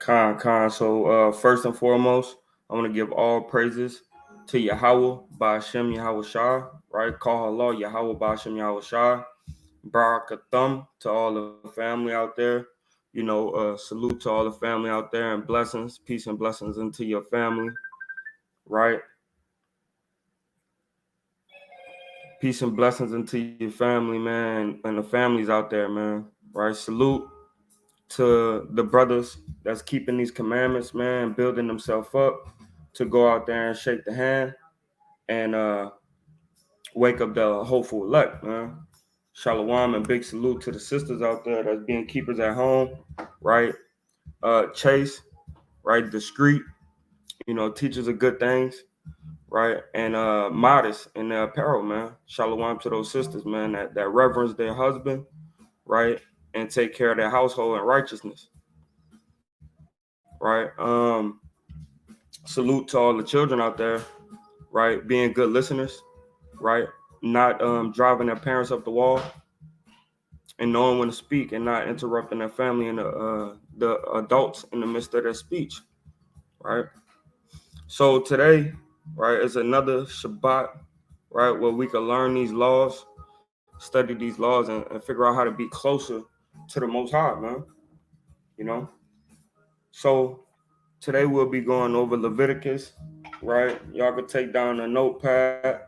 Khan. So first and foremost, I want to give all praises to Yahweh Ba'ashem Yahweh Shah, right? Call Allah Yahweh Ba'ashem Yahweh Shah. Barakathum to all the family out there. Salute to all the family out there and blessings, peace and blessings into your family, right? Peace and blessings into your family, man, and the families out there, man, right? Salute to the brothers that's keeping these commandments, man, building themselves up to go out there and shake the hand and wake up the hopeful elect, man. Shalom and big salute to the sisters out there that's being keepers at home, right? Chase, right? Discreet, teachers of good things, right? And modest in their apparel, man. Shalom to those sisters, man, that reverence their husband, right? And take care of their household in righteousness, right? Salute to all the children out there, right? Being good listeners, right? Not driving their parents up the wall and knowing when to speak and not interrupting their family and the adults in the midst of their speech, right? So today, right, is another Shabbat, right, where we can learn these laws, study these laws, and figure out how to be closer to the Most High, man. You know. So today we'll be going over Leviticus, right? Y'all can take down a notepad.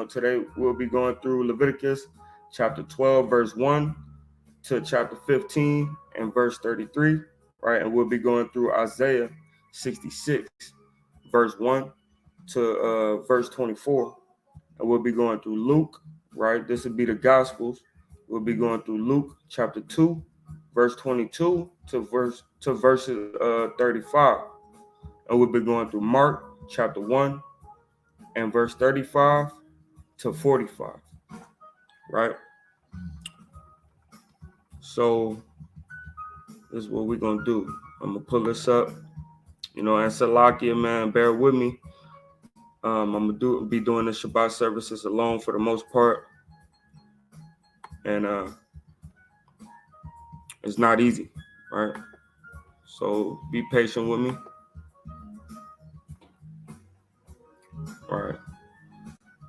Today we'll be going through Leviticus chapter 12, verse 1 to chapter 15 and verse 33, right? And we'll be going through Isaiah 66, verse 1 to verse 24. And we'll be going through Luke, right? This would be the Gospels. We'll be going through Luke chapter 2, verse 22 to verses 35. And we'll be going through Mark chapter 1 and verse 35 to 45, right? So this is what we're going to do. I'm going to pull this up. And Salakia, man, bear with me. I'm going to be doing the Shabbat services alone for the most part. And it's not easy, right? So be patient with me.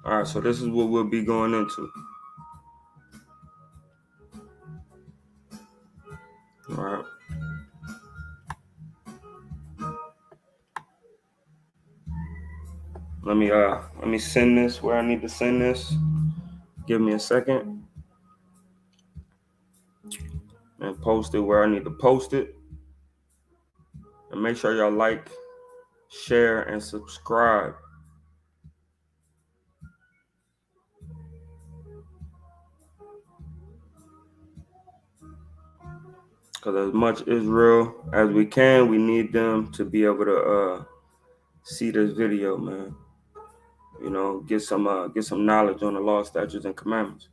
All right, so this is what we'll be going into. All right. Let me send this where I need to send this. Give me a second. And post it where I need to post it. And make sure y'all like, share, and subscribe. Because as much Israel as we can, we need them to be able to see this video, man. Get some knowledge on the law, statutes, and commandments.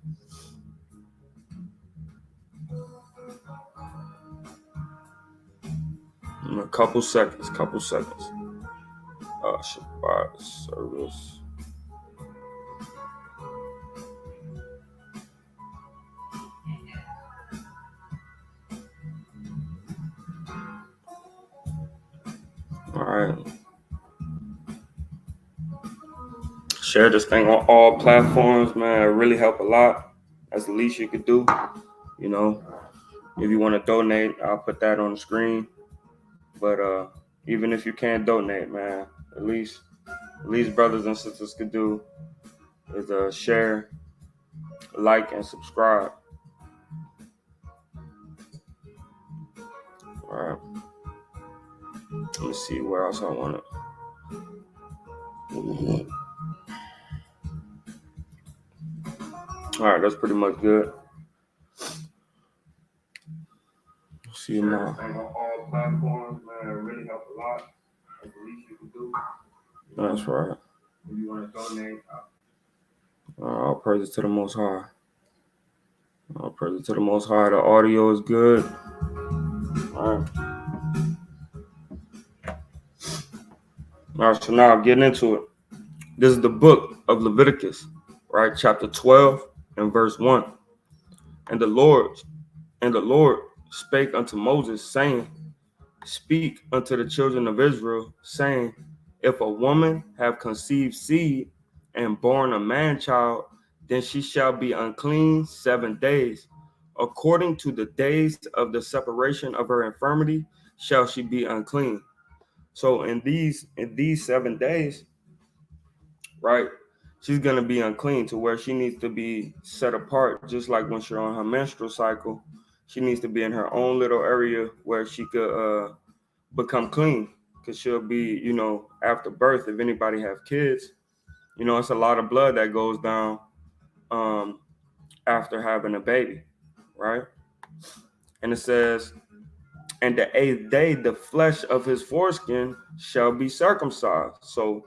In a couple seconds. Shabbat service. All right. Share this thing on all platforms, man. It really help a lot. That's the least you could do. If you want to donate, I'll put that on the screen. But even if you can't donate, man, at least brothers and sisters could do is share, like, and subscribe. All right. Let me see where else I want it. All right, that's pretty much good. See you now. On all platforms, man, it really help a lot. That's the least you can do. That's right. If you want to donate, all praises to the Most High. All praises to the Most High. The audio is good. All right. All right, so now I'm getting into it. This is the book of Leviticus, right? Chapter 12 and verse 1. And the Lord spake unto Moses, saying, speak unto the children of Israel, saying, if a woman have conceived seed and born a man child, then she shall be unclean 7 days. According to the days of the separation of her infirmity, shall she be unclean. So in these 7 days, right, she's gonna be unclean to where she needs to be set apart, just like when she's on her menstrual cycle. She needs to be in her own little area where she could become clean, because she'll be, after birth, if anybody have kids, it's a lot of blood that goes down um, after having a baby, right? And it says, and the 8th day, the flesh of his foreskin shall be circumcised. So,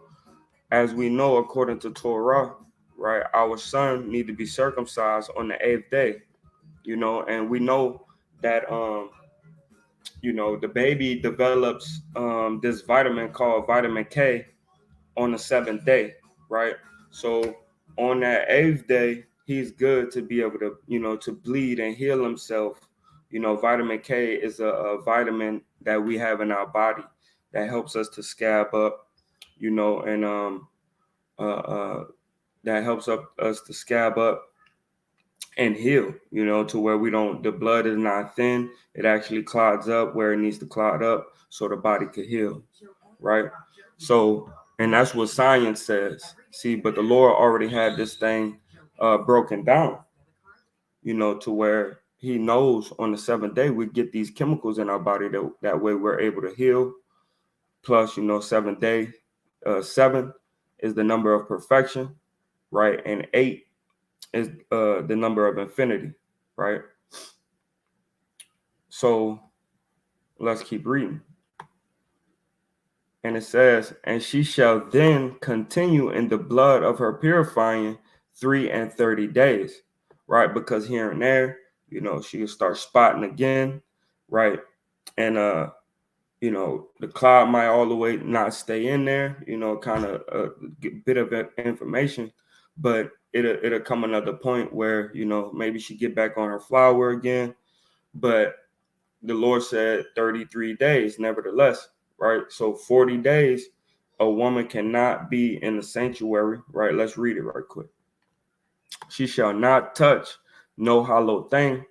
as we know, according to Torah, right, our son need to be circumcised on the 8th day, and we know that, the baby develops this vitamin called vitamin K on the 7th day, right? So on that 8th day, he's good to be able to, to bleed and heal himself. Vitamin K is a vitamin that we have in our body that helps us to scab up, and uh, uh, that helps us to scab up and heal, to where we don't, the blood is not thin. It actually clots up where it needs to clot up so the body could heal, right? So, and that's what science says. See, but the Lord already had this thing broken down, to where he knows on the 7th day we get these chemicals in our body that way we're able to heal. Plus, 7th day, 7 is the number of perfection, right? And 8 is the number of infinity, right? So let's keep reading. And it says, and she shall then continue in the blood of her purifying 3 and 30 days, right? Because here and there, she'll start spotting again, right? And the cloud might all the way not stay in there, kind of a bit of information, but it'll come another point where, maybe she get back on her flower again. But the Lord said 33 days, nevertheless, right? So 40 days, a woman cannot be in the sanctuary, right? Let's read it right quick. She shall not touch no hallowed thing,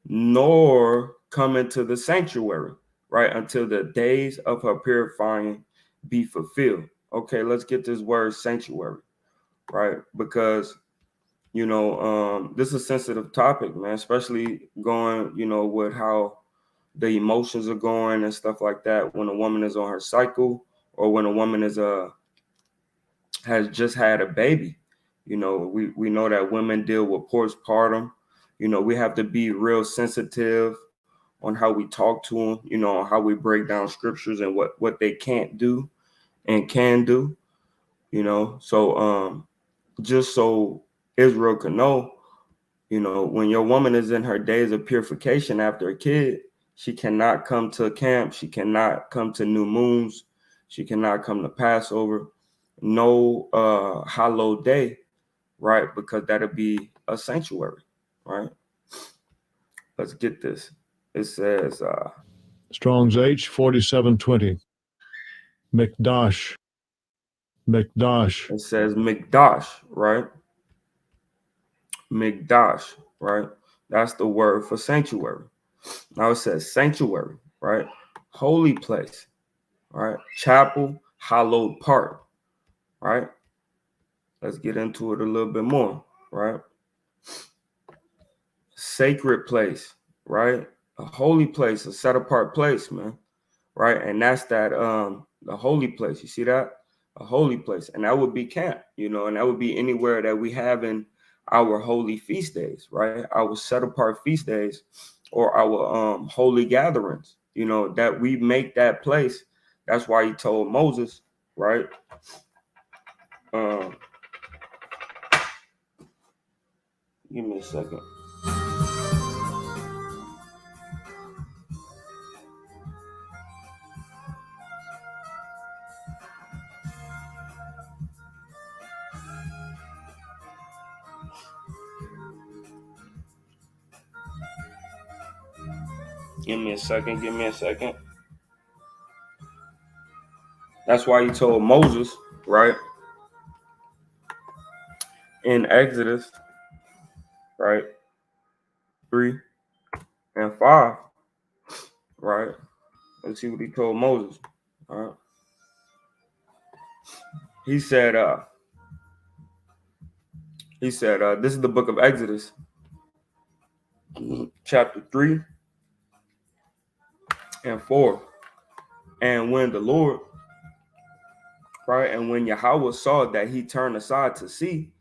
nor come into the sanctuary, right? Until the days of her purifying be fulfilled. Okay, let's get this word sanctuary, right? Because this is a sensitive topic, man, especially going, with how the emotions are going and stuff like that when a woman is on her cycle, or when a woman is has just had a baby. We know that women deal with postpartum. We have to be real sensitive on how we talk to them, on how we break down scriptures and what they can't do and can do. So just so Israel can know, when your woman is in her days of purification after a kid, she cannot come to camp. She cannot come to new moons. She cannot come to Passover. No hallowed day, right? Because that'll be a sanctuary, right? Let's get this. It says Strong's H 4720. Mikdash. Mikdash. it says Mikdash, right? Mikdash, right? That's the word for sanctuary. Now it says sanctuary, right? Holy place, right? Chapel, hallowed part, right? Let's get into it a little bit more, right? Sacred place, right? A holy place, a set apart place, man, right? And that's that the holy place. You see that? A holy place. And that would be camp, and that would be anywhere that we have in our holy feast days, right? Our set apart feast days, or our holy gatherings, that we make that place. That's why he told Moses, right? Um, give me a second. Give me a second. That's why he told Moses, right, in Exodus, right, 3 and 5, right? Let's see what he told Moses. All right. He said, this is the book of Exodus, chapter 3 and 4. And when the Lord, right, and when Yahweh saw that he turned aside to see,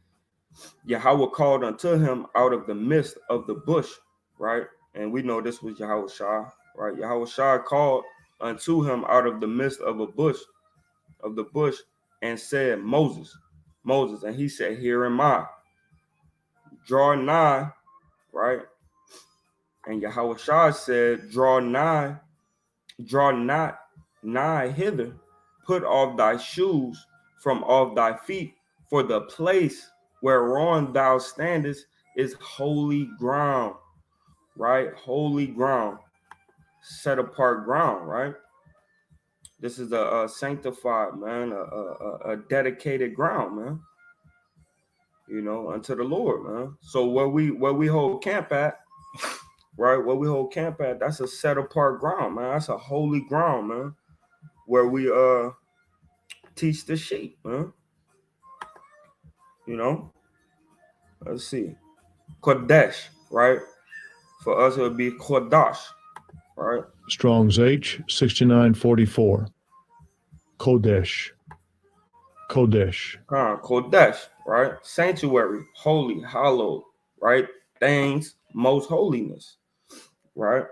Yahweh called unto him out of the midst of the bush, right? And we know this was Yahweh Shah, right? Yahweh Shah called unto him out of the midst of the bush, and said, Moses, Moses. And he said, here am I. Draw nigh, right? And Yahweh Shah said, draw not nigh hither. Put off thy shoes from off thy feet, for the place whereon thou standest is holy ground, right? Holy ground, set apart ground, right? This is a sanctified, man, a dedicated ground, man. You know, unto the Lord, man. So where we hold camp at, right? Where we hold camp at, that's a set apart ground, man. That's a holy ground, man. Where we teach the sheep, man. You know, let's see, Kodesh, right? For us, it would be Kodash, right? Strong's H 6944. Kodesh. Kodesh. Kodesh, right? Sanctuary, holy, hallowed, right? Things, most holiness, right?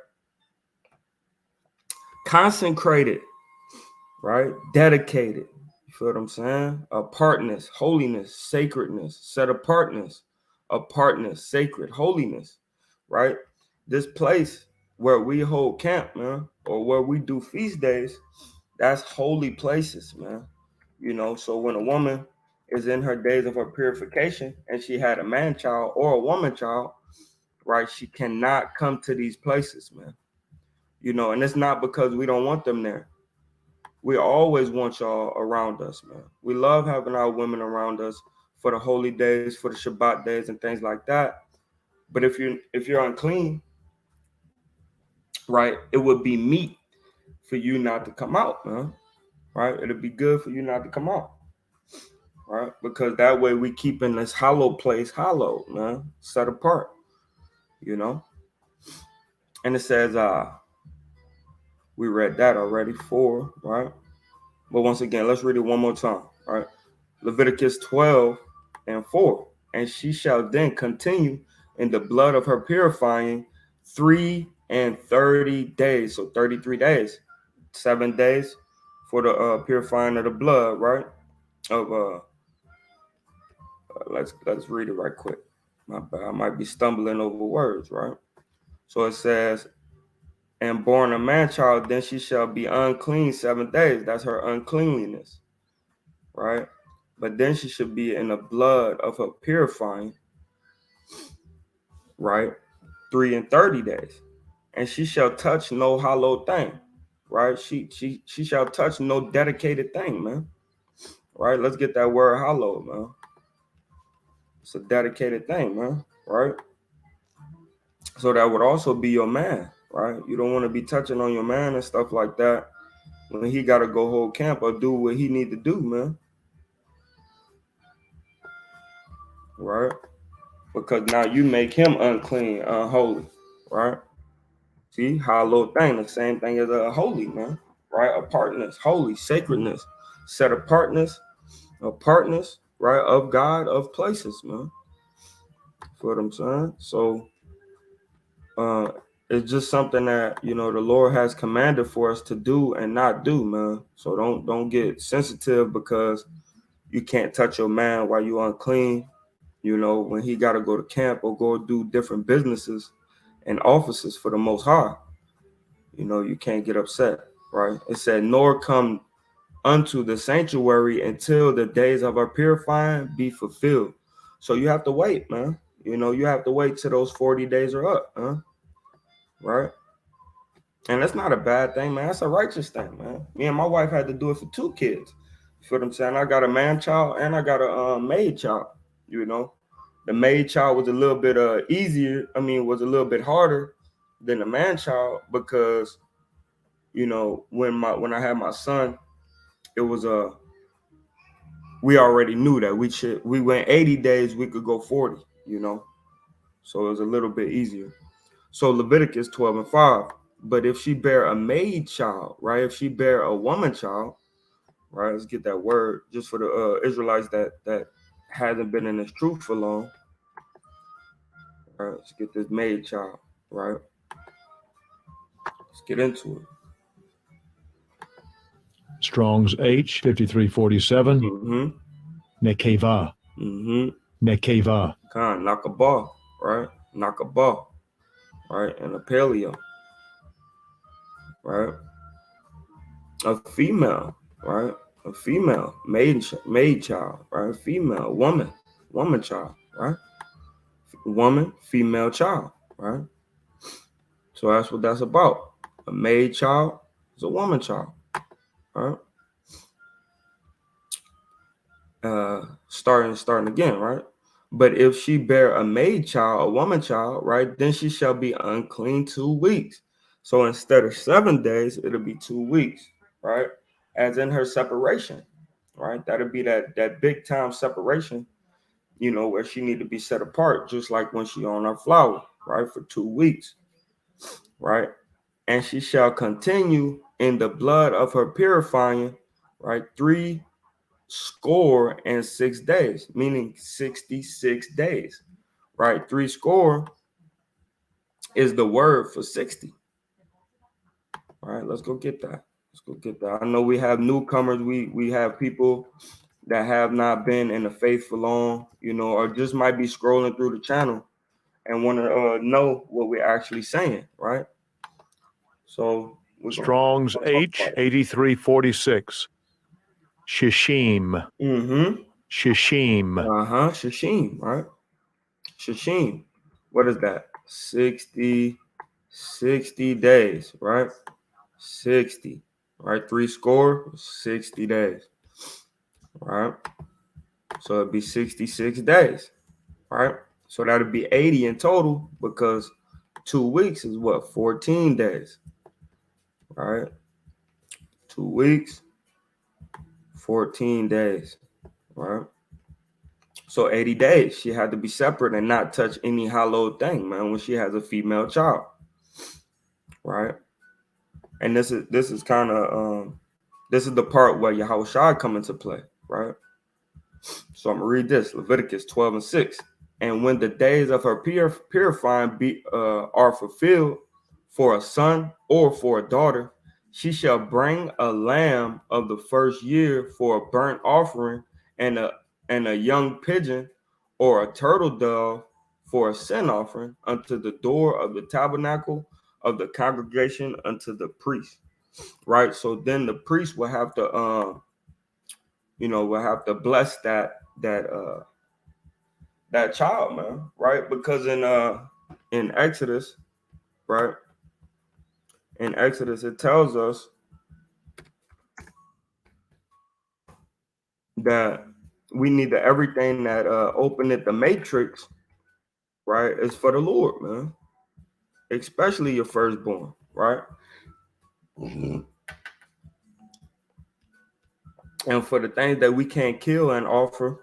Consecrated, right? Dedicated. You feel what I'm saying? Apartness, holiness, sacredness, set apartness, sacred, holiness, right? This place where we hold camp, man, or where we do feast days, that's holy places, man. You know, so when a woman is in her days of her purification and she had a man child or a woman child, right, she cannot come to these places, man. You know, and it's not because we don't want them there. We always want y'all around us, man. We love having our women around us for the holy days, for the Shabbat days and things like that. But if you're unclean, right, it would be meat for you not to come out, man. Right? It'd be good for you not to come out. Right? Because that way we keeping this hollow place hollow, man, set apart, you know. And it says, we read that already, 4, right? But once again, let's read it one more time, right? Leviticus 12 and 4. And she shall then continue in the blood of her purifying 3 and 30 days. So 33 days, 7 days for the purifying of the blood, right? Of let's read it right quick. My bad. I might be stumbling over words, right? So it says, and born a man child, then she shall be unclean 7 days. That's her uncleanliness, right? But then she should be in the blood of her purifying, right? 3 and 30 days. And she shall touch no hallowed thing, right? She shall touch no dedicated thing, man. Right? Let's get that word hallowed, man. It's a dedicated thing, man, right? So that would also be your man, right? You don't want to be touching on your man and stuff like that when he got to go hold camp or do what he need to do, man. Right? Because now you make him unclean, unholy, right? See, hallowed thing, the same thing as a holy, man, right? Apartness, holy, sacredness, set apartness, right? Of God, of places, man. For what I'm saying? So, it's just something that, you know, the Lord has commanded for us to do and not do, man. So don't get sensitive because you can't touch your man while you're unclean. You know, when he got to go to camp or go do different businesses and offices for the Most High, you know, you can't get upset, right? It said, nor come unto the sanctuary until the days of our purifying be fulfilled. So you have to wait, man. You know, you have to wait till those 40 days are up, huh? Right? And that's not a bad thing, man. That's a righteous thing, man. Me and my wife had to do it for 2 kids. You feel what I'm saying? I got a man child and I got a maid child. You know, the maid child was a little bit easier. I mean, was a little bit harder than the man child because when I had my son, it was we already knew that we went 80 days, we could go 40. So it was a little bit easier. So Leviticus 12:5. But if she bear a maid child, right? If she bear a woman child, right? Let's get that word just for the Israelites that hasn't been in this truth for long. All right, let's get this maid child, right? Let's get into it. Strong's H 5347. Mm-hmm. Nekeva. Mm-hmm. Nekeva. Nakaba, right? Nakaba, right? And a paleo, right? A female, right? A female maid child, right? Female woman child, right? Woman, female child, right? So that's what that's about. A maid child is a woman child, right? Starting again, right? But if she bear a maid child, a woman child, right, then she shall be unclean 2 weeks. So instead of 7 days, it'll be 2 weeks, right? As in her separation, right? That'll be that big time separation, where she need to be set apart, just like when she on her flower, right, for 2 weeks, right? And she shall continue in the blood of her purifying, right, 66 days, meaning 66 days, right? 60 is the word for 60. All right, let's go get that. I know we have newcomers. We have people that have not been in the faith for long, or just might be scrolling through the channel and want to know what we're actually saying, right? So Strong's H 8346. Shishim. Mm-hmm. Shishim. Shishim, right? Shishim. What is that? 60 days, right? 60, right? 60 days, right? So it'd be 66 days, right? So that'd be 80 in total because 2 weeks is what? 14 days, right? 2 weeks, 14 days, right? So 80 days, she had to be separate and not touch any hallowed thing, man, when she has a female child, right? And this is kind of this is the part where Yahushua come into play, right? So I'm gonna read this, Leviticus 12:6. And when the days of her purifying are fulfilled for a son or for a daughter, she shall bring a lamb of the first year for a burnt offering, and a young pigeon or a turtle dove for a sin offering unto the door of the tabernacle of the congregation unto the priest. Right. So then the priest will have to bless that child, man, right? Because in Exodus, right? In Exodus, it tells us that we need to everything that openeth the matrix, right, is for the Lord, man. Especially your firstborn, right? Mm-hmm. And for the things that we can't kill and offer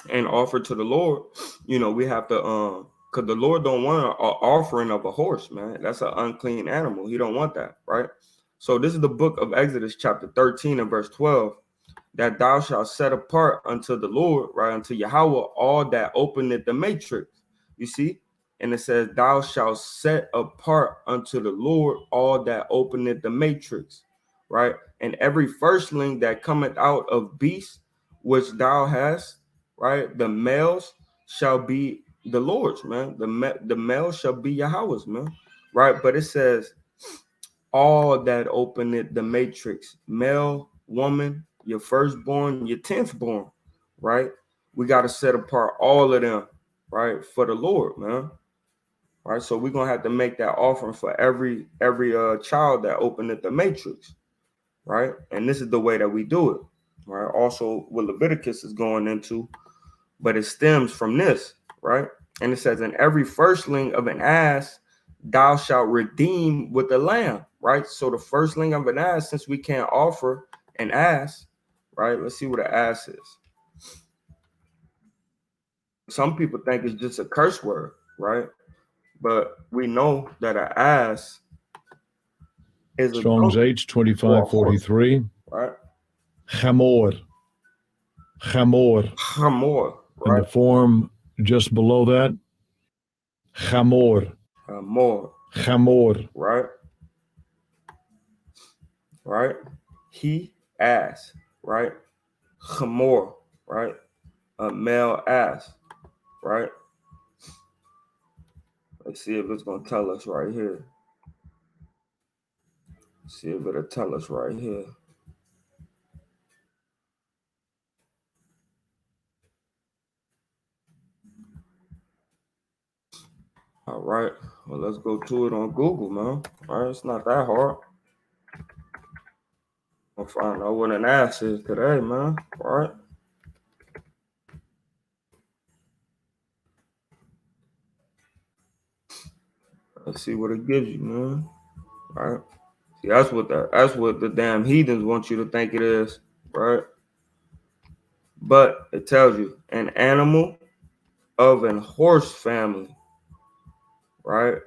to the Lord, we have to because the Lord don't want an offering of a horse, man. That's an unclean animal. He don't want that, right? So this is the book of Exodus, chapter 13 and verse 12, that thou shalt set apart unto the Lord, right, unto Yahweh, all that openeth the matrix. You see? And it says, thou shalt set apart unto the Lord all that openeth the matrix, right? And every firstling that cometh out of beasts which thou hast, right, the males shall be the Lord's, man. The male shall be Yahweh's, man, right? But it says, all that openeth the matrix, male, woman, your firstborn, your 10th born, right? We got to set apart all of them, right, for the Lord, man. right? So we're gonna have to make that offering for every child that opened at the matrix, right? And this is the way that we do it, right? Also, what Leviticus is going into, but it stems from this, right? And it says, "In every firstling of an ass, thou shalt redeem with the lamb," right? So the firstling of an ass, since we can't offer an ass, right? Let's see what an ass is. Some people think it's just a curse word, right? But we know that an ass is a Strong's donkey H or a horse, 2543. right? Chamor. Chamor. Hamor, And the right? form just below that, chamor. Hamor, Chamor. right? Right? He ass, right? Hamor, right? A male ass, right? Let's see if it's gonna tell us right here. See if it'll tell us right here. All right. Well, let's go to it on Google, man. All right, it's not that hard. I'll find out what an ass is today, man. All right. Let's see what it gives you, man. All right. See, that's what the damn heathens want you to think it is, right? But it tells you an animal of an horse family, right?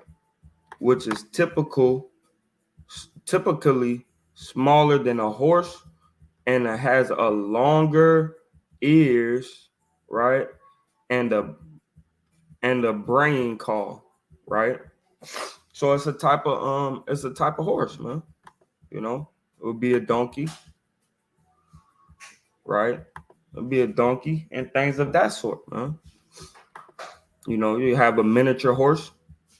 Which is typically smaller than a horse, and it has a longer ears, right? And a brain call, right? So it's a type of horse, man. You know, it would be a donkey, right? It would be a donkey and things of that sort, man. You know, you have a miniature horse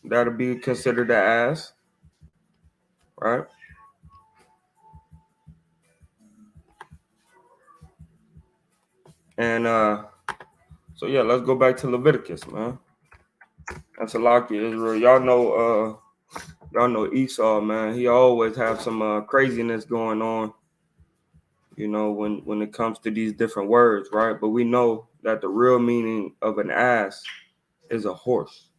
that'll be considered an ass, right? And so yeah, let's go back to Leviticus, man. That's a lock Israel. Y'all know Esau, man. He always have some craziness going on, you know, when it comes to these different words, right? But we know that the real meaning of an ass is a horse,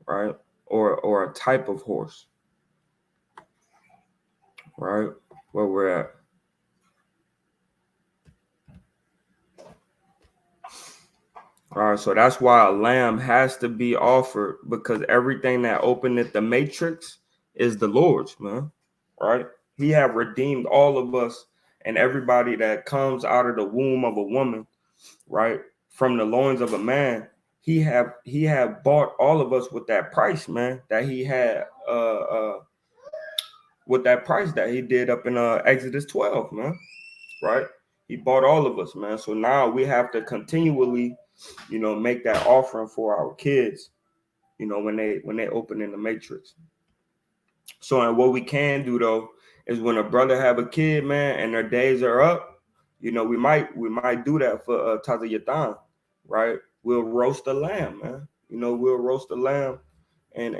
right? Or a type of horse, right? Where we're at. All right, so that's why a lamb has to be offered, because everything that openeth the matrix is the Lord's, man. Right? He have redeemed all of us and everybody that comes out of the womb of a woman, right? From the loins of a man. He have bought all of us with that price, man. That he had with that price that he did up in Exodus 12, man. Right? He bought all of us, man. So now we have to continually, you know, make that offering for our kids, you know, when they open in the matrix. So, and what we can do though is when a brother have a kid, man, and their days are up, you know, we might do that for Taza Yatan, right? We'll roast a lamb, man. You know, we'll roast a lamb, and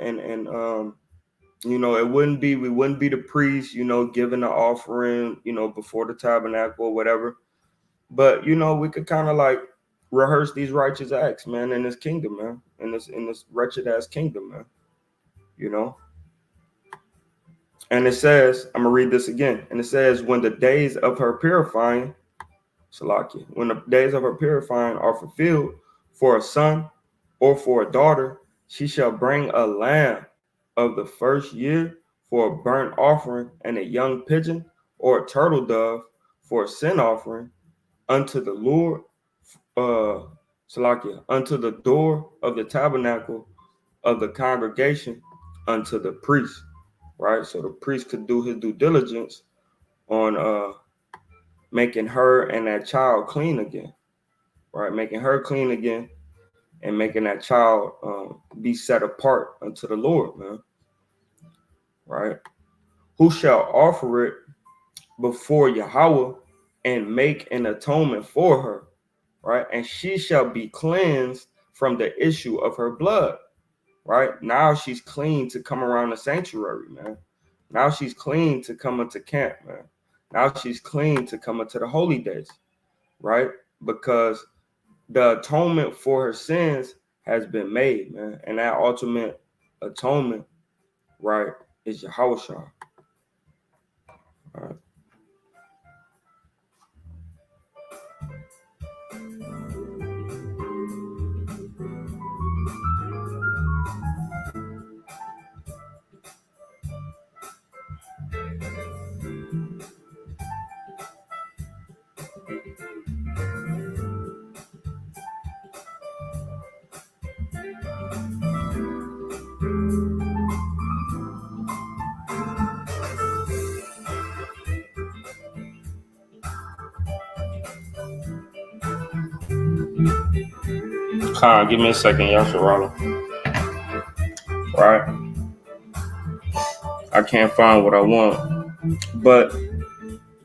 you know, we wouldn't be the priest, you know, giving the offering, you know, before the tabernacle or whatever. But you know, we could kind of like rehearse these righteous acts, man, in this kingdom, man, in this wretched ass kingdom, man. You know. And it says, I'm gonna read this again. And it says, when the days of her purifying, Salakia, when the days of her purifying are fulfilled for a son or for a daughter, she shall bring a lamb of the first year for a burnt offering, and a young pigeon or a turtle dove for a sin offering unto the Lord, Salakia, unto the door of the tabernacle of the congregation, unto the priest, right? So the priest could do his due diligence on making her and that child clean again, right? Making her clean again and making that child be set apart unto the Lord, man, right? Who shall offer it before Yahweh and make an atonement for her, right? And she shall be cleansed from the issue of her blood, right? Now she's clean to come around the sanctuary, man. Now she's clean to come into camp, man. Now she's clean to come into the holy days, right? Because the atonement for her sins has been made, man. And that ultimate atonement, right, is Yahweh Shah. All right. Khan, give me a second, Yasharala. Right? I can't find what I want. But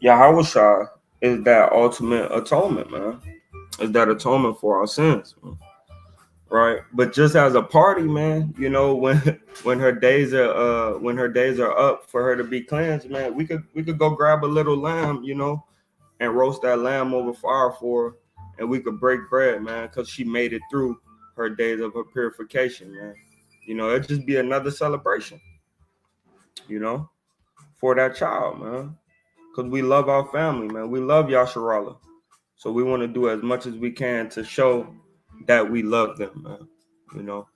Yahweh Shah is that ultimate atonement, man. Is that atonement for our sins, man. Right? But just as a party, man, you know, when her days are up for her to be cleansed, man, we could go grab a little lamb, you know, and roast that lamb over fire for her, and we could break bread, man, because she made it through her days of her purification, man. You know, it'd just be another celebration, you know, for that child, man. Because we love our family, man. We love Yasharala. So we want to do as much as we can to show that we love them, man. You know.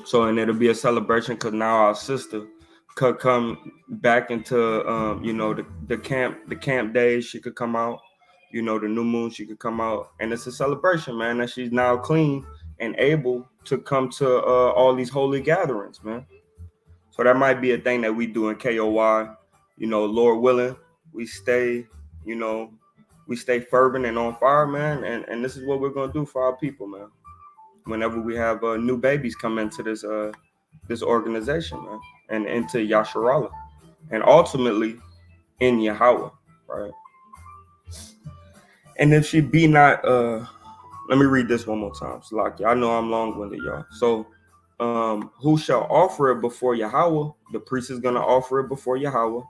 So, and it'll be a celebration because now our sister could come back into, you know, the camp days. She could come out, you know, the new moon. She could come out, and it's a celebration, man. That she's now clean and able to come to all these holy gatherings, man. So that might be a thing that we do in K.O.Y. You know, Lord willing, we stay, you know, we stay fervent and on fire, man. And this is what we're gonna do for our people, man. Whenever we have new babies come into this organization, man, and into Yasharala, and ultimately in Yahweh, right? And if she be not, let me read this one more time. So like, I know I'm long-winded, y'all. So, who shall offer it before Yahweh? The priest is gonna offer it before Yahweh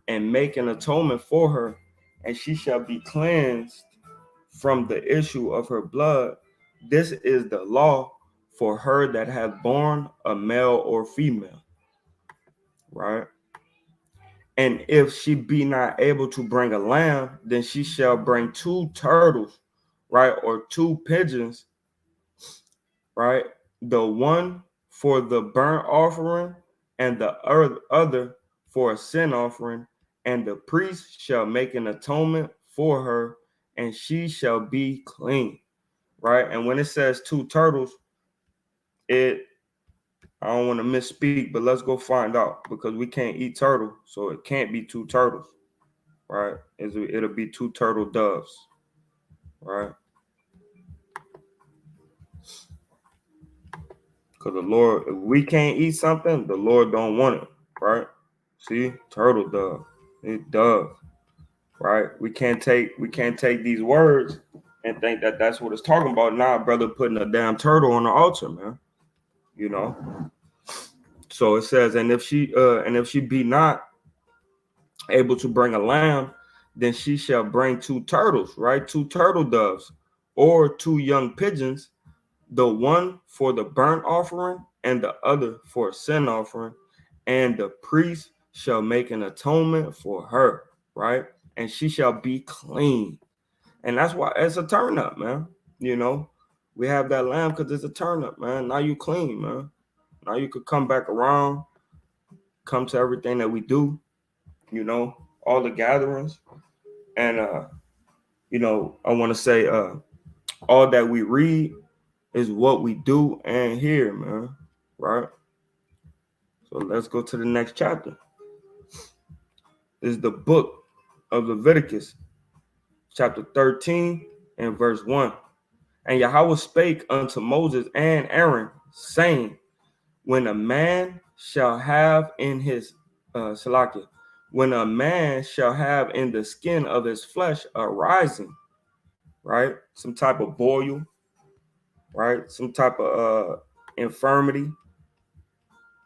and make an atonement for her, and she shall be cleansed from the issue of her blood. This is the law for her that hath born a male or female, right? And if she be not able to bring a lamb, then she shall bring 2 turtles, right? Or 2 pigeons, right? The one for the burnt offering and the other for a sin offering. And the priest shall make an atonement for her, and she shall be clean, right? And when it says 2 turtles, I don't want to misspeak, but let's go find out, because we can't eat turtle, so it can't be 2 turtles, right? It'll be 2 turtle doves, right? Because the Lord, if we can't eat something, the Lord don't want it, right? See, turtle dove, it dove, right? We can't take these words and think that that's what it's talking about. Nah, brother, putting a damn turtle on the altar, man. You know. So it says, and if she be not able to bring a lamb, then she shall bring 2 turtles, right? 2 turtle doves, or 2 young pigeons, the one for the burnt offering and the other for a sin offering, and the priest shall make an atonement for her, right? And she shall be clean. And that's why it's a turn up, man. You know, we have that lamb because it's a turn up, man. Now you clean, man. Now you could come back around, come to everything that we do, you know, all the gatherings. And you know, I want to say all that we read is what we do and hear, man. Right? So let's go to the next chapter. This is the book of Leviticus, chapter 13 and verse 1. And Yahweh spake unto Moses and Aaron, saying, when a man shall have in his Salakia, when a man shall have in the skin of his flesh a rising, right? Some type of boil, right? Some type of infirmity,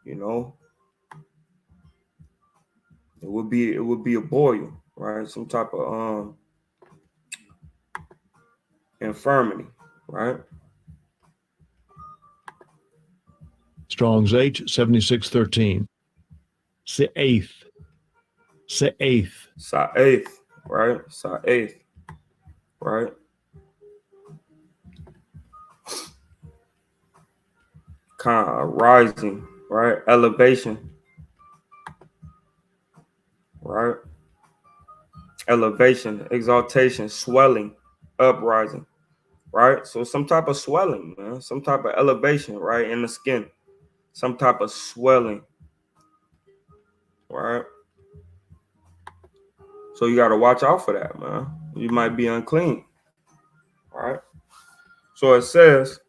you know, it would be a boil, right? Some type of infirmity, right? Strong's H 7613. Se'ath. Se'ath. Sa'ath, right? Sa'ath, right? Kind of rising, right? Elevation, right? Elevation, exaltation, swelling, uprising, right? So some type of swelling, man, some type of elevation, right, in the skin, some type of swelling, right? So you got to watch out for that, man. You might be unclean, right? So it says,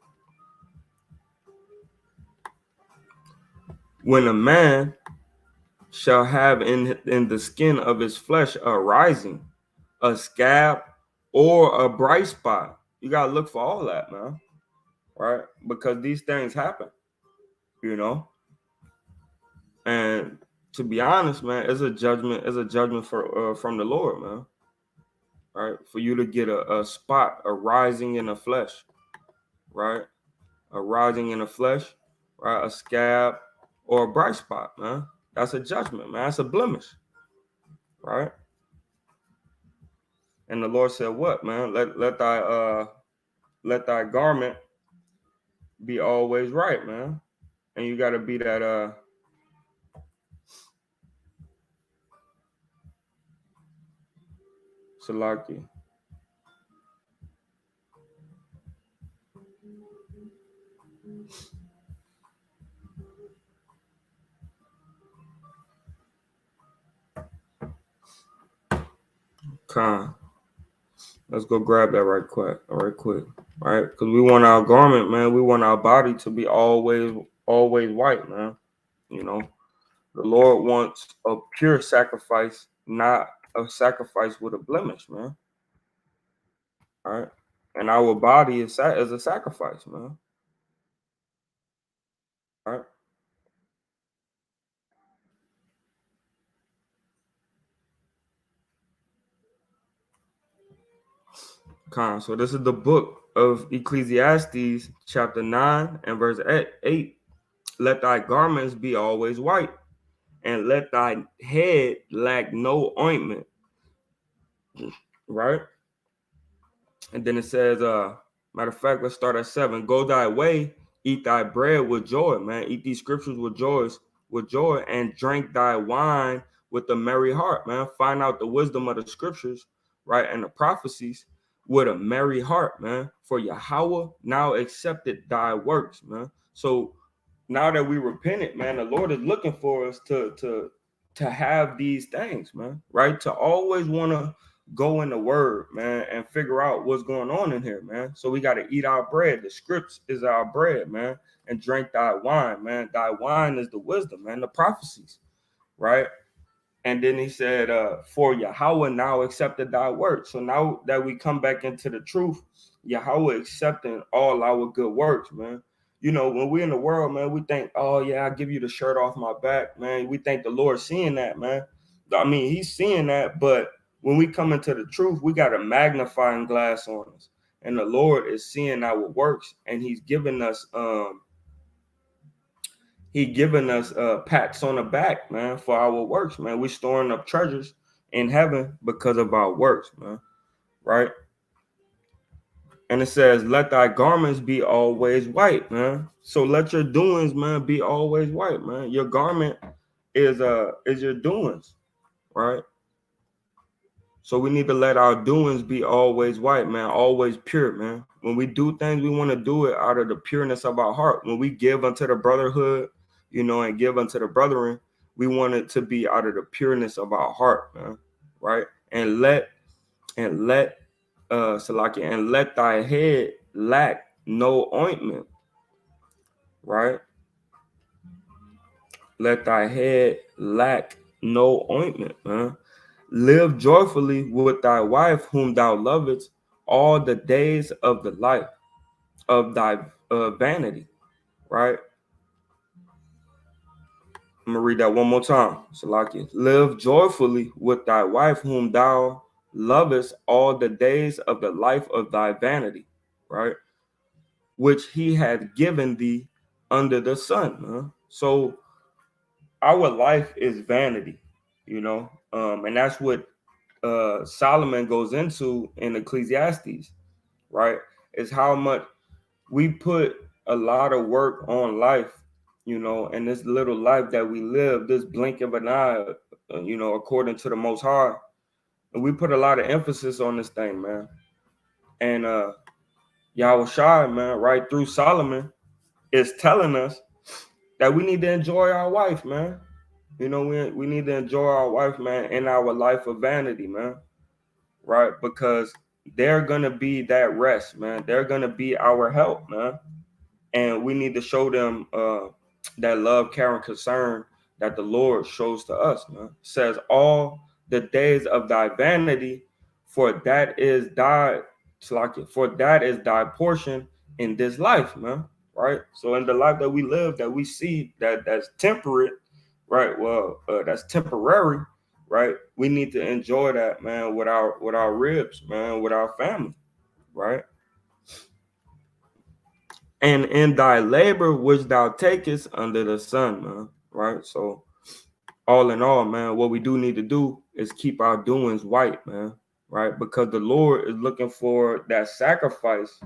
when a man shall have in the skin of his flesh a rising, a scab, or a bright spot, you got to look for all that, man, right? Because these things happen, you know. And to be honest, man, it's a judgment for from the Lord, man. Right? For you to get a spot, a rising in the flesh, right? A rising in the flesh, right? A scab or a bright spot, man. That's a judgment, man. That's a blemish, right? And the Lord said, "What, man? Let thy garment be always right, man." And you got to be that Salaki. Khan. Let's go grab that right quick. Right? Because we want our garment, man. We want our body to be always white, man. You know, the Lord wants a pure sacrifice, not a sacrifice with a blemish, man. All right. And our body is a sacrifice, man. All right. So this is the book of Ecclesiastes, chapter 9 and verse 8. Let thy garments be always white, and let thy head lack no ointment. Right? And then it says, matter of fact, let's start at 7. Go thy way, eat thy bread with joy, man. Eat these scriptures with joy, and drink thy wine with a merry heart, man. Find out the wisdom of the scriptures, right, and the prophecies with a merry heart, man. For Yahweh now accepted thy works, man. So now that we repented, man, the Lord is looking for us to have these things, man, right? To always want to go in the word, man, and figure out what's going on in here, man. So we got to eat our bread. The scripts is our bread, man, and drink thy wine, man. Thy wine is the wisdom, man, the prophecies, right? And then he said, for Yahweh now accepted thy word. So now that we come back into the truth, Yahweh accepting all our good works, man. You know, when we're in the world, man, we think, oh, yeah, I'll give you the shirt off my back, man. We think the Lord's seeing that, man. I mean, he's seeing that, but when we come into the truth, we got a magnifying glass on us. And the Lord is seeing our works, and he's giving us pats on the back, man, for our works, man. We're storing up treasures in heaven because of our works, man. Right? And it says, let thy garments be always white, man. So let your doings, man, be always white, man. Your garment is your doings, right? So we need to let our doings be always white, man, always pure, man. When we do things, we want to do it out of the pureness of our heart. When we give unto the brotherhood, you know, and give unto the brethren, we want it to be out of the pureness of our heart, man, right? And let Salaki, and let thy head lack no ointment, right? Let thy head lack no ointment, man. Live joyfully with thy wife, whom thou lovest, all the days of the life of thy vanity, right? I'm gonna read that one more time. Salakia. Live joyfully with thy wife, whom thou lovest all the days of the life of thy vanity, right? Which he had given thee under the sun. So our life is vanity, and that's what Solomon goes into in Ecclesiastes, right? Is how much we put a lot of work on life, and this little life that we live, this blink of an eye, according to the Most High, and we put a lot of emphasis on this thing, man. And Yahweh Shai, man, right through Solomon, is telling us that we need to enjoy our wife, man. We need to enjoy our wife, man, in our life of vanity, man, right? Because they're gonna be that rest, man. They're gonna be our help, man. And we need to show them that love, care, and concern that the Lord shows to us, man. It says all the days of thy vanity, for that is thy portion in this life, man. Right. So in the life that we live, that we see that's temperate, right? Well, that's temporary, right? We need to enjoy that, man, with our ribs, man, with our family, right? And in thy labor which thou takest under the sun, man. Right. So all in all, man, what we do need to do is keep our doings white, man. Right. Because the Lord is looking for that sacrifice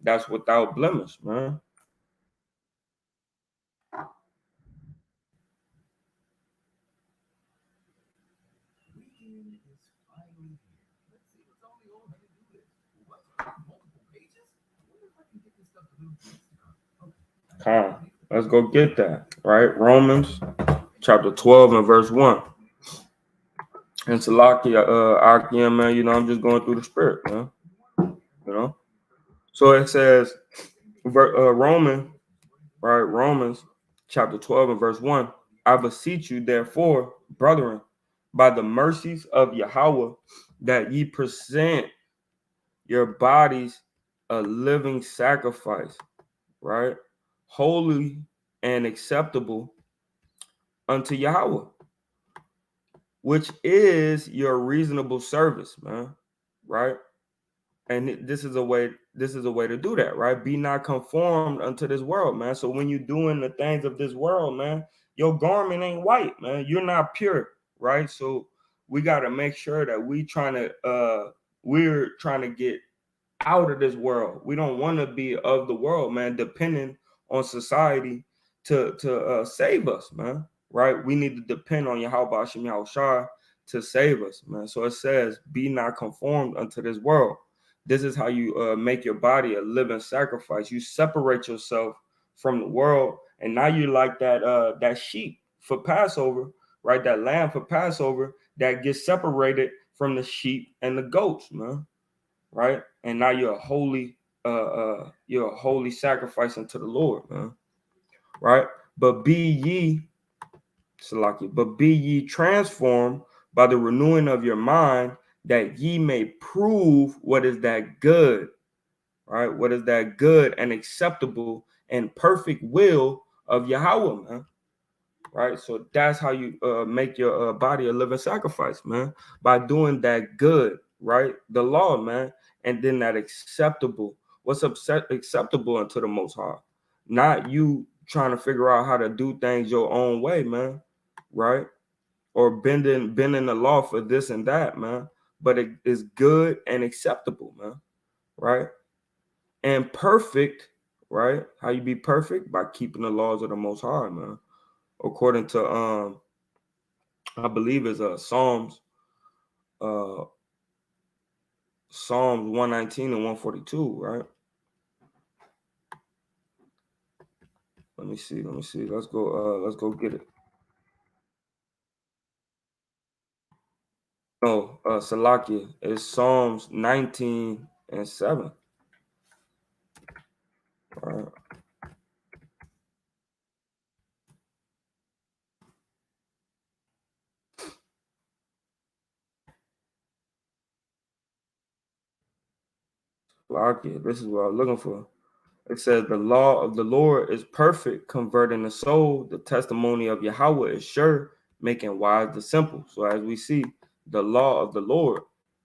that's without blemish, man. Come on, let's go get that. Right. Romans chapter 12 and verse 1. And Salaki, Akim, man, I'm just going through the spirit, man. You know. So it says, Romans chapter 12 and verse 1. I beseech you, therefore, brethren, by the mercies of Yahweh, that ye present your bodies a living sacrifice, right? Holy and acceptable unto Yahweh, which is your reasonable service, man, right? And this is a way to do that, right? Be not conformed unto this world, man. So when you're doing the things of this world, man, your garment ain't white, man. You're not pure, right? So we got to make sure that we're trying to get out of this world. We don't want to be of the world, man, depending on society to save us, man. Right? We need to depend on Yahweh Shem Yahushua to save us, man. So it says, "Be not conformed unto this world." This is how you make your body a living sacrifice. You separate yourself from the world, and now you're like that sheep for Passover, right? That lamb for Passover that gets separated from the sheep and the goats, man, right? And now you're a holy sacrifice unto the Lord, man, right? But be ye, Salaki, but be ye transformed by the renewing of your mind, that ye may prove what is that good, right? What is that good and acceptable and perfect will of Yahweh, man. Right? So that's how you make your body a living sacrifice, man, by doing that good, right? The law, man, and then that acceptable. What's acceptable unto the Most High? Not you trying to figure out how to do things your own way, man, right? Or bending the law for this and that, man. But it is good and acceptable, man, right? And perfect, right? How you be perfect? By keeping the laws of the Most High, man. According to I believe it's uh Psalms 119 and 142, right? Let me see. Let's go get it. No, Salakia is Psalms 19 and 7. All right. Salakia, this is what I'm looking for. It says the law of the Lord is perfect, converting the soul. The testimony of Yahweh is sure, making wise the simple. So as we see, the law of the Lord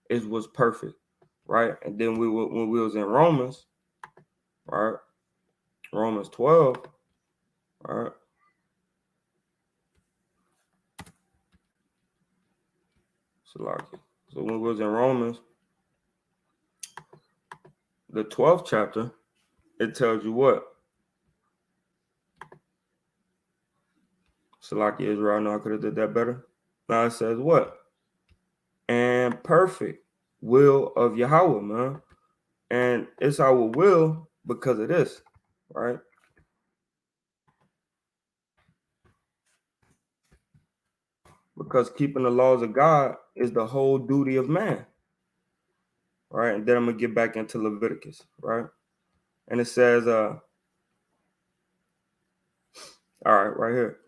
was perfect, right? And then when we was in Romans, right? Romans 12, right? So when we was in Romans, the 12th chapter, it tells you what? Salaki Israel, I know I could have did that better. Now it says what? And perfect will of Yahweh, man. And it's our will because of this, right? Because keeping the laws of God is the whole duty of man, right? And then I'm gonna get back into Leviticus, right? And it says, all right, right here.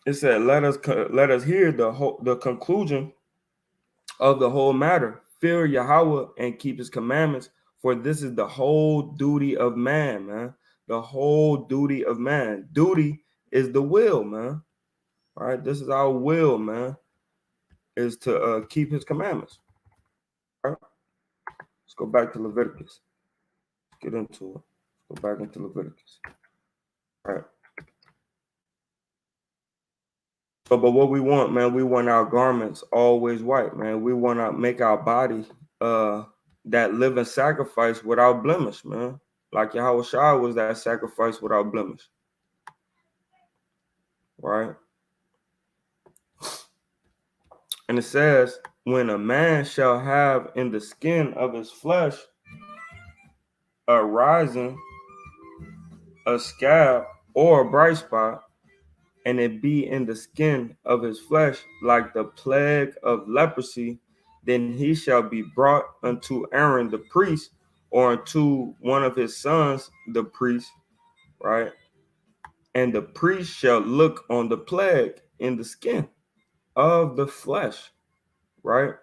It said, let us hear the conclusion of the whole matter. Fear Yahweh and keep his commandments, for this is the whole duty of man, man. The whole duty of man. Duty is the will, man. All right, this is our will, man, is to keep his commandments. All right, let's go back to Leviticus. Let's get into it. Let's go back into Leviticus. All right. So, but what we want, man, we want our garments always white, man. We want to make our body that living sacrifice without blemish, man. Like Yahweh Shai was that sacrifice without blemish, right? And it says, when a man shall have in the skin of his flesh a rising, a scab, or a bright spot, and it be in the skin of his flesh like the plague of leprosy, then he shall be brought unto Aaron the priest, or unto one of his sons the priest, right? And the priest shall look on the plague in the skin of the flesh, right?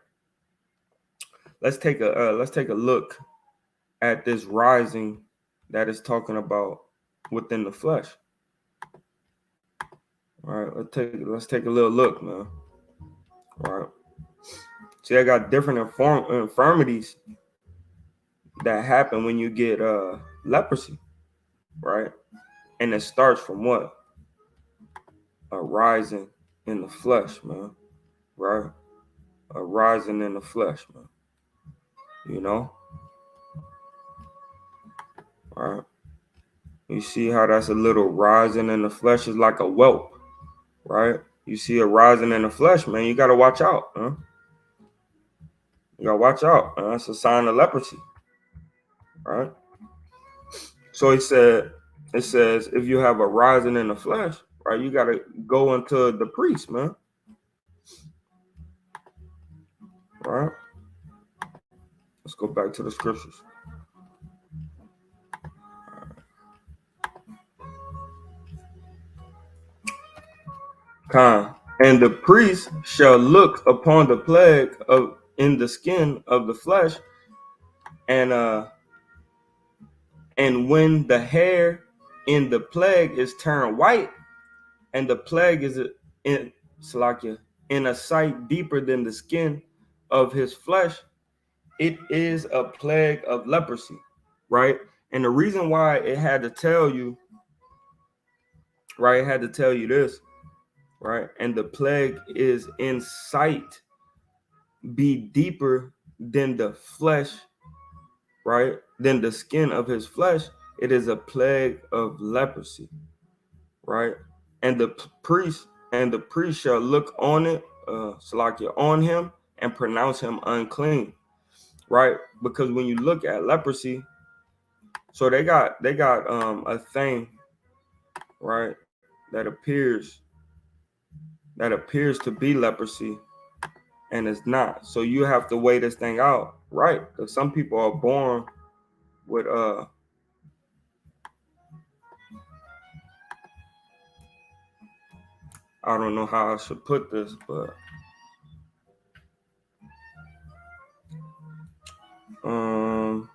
Let's take a look at this rising that is talking about within the flesh. All right, let's take a little look, man. All right. See, I got different infirmities that happen when you get leprosy, right? And it starts from what? A rising in the flesh, man. Right? A rising in the flesh, man. You know? All right. You see how that's a little rising in the flesh is like a whelp, right? You see a rising in the flesh, man. You gotta watch out, huh? You gotta watch out. Man. That's a sign of leprosy, right? So it says, if you have a rising in the flesh, right, you gotta go into the priest, man. All right. Let's go back to the scriptures. Khan. And the priest shall look upon the plague of in the skin of the flesh, and when the hair in the plague is turned white, and the plague is in Salakia, in a sight deeper than the skin of his flesh, it is a plague of leprosy, right? And the reason why it had to tell you, right, it had to tell you this, right? And the plague is in sight, be deeper than the flesh, right? Than the skin of his flesh. It is a plague of leprosy, right? And the priest shall look on it, Salakia, on him and pronounce him unclean, right? Because when you look at leprosy, so they got a thing, right, that appears to be leprosy, and it's not. So you have to weigh this thing out, right? Because some people are born with I don't know how I should put this, but um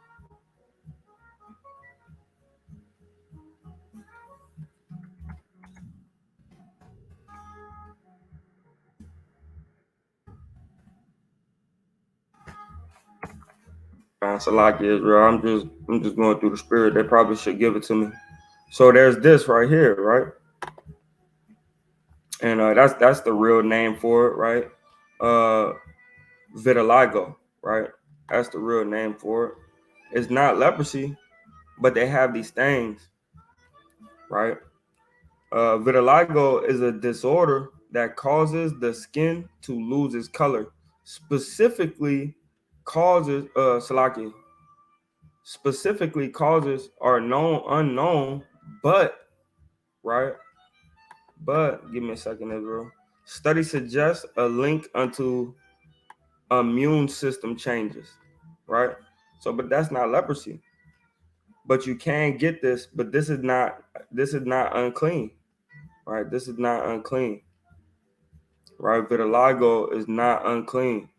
So like Israel, I'm just going through the spirit. They probably should give it to me. So there's this right here, right? And that's the real name for it, right? Uh, vitiligo, right? That's the real name for it. It's not leprosy, but they have these things, right? Vitiligo is a disorder that causes the skin to lose its color. Specifically, causes Salaki. Specifically, causes are known unknown, but right. But give me a second, Israel. Study suggests a link unto immune system changes, right? So, but that's not leprosy. But you can get this, but this is not unclean, right? This is not unclean, right? Vitiligo is not unclean,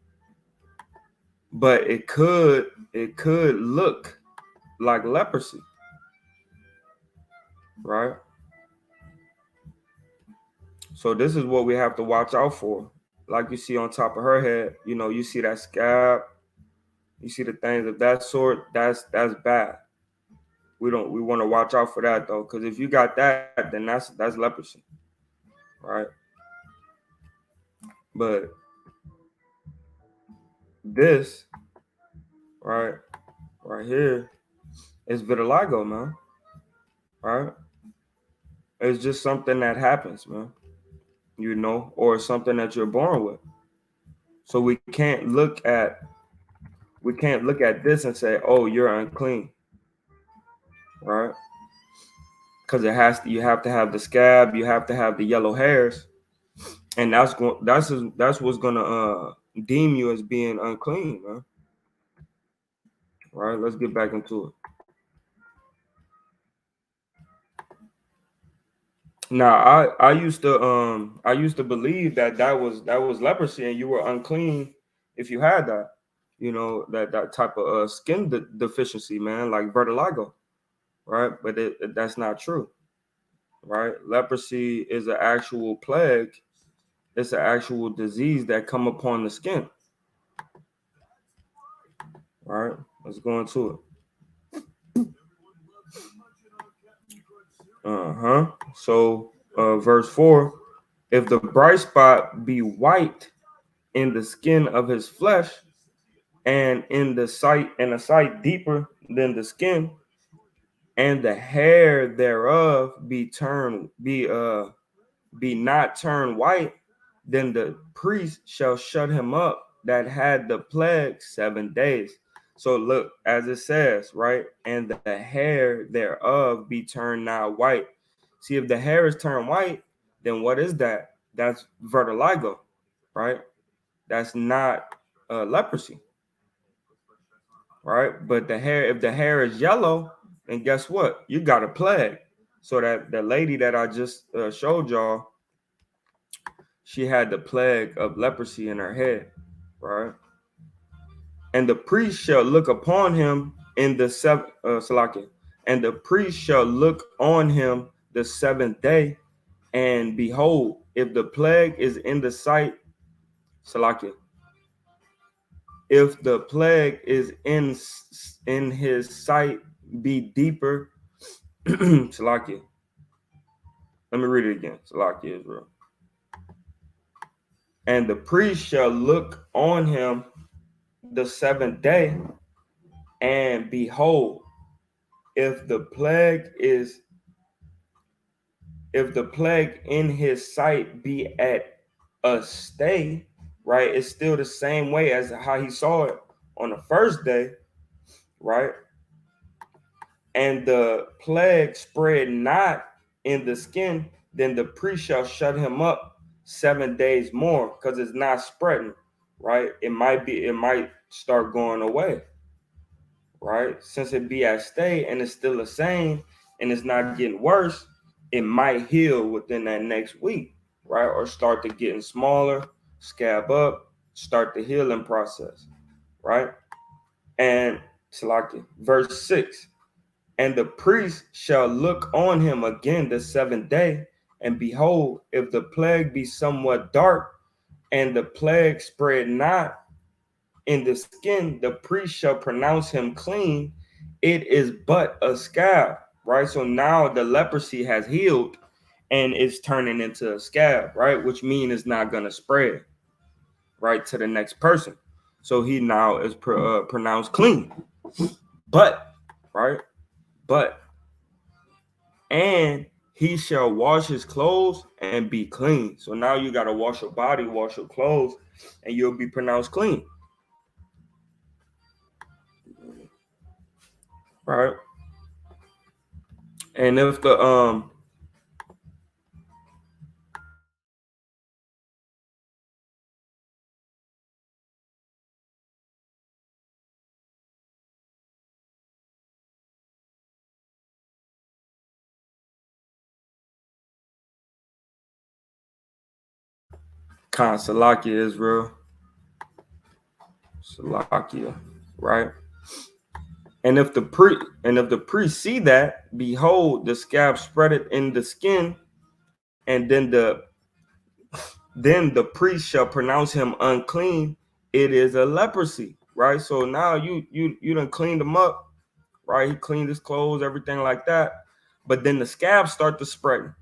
but it could look like leprosy, right? So this is what we have to watch out for. Like you see on top of her head, you see that scab, you see the things of that sort. That's bad. We want to watch out for that though, because if you got that, then that's leprosy, right? But this right right here is vitiligo, man. Right? It's just something that happens, man. Or something that you're born with. So we can't look at this and say, oh, you're unclean, right? Because you have to have the scab, you have to have the yellow hairs, and that's what's gonna deem you as being unclean, man. Right? Let's get back into it. Now, I used to believe that was leprosy and you were unclean if you had that, that type of skin deficiency, man, like vitiligo, right? But that's not true, right? Leprosy is an actual plague. It's an actual disease that come upon the skin, right? Let's go into it. So, verse 4, if the bright spot be white in the skin of his flesh, and in the sight deeper than the skin, and the hair thereof be not turned white, then the priest shall shut him up that had the plague 7 days. So look, as it says, right, and the hair thereof be turned not white. See, if the hair is turned white, then what is that? That's vertigo, right? That's not leprosy, right? But if the hair is yellow, and guess what? You got a plague. So that the lady that I just showed y'all, she had the plague of leprosy in her head, right? And the priest shall look upon him in the Salakia, and the priest shall look on him the 7th day, and behold, if the plague is in the sight, Salakia, if the plague is in his sight be deeper, Salakia. Let me read it again. Salakia Israel. And the priest shall look on him the 7th day, and behold, if the plague in his sight be at a stay, right? It's still the same way as how he saw it on the first day, right? And the plague spread not in the skin, then the priest shall shut him up 7 days more, because it's not spreading, right? It might start going away, right? Since it be at stay and it's still the same and it's not getting worse, it might heal within that next week, right? Or start to getting smaller, scab up, start the healing process, right? And Salaki, verse 6, and the priest shall look on him again the 7th day, and behold, if the plague be somewhat dark, and the plague spread not, in the skin, the priest shall pronounce him clean. It is but a scab, right? So now the leprosy has healed and it's turning into a scab, right? Which means it's not going to spread, right, to the next person. So he now is pronounced clean. But, right, but, and he shall wash his clothes and be clean. So now you got to wash your body, wash your clothes, and you'll be pronounced clean. Right. And if the Salakia Israel, Salakia, right? And if the priest see that, behold, the scab spreadeth in the skin, and then the priest shall pronounce him unclean. It is a leprosy, right? So now you done cleaned him up, right? He cleaned his clothes, everything like that. But then the scabs start to spread,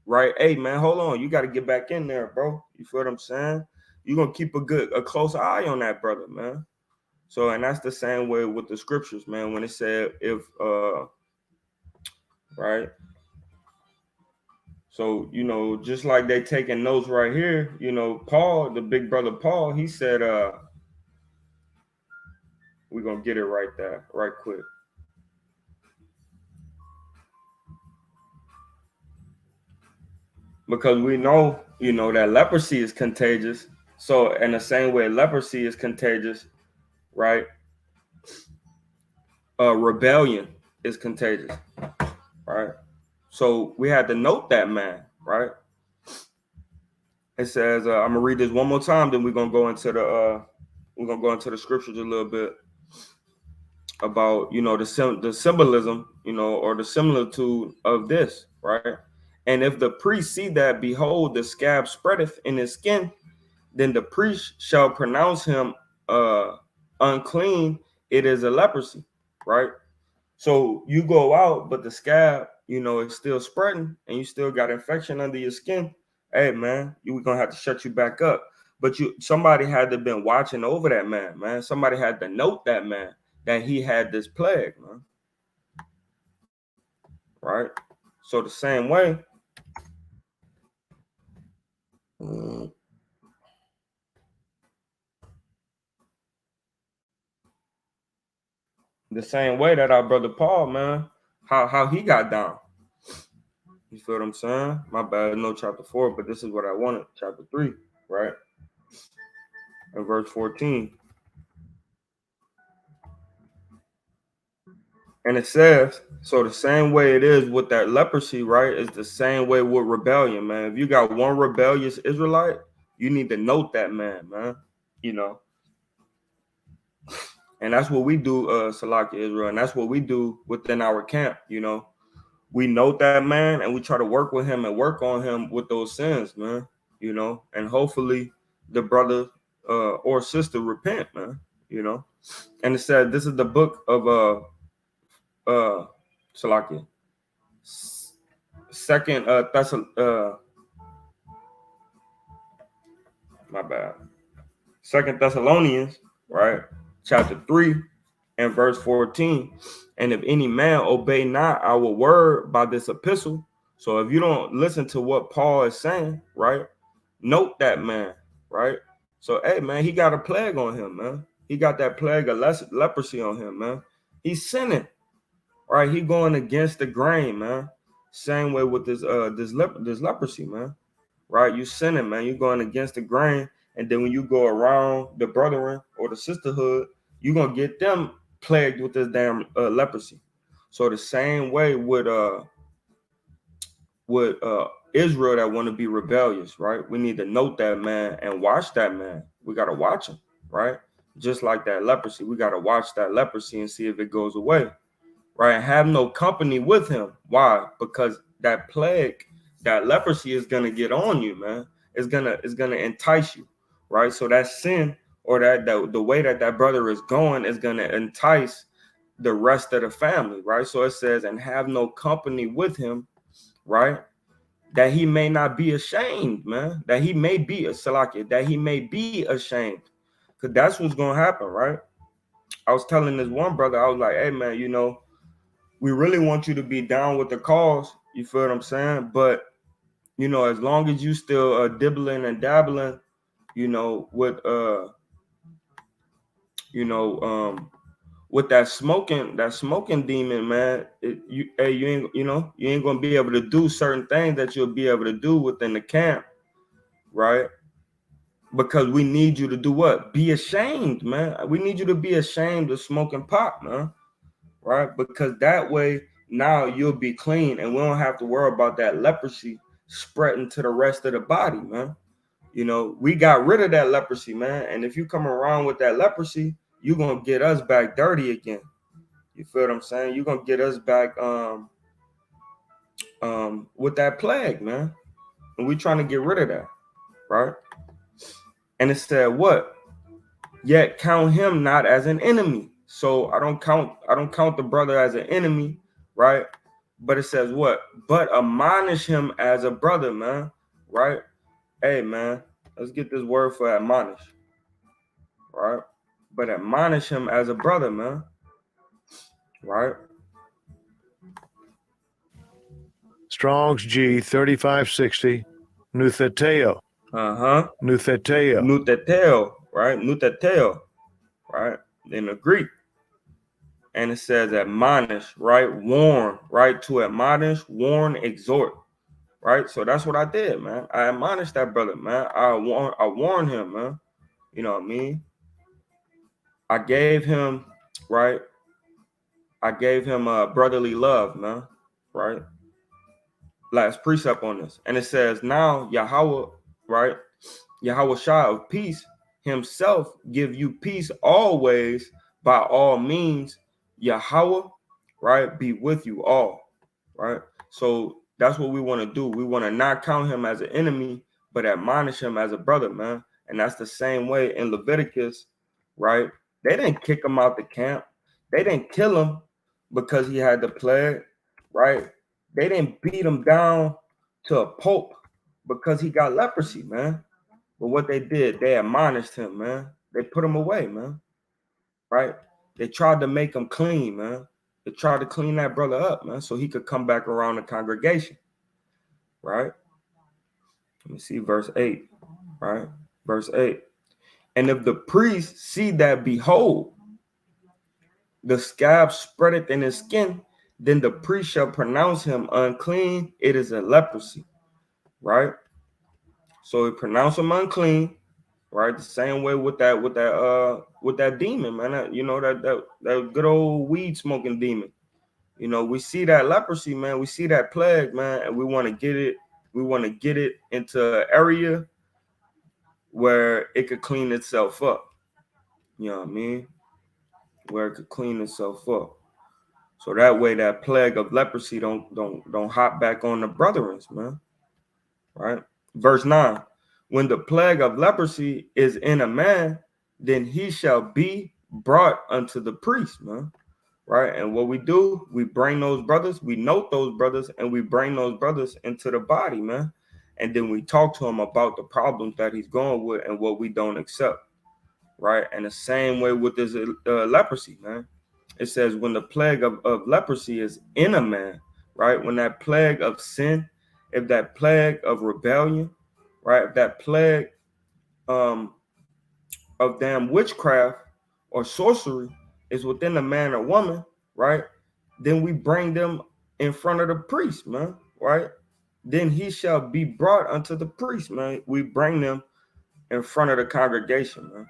right? Hey man, hold on, you got to get back in there, bro. You feel what I'm saying? You're gonna keep a close eye on that brother, man. So, and that's the same way with the scriptures, man. When it said if right. So, just like they taking notes right here, Paul, the big brother Paul, he said, we're gonna get it right there, right quick. Because we know, that leprosy is contagious. So in the same way leprosy is contagious, right? Rebellion is contagious, right? So we had to note that, man, right? It says, I'm gonna read this one more time, then we're gonna go into the scriptures a little bit about the symbolism, or the similitude of this, right? And if the priest see that, behold, the scab spreadeth in his skin, then the priest shall pronounce him unclean. It is a leprosy, right? So you go out, but the scab, is still spreading, and you still got infection under your skin. Hey, man, we're gonna have to shut you back up. But somebody had to been watching over that man. Somebody had to note that man that he had this plague, man. Right. So the same way, that our brother Paul, man, how he got down. You feel what I'm saying? My bad, no chapter 4, but this is what I wanted. Chapter 3, right? And verse 14. And it says, so the same way it is with that leprosy, right? Is the same way with rebellion, man. If you got one rebellious Israelite, you need to note that man. And that's what we do, Salaki Israel, and that's what we do within our camp. We note that man and we try to work with him and work on him with those sins, man. And hopefully the brother or sister repent, man. And it said this is the book of Salakia. Second my bad. Second Thessalonians, right? Chapter 3 and verse 14. And if any man obey not our word by this epistle, so if you don't listen to what Paul is saying, right? Note that man, right? So, hey, man, he got a plague on him, man. He got that plague of leprosy on him, man. He's sinning, right? He going against the grain, man. Same way with this leprosy, man. Right? You sinning, man. You going against the grain, and then when you go around the brethren or the sisterhood, you gonna get them plagued with this damn leprosy. So the same way with Israel that want to be rebellious, right? We need to note that man and watch that man. We gotta watch him, right? Just like that leprosy, we gotta watch that leprosy and see if it goes away, right? Have no company with him. Why? Because that plague, that leprosy is gonna get on you, man. It's gonna entice you, right? So that sin or that the way that brother is going is going to entice the rest of the family, right? So it says, and have no company with him, right? That he may not be ashamed, man. That he may be a salaki, that he may be ashamed. Because that's what's going to happen, right? I was telling this one brother, I was like, hey, man, we really want you to be down with the cause. You feel what I'm saying? But, as long as you still dibbling and dabbling, with, with that smoking demon, man, you ain't gonna be able to do certain things that you'll be able to do within the camp, right? Because we need you to do what? Be ashamed, man. We need you to be ashamed of smoking pot, man, right? Because that way now you'll be clean, and we don't have to worry about that leprosy spreading to the rest of the body, man. We got rid of that leprosy, man. And if you come around with that leprosy, you're gonna get us back dirty again. You feel what I'm saying? You're gonna get us back with that plague, man. And we trying to get rid of that, right? And it said what? Yet count him not as an enemy. So I don't count the brother as an enemy, right? But it says what? But admonish him as a brother, man. Right? Hey, man, let's get this word for admonish. Right? But admonish him as a brother, man. Right? Strong's G 3560, Nutheteo. Nutheteo. Nutheteo, right? Nutheteo, right? In the Greek. And it says admonish, right? Warn, right? To admonish, warn, exhort, right? So that's what I did, man. I admonished that brother, man. I warned him, man. You know what I mean? I gave him, right? I gave him brotherly love, man, right? Last precept on this. And it says, now Yahweh, right? Yahweh Shah of peace himself give you peace always by all means. Yahweh, right? Be with you all, right? So that's what we want to do. We want to not count him as an enemy, but admonish him as a brother, man. And that's the same way in Leviticus, right? They didn't kick him out the camp. They didn't kill him because he had the plague, right? They didn't beat him down to a pulp because he got leprosy, man. But what they did, they admonished him, man. They put him away, man. Right? They tried to make him clean, man. They tried to clean that brother up, man, so he could come back around the congregation. Right? Let me see verse 8. Right? Verse 8. And if the priest see that, behold, the scab spreadeth in his skin, then the priest shall pronounce him unclean. It is a leprosy. Right? So he pronounced him unclean. Right, the same way with that demon, man. That good old weed smoking demon. We see that leprosy, man. We see that plague, man, and we want to get it. We want to get it into an area where it could clean itself up. You know what I mean? Where it could clean itself up. So that way, that plague of leprosy don't hop back on the brethrens, man. Right. Verse 9. When the plague of leprosy is in a man, then he shall be brought unto the priest, man. Right? And what we do, we bring those brothers, we note those brothers, and we bring those brothers into the body, man. And then we talk to him about the problems that he's going with and what we don't accept. Right? And the same way with this leprosy, man. It says when the plague of leprosy is in a man, right? When that plague of sin, if that plague of rebellion, right? If that plague of damn witchcraft or sorcery is within a man or woman, right? Then we bring them in front of the priest, man, right? Then he shall be brought unto the priest, man. We bring them in front of the congregation, man.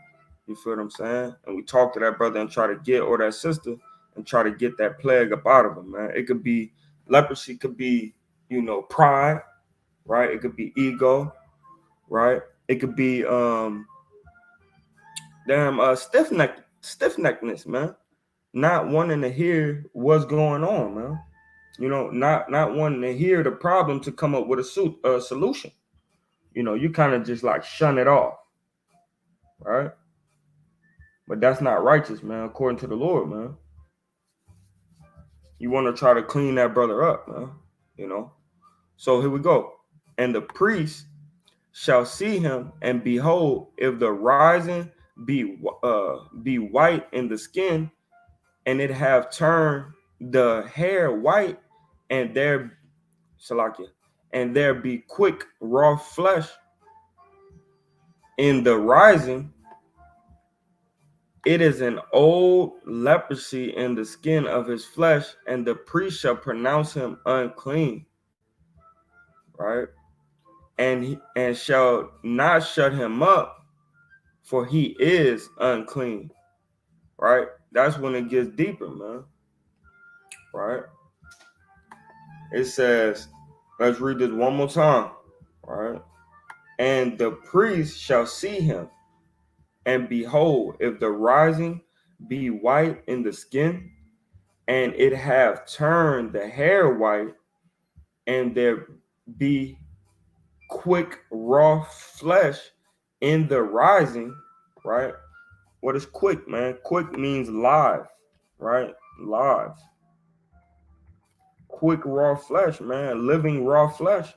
You feel what I'm saying? And we talk to that brother and try to get, or that sister, and try to get that plague up out of them, man. It could be leprosy, could be, pride, right? It could be ego, right? It could be stiff-neckedness, man. Not wanting to hear what's going on, man. Not wanting to hear the problem to come up with a solution. You kind of just like shun it off, right? But that's not righteous, man, according to the Lord, man. You want to try to clean that brother up, man. You know. So here we go. And the priest shall see him, and behold, if the rising be white in the skin, and it have turned the hair white, and there be quick raw flesh in the rising, it is an old leprosy in the skin of his flesh, and the priest shall pronounce him unclean, right? And shall not shut him up, for he is unclean, right? That's when it gets deeper, man, right? It says, let's read this one more time, right? And the priest shall see him, and behold, if the rising be white in the skin, and it have turned the hair white, and there be quick raw flesh in the rising, right? What is quick, man? Quick means live, right? Live. Quick raw flesh, man. Living raw flesh,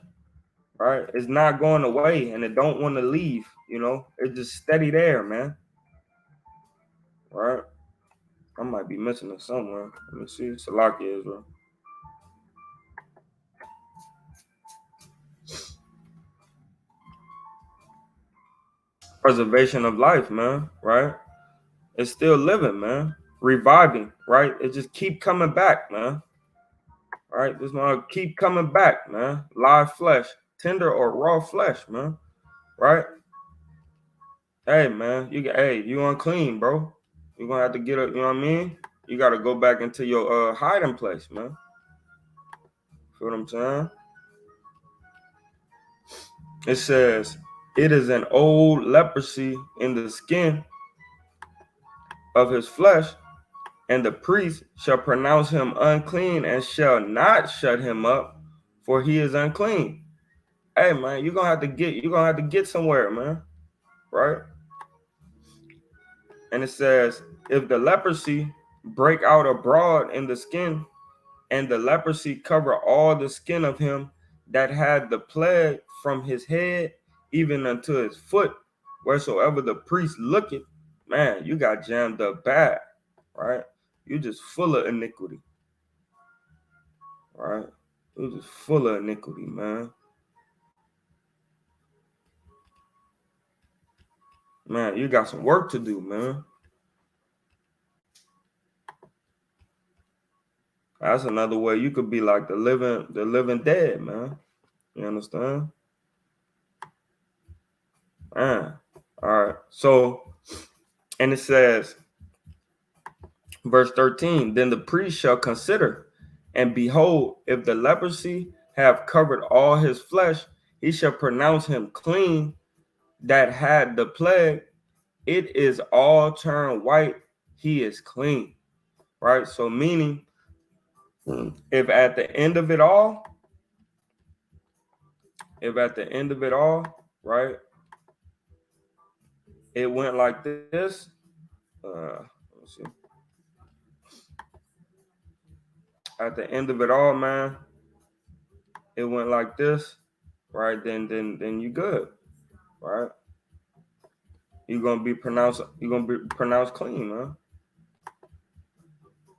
right? It's not going away, and it don't want to leave, you know? It's just steady there, man. Right? I might be missing it somewhere. Let me see. Salakia Israel. Preservation of life, man, right? It's still living, man. Reviving, right? It just keep coming back, man. All right, this one keep coming back, man. Live flesh, tender or raw flesh, man. Right? Hey, man, you unclean, bro. You're gonna have to get up, you know what I mean? You gotta go back into your hiding place, man. Feel what I'm saying? It says, it is an old leprosy in the skin of his flesh, and the priest shall pronounce him unclean and shall not shut him up, for he is unclean. Hey, man, you're gonna have to get somewhere, man. Right? And it says, if the leprosy break out abroad in the skin, and the leprosy cover all the skin of him that had the plague from his head even unto his foot, wheresoever the priest looketh, man, you got jammed up bad, right? You just full of iniquity, right? You just full of iniquity, man. Man, you got some work to do, man. That's another way you could be like the living dead, man. You understand? Man. All right. So, and it says, verse 13, then the priest shall consider, and behold, if the leprosy have covered all his flesh, he shall pronounce him clean that had the plague. It is all turned white, he is clean. Right? So meaning, if at the end of it all, right, it went like this. Let's see. At the end of it all, man, it went like this, right? Then you good, right? You're gonna be pronounced clean, man.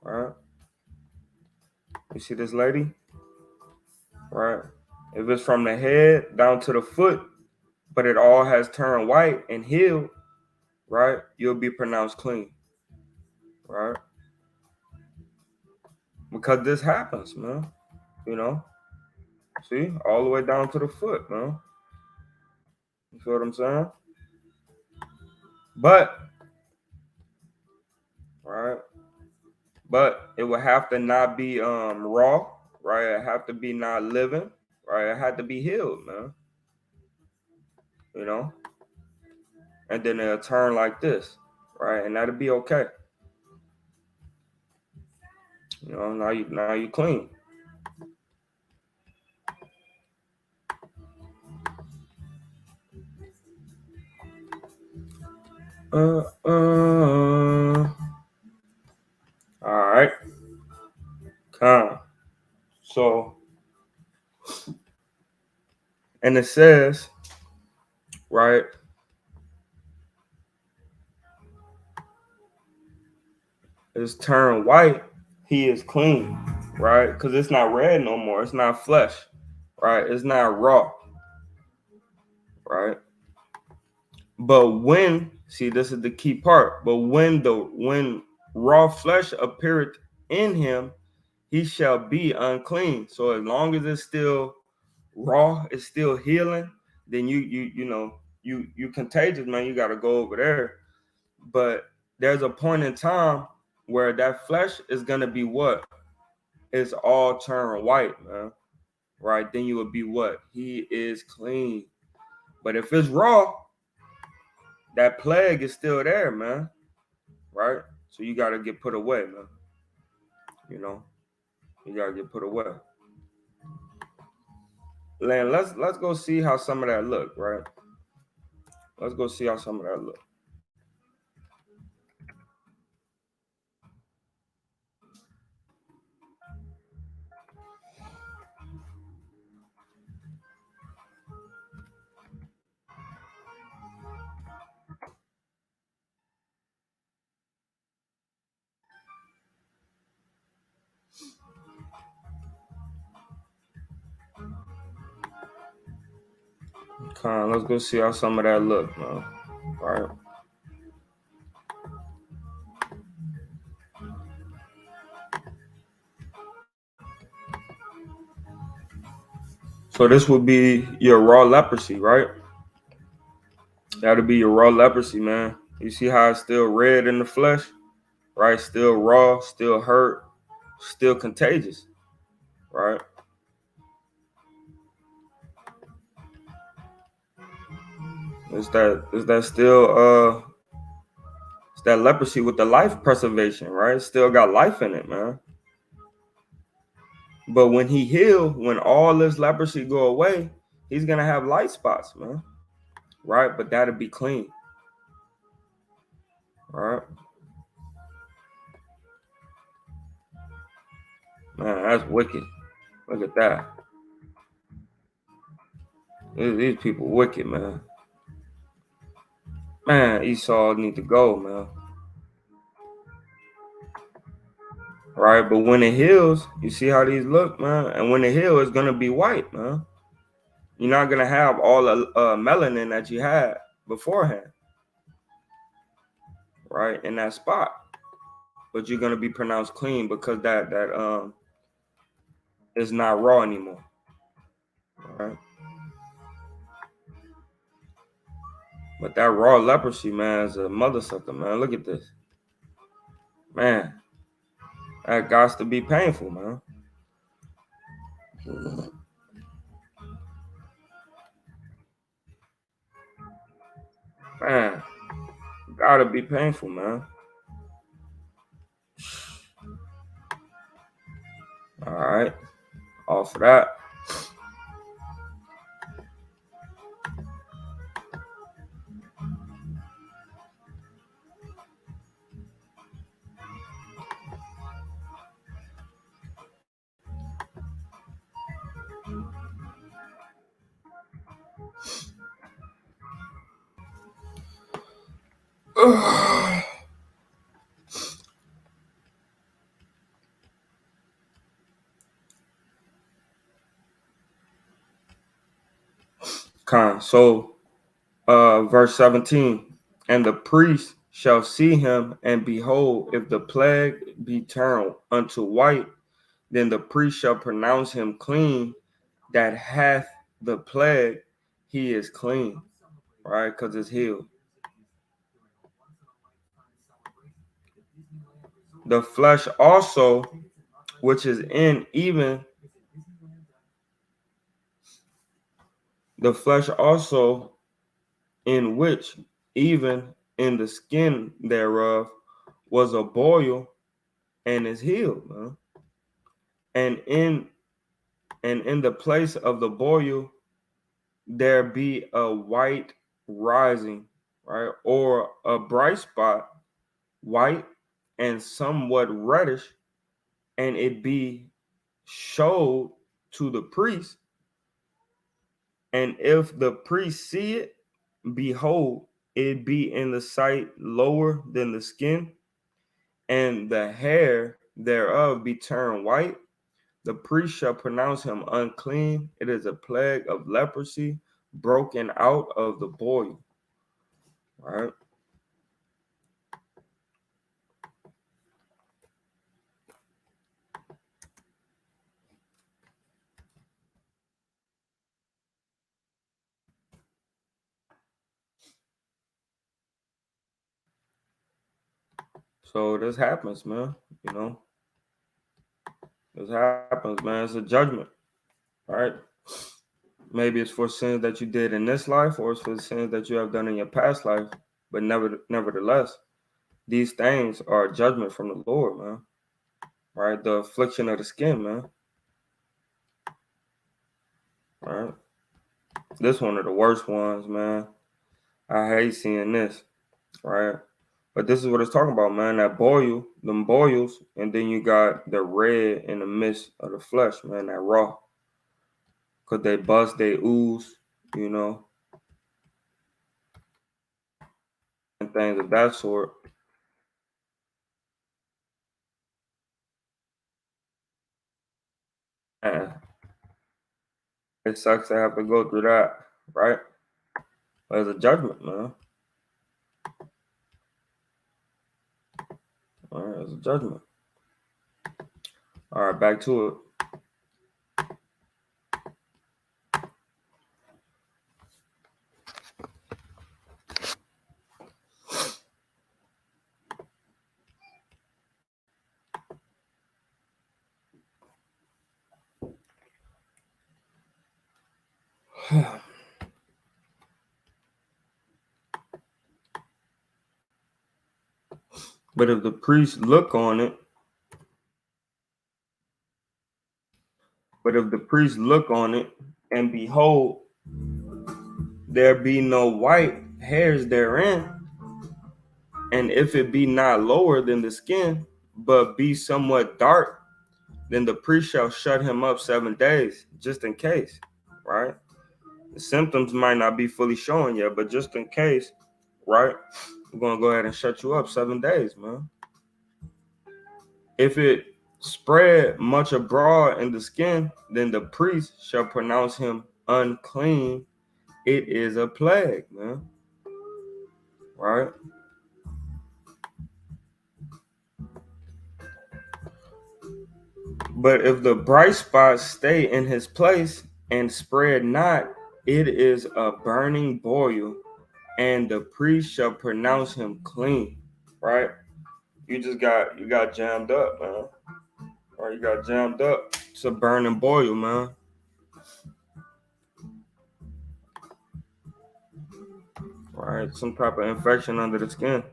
All right. You see this lady? Right? If it's from the head down to the foot, but it all has turned white and healed, right? You'll be pronounced clean. Right? Because this happens, man. You know? See? All the way down to the foot, man. You feel what I'm saying? But, right? But it would have to not be raw, right? It have to be not living, right? It had to be healed, man. You know? And then it'll turn like this, right? And that'll be okay. You know, now you clean. All right. So, and it says, right, it's turned white, he is clean, right? Because it's not red no more. It's not flesh, right? It's not raw, right? But when, see, this is the key part. But when raw flesh appeareth in him, he shall be unclean. So as long as it's still raw, it's still healing, then you contagious, man. You got to go over there. But there's a point in time where that flesh is gonna be what? It's all turned white, man. Right? Then you would be what? He is clean. But if it's raw, that plague is still there, man. Right? So you gotta get put away, man. You know, you gotta get put away. Lan, let's go see how some of that look, right? Let's go see how some of that look. Come on, let's go see how some of that look, man. All right. So this would be your raw leprosy, right? That'll be your raw leprosy, man. You see how it's still red in the flesh, right? Still raw, still hurt, still contagious, right? Is that still it's that leprosy with the life preservation, right? Still got life in it, man. But when he heal, when all this leprosy go away, he's gonna have light spots, man. Right? But that'll be clean. Right? Man, that's wicked. Look at that. These people wicked, man. Man, Esau need to go, man. Right? But when it heals, you see how these look, man. And when it heals, it's gonna be white, man. You're not gonna have all the melanin that you had beforehand, right? In that spot, but you're gonna be pronounced clean because that is not raw anymore, right? But that raw leprosy, man, is a mother sucker, man. Look at this, man. That got to be painful, man. Man, gotta be painful, man. All right, all for that. So, verse 17, and the priest shall see him, and behold, if the plague be turned unto white, then the priest shall pronounce him clean that hath the plague, he is clean, right? Because it's healed. The flesh also, which is in even the flesh also, in which even in the skin thereof was a boil, and is healed, man. And in the place of the boil there be a white rising, right? Or a bright spot, white and somewhat reddish, and it be showed to the priest. And if the priest see it, behold, it be in the sight lower than the skin, and the hair thereof be turned white, the priest shall pronounce him unclean. It is a plague of leprosy broken out of the boil. Right? So this happens, man. You know, this happens, man. It's a judgment, right? Maybe it's for sins that you did in this life, or it's for the sins that you have done in your past life. But nevertheless, these things are a judgment from the Lord, man. Right? The affliction of the skin, man. Right? This one of the worst ones, man. I hate seeing this, right? But this is what it's talking about, man. That boil, them boils, and then you got the red in the midst of the flesh, man. That raw, cause they bust, they ooze, you know, and things of that sort. And it sucks to have to go through that, right? But it's a judgment, man. All right, it's a judgment. All right, back to it. But if the priest look on it, and behold, there be no white hairs therein, and if it be not lower than the skin, but be somewhat dark, then the priest shall shut him up 7 days, just in case, right? The symptoms might not be fully showing yet, but just in case, right? We're gonna go ahead and shut you up 7 days, man. If it spread much abroad in the skin, then the priest shall pronounce him unclean. It is a plague, man. Right? But if the bright spots stay in his place and spread not, it is a burning boil, and the priest shall pronounce him clean. Right? You got jammed up, man. Or you got jammed up. It's a burning boil, man. Right? Some type of infection under the skin.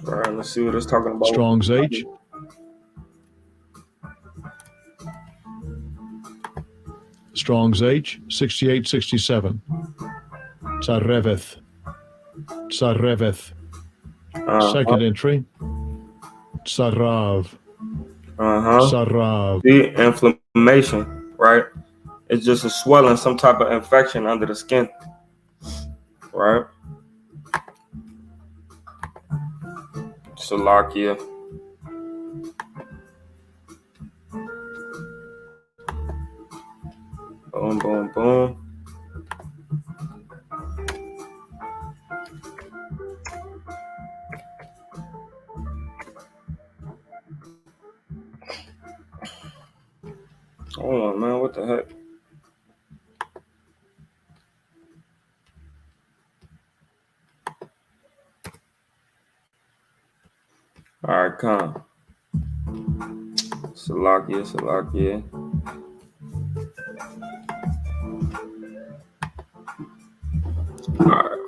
All right, let's see what it's talking about. Strong's H. Strong's H, 6867. Tsareveth. Second entry. Tsarav. Tsarav. The inflammation, right? It's just a swelling, some type of infection under the skin, right? Salakia. Boom, boom, boom. Hold on, man. What the heck? All right, come. Salakia. All right.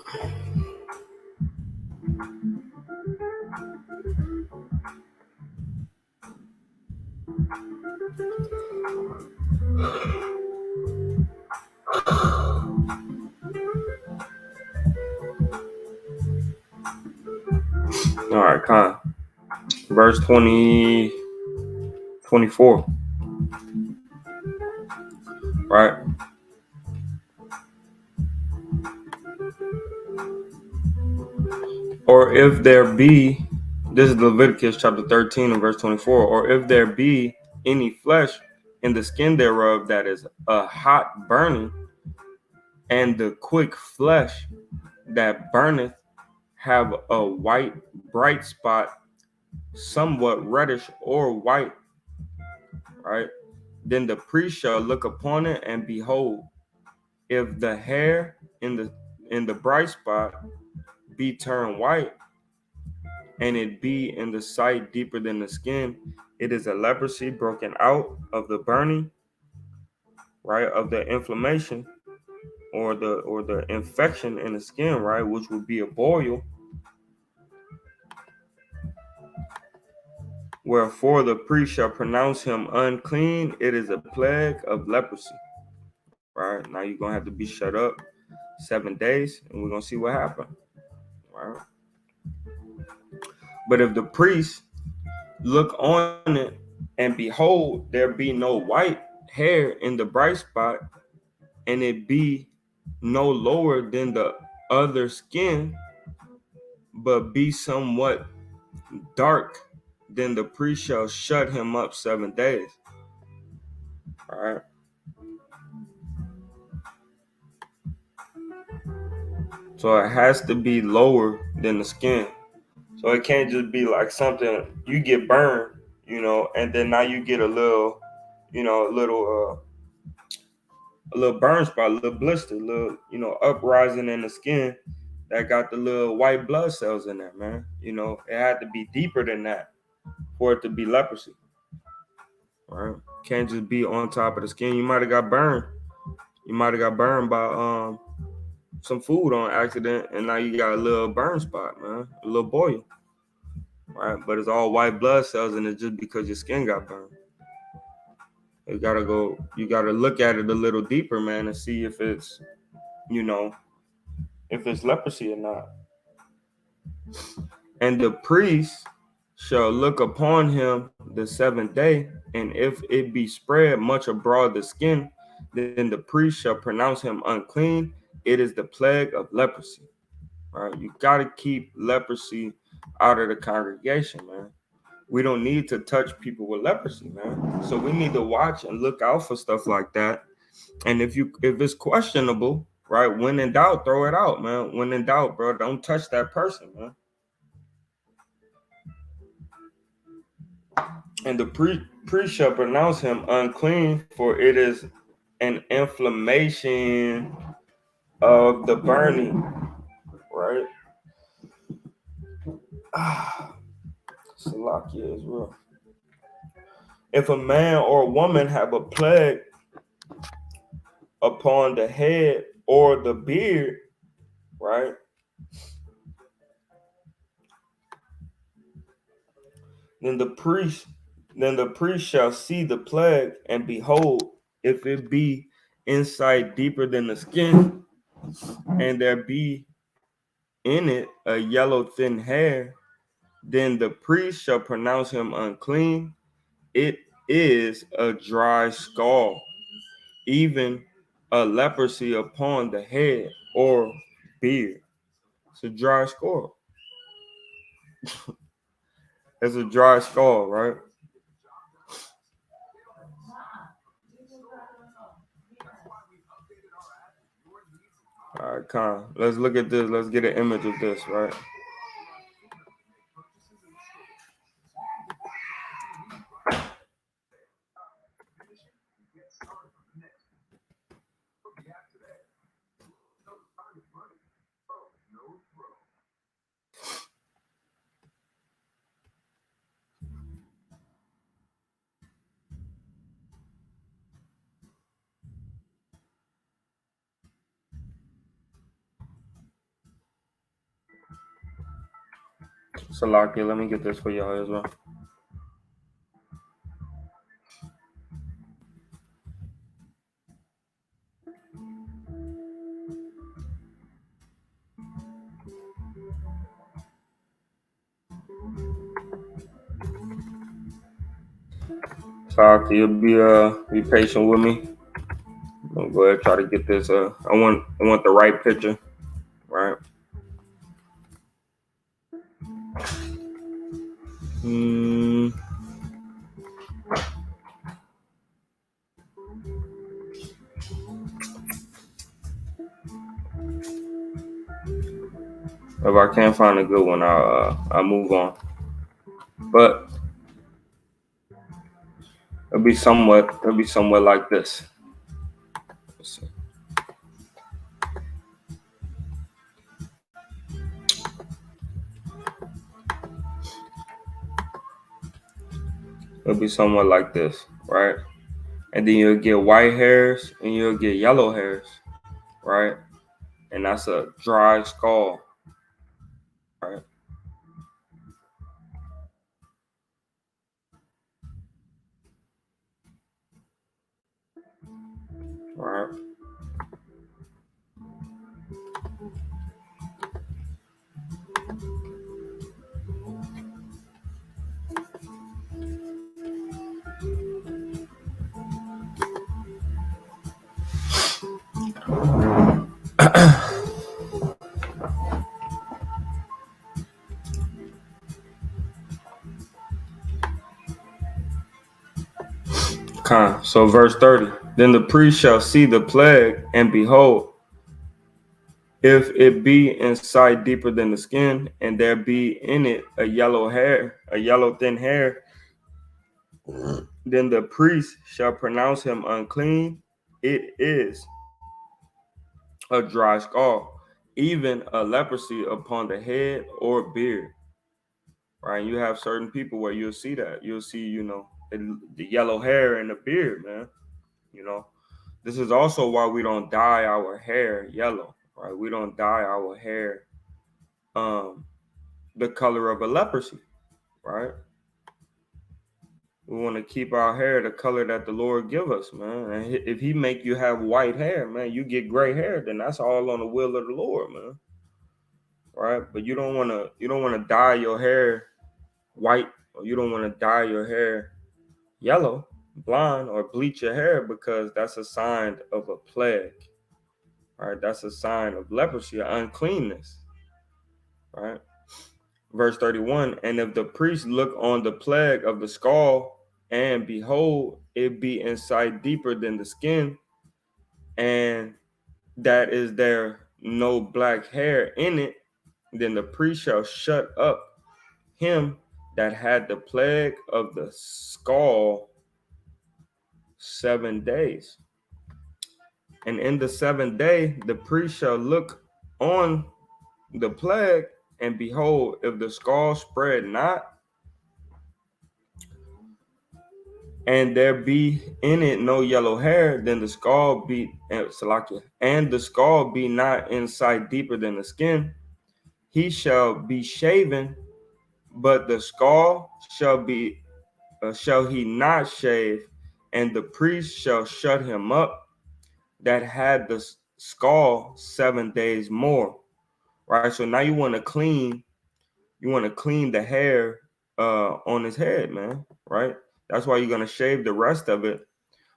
All right, Con. Verse 20, 24. Right? Or if there be, this is Leviticus chapter 13 and verse 24, or if there be any flesh in the skin thereof that is a hot burning, and the quick flesh that burneth have a white bright spot, somewhat reddish or white, right? Then the priest shall look upon it, and behold, if the hair in the bright spot be turned white, and it be in the sight deeper than the skin, it is a leprosy broken out of the burning, right, of the inflammation or the infection in the skin, right, which would be a boil. Wherefore the priest shall pronounce him unclean. It is a plague of leprosy. Right? Now you're gonna have to be shut up 7 days, and we're gonna see what happened. Right? But if the priest look on it, and behold, there be no white hair in the bright spot, and it be no lower than the other skin, but be somewhat dark, then the priest shall shut him up 7 days. All right. So it has to be lower than the skin. So it can't just be like something you get burned, and then now you get a little, a little burn spot, a little blister, a little, uprising in the skin that got the little white blood cells in there, man. It had to be deeper than that for it to be leprosy. Right? Can't just be on top of the skin. You might have got burned. You might have got burned by some food on accident, and now you got a little burn spot, man, a little boil. Right? But it's all white blood cells, and it's just because your skin got burned. You gotta look at it a little deeper, man, and see if it's, if it's leprosy or not. And the priest shall look upon him the 7th day, and if it be spread much abroad the skin, then the priest shall pronounce him unclean. It is the plague of leprosy. Right? You gotta keep leprosy out of the congregation, man. We don't need to touch people with leprosy, man. So we need to watch and look out for stuff like that. And if it's questionable, right, when in doubt, throw it out, man. When in doubt, bro, don't touch that person, man. And the priest shall pronounce him unclean, for it is an inflammation of the burning, right? Salakia is real. If a man or a woman have a plague upon the head or the beard, right? Then the priest shall see the plague, and behold, if it be inside deeper than the skin, and there be in it a yellow thin hair, then the priest shall pronounce him unclean. It is a dry scald, even a leprosy upon the head or beard. It's a dry scald. It's a dry scald, right? All right, Con. Let's look at this. Let's get an image of this, right? Salakia, let me get this for y'all as well. Talk, you'll be patient with me. I'm gonna go ahead and try to get this. I want the right picture, right? If I can't find a good one, I'll move on. But it'll be somewhat like this. Let's see. It'll be somewhat like this, right? And then you'll get white hairs and you'll get yellow hairs, right? And that's a dry skull, right? Right. So verse 30. Then the priest shall see the plague, and behold, if it be in sight deeper than the skin, and there be in it a yellow thin hair, then the priest shall pronounce him unclean. It is a dry skull, even a leprosy upon the head or beard. Right? You have certain people where you'll see that. You'll see, the yellow hair and the beard, man. You know, this is also why we don't dye our hair yellow, right? We don't dye our hair um the color of a leprosy, right? We want to keep our hair the color that the Lord give us, man. And if He make you have white hair, man, you get gray hair, then that's all on the will of the Lord, man. Right? But you don't want to dye your hair white, or you don't want to dye your hair yellow, blonde, or bleach your hair, because that's a sign of a plague. Right? That's a sign of leprosy, uncleanness. Right? Verse 31, and if the priest look on the plague of the skull, and behold, it be in sight deeper than the skin, and that is there no black hair in it, then the priest shall shut up him that had the plague of the skull 7 days. And in the 7th day, the priest shall look on the plague, and behold, if the skull spread not, and there be in it no yellow hair, then the skull be and the skull be not in sight deeper than the skin, he shall be shaven, but the skull shall he not shave, and the priest shall shut him up that had the skull 7 days more. Right. So now you want to clean the hair on his head, man. Right. That's why you're gonna shave the rest of it,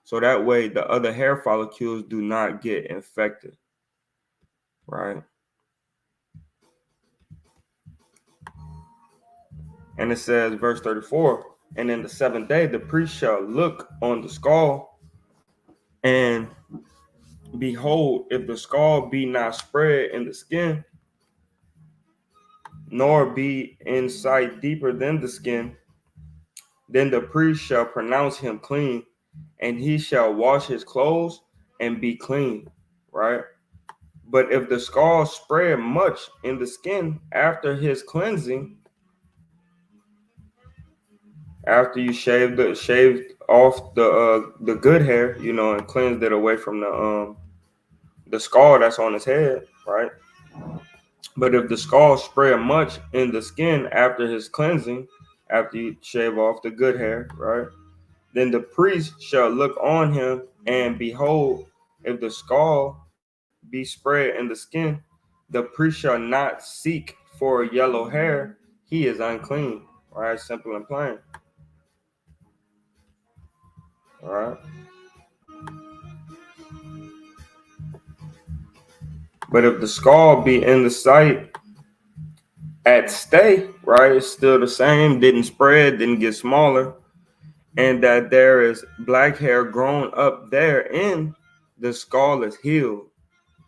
so that way the other hair follicles do not get infected. Right. And it says, verse 34, and in the 7th day the priest shall look on the skull, and behold, if the skull be not spread in the skin, nor be in sight deeper than the skin, then the priest shall pronounce him clean, and he shall wash his clothes and be clean. Right? But if the skull spread much in the skin after his cleansing, after you shaved off the good hair, and cleansed it away from the skull that's on his head, right? But if the skull spread much in the skin after his cleansing, after you shave off the good hair, right? Then the priest shall look on him, and behold, if the skull be spread in the skin, the priest shall not seek for yellow hair, he is unclean. Right? Simple and plain. All right. But if the skull be in the site at stay, right, it's still the same, didn't spread, didn't get smaller, and that there is black hair grown up therein, the skull is healed.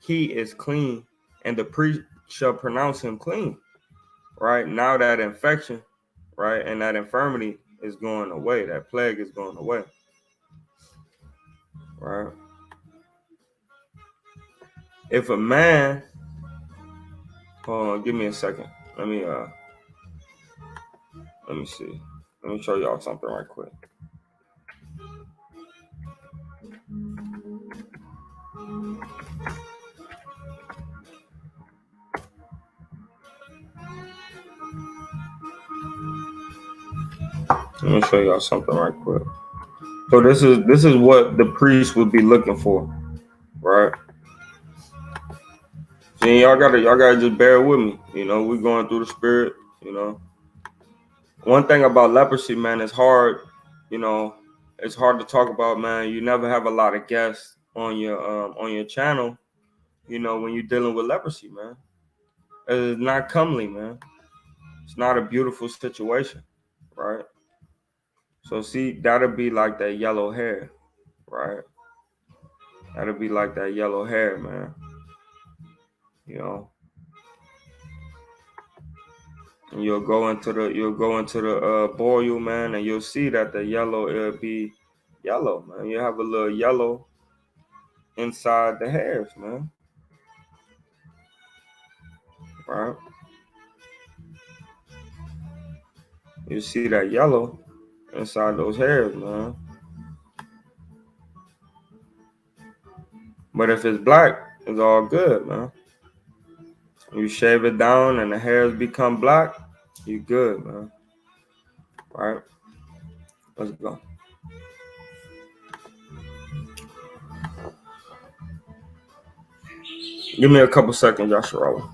He is clean, and the priest shall pronounce him clean. Right now, that infection, right, and that infirmity is going away. That plague is going away. Right. If a man, hold on, give me a second. Let me see. Let me show y'all something right quick. Let me show y'all something right quick. So this is what the priest would be looking for, right? See, y'all gotta just bear with me. You know, we're going through the spirit. You know, one thing about leprosy, man, it's hard. You know, it's hard to talk about, man. You never have a lot of guests on your channel. You know, when you're dealing with leprosy, man, it's not comely, man. It's not a beautiful situation, right? So see, that'll be like that yellow hair, right? That'll be like that yellow hair, man. You know, and you'll go into the boil, man, and you'll see that the yellow it'll be yellow, man. You have a little yellow inside the hairs, man. Right? You see that yellow inside those hairs, man. But if it's black, it's all good, man. You shave it down and the hairs become black, you good, man. Right? Let's go. Give me a couple seconds, Joshua.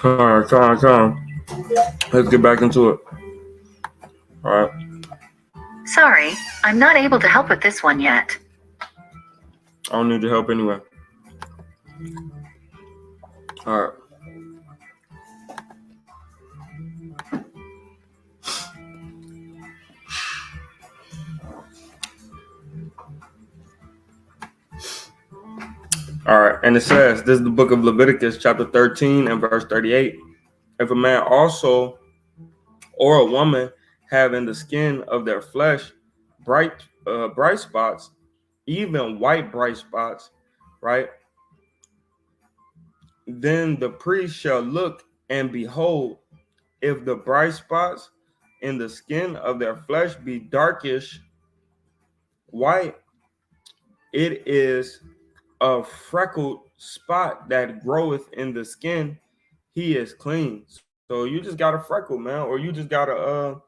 All right, come on. Let's get back into it. All right. Sorry, I'm not able to help with this one yet. I don't need your help anyway. All right. All right. And it says, this is the book of Leviticus, chapter 13 and verse 38. If a man also or a woman have in the skin of their flesh bright spots, even white bright spots, right? Then the priest shall look, and behold, if the bright spots in the skin of their flesh be darkish white, it is a freckled spot that groweth in the skin. He is clean. So you just got a freckle, man, or you just got a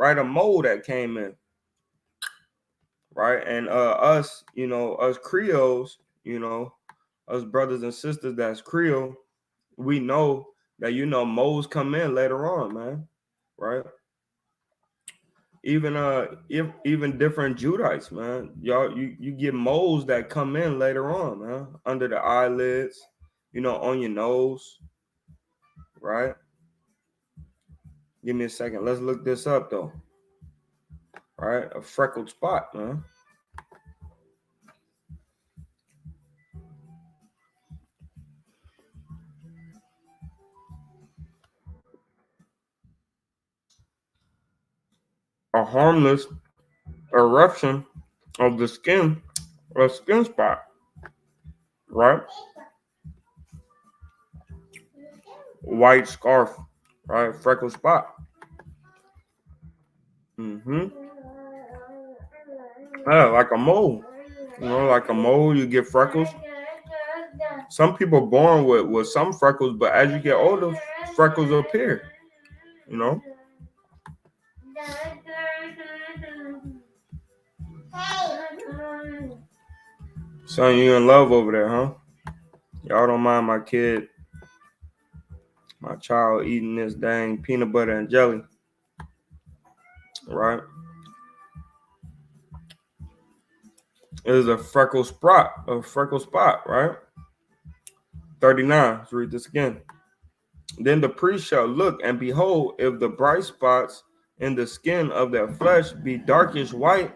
a mole that came in, right? And us, us Creoles, us brothers and sisters that's Creole, we know that moles come in later on, man, right? Even even different Judites, man, y'all, you get moles that come in later on, man, under the eyelids, on your nose, right? Give me a second. Let's look this up though. All right, a freckled spot, man. A harmless eruption of the skin, a skin spot, right? White scarf, right? Freckled spot. Yeah, like a mole. Like a mole, you get freckles. Some people are born with some freckles, but as you get older, freckles appear. Son, you in love over there, huh? Y'all don't mind my child eating this dang peanut butter and jelly, right? It is a freckle spot, right? 39. Let's read this again. Then the priest shall look, and behold, if the bright spots in the skin of their flesh be darkish white,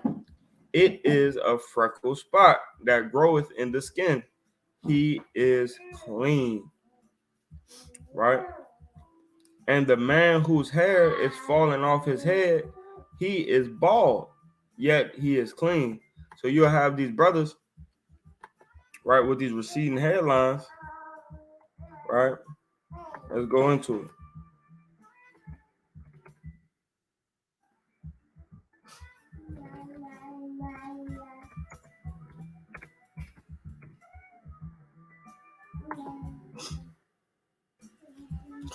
it is a freckle spot that groweth in the skin. He is clean, right? And the man whose hair is falling off his head, he is bald, yet he is clean. So you'll have these brothers, right, with these receding hairlines, right? Let's go into it.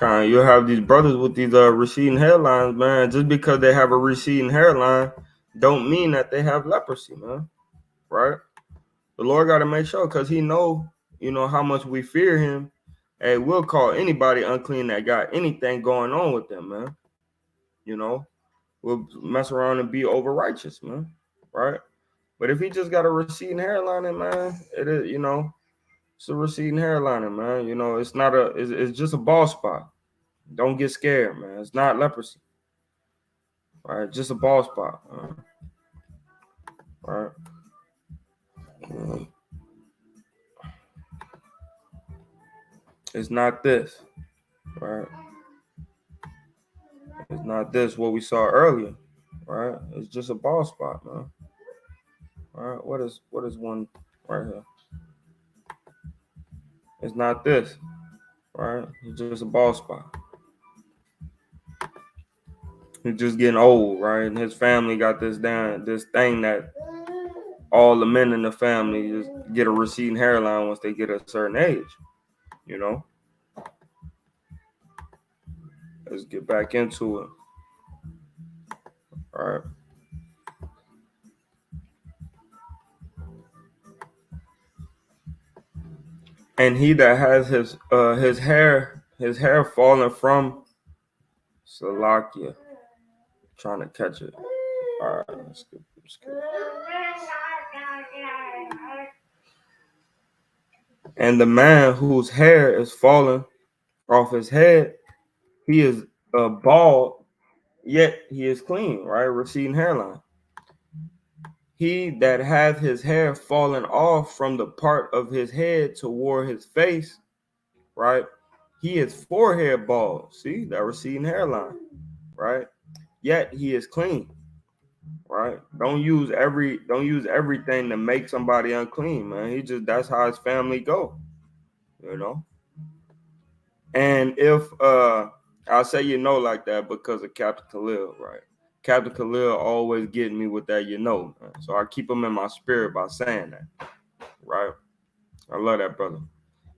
You'll have these brothers with these receding hairlines, man. Just because they have a receding hairline don't mean that they have leprosy, man. Right? The Lord got to make sure, because he know, how much we fear him. Hey, we'll call anybody unclean that got anything going on with them, man. We'll mess around and be over righteous, man. Right? But if he just got a receding hairline, man, it is, it's a receding hairline, man. It's not it's just a bald spot. Don't get scared, man. It's not leprosy. All right, just a bald spot. All right. It's not this. Right. It's not this what we saw earlier. Right. It's just a bald spot, man. All right. What is one right here? It's not this. Right. It's just a bald spot. He's just getting old, right? And his family got this thing that all the men in the family just get a receding hairline once they get a certain age, Let's get back into it. All right. And he that has his hair his hair falling from Salakia. Trying to catch it. All right, let's skip. And the man whose hair is falling off his head, he is bald, yet he is clean, right? Receding hairline. He that hath his hair fallen off from the part of his head toward his face, right? He is forehead bald. See that receding hairline, right? Yet he is clean, right? Don't use everything to make somebody unclean, man. That's how his family go, you know. And if I'll say like that because of Captain Khalil, right? Captain Khalil always getting me with that, man. So I keep him in my spirit by saying that, right? I love that brother.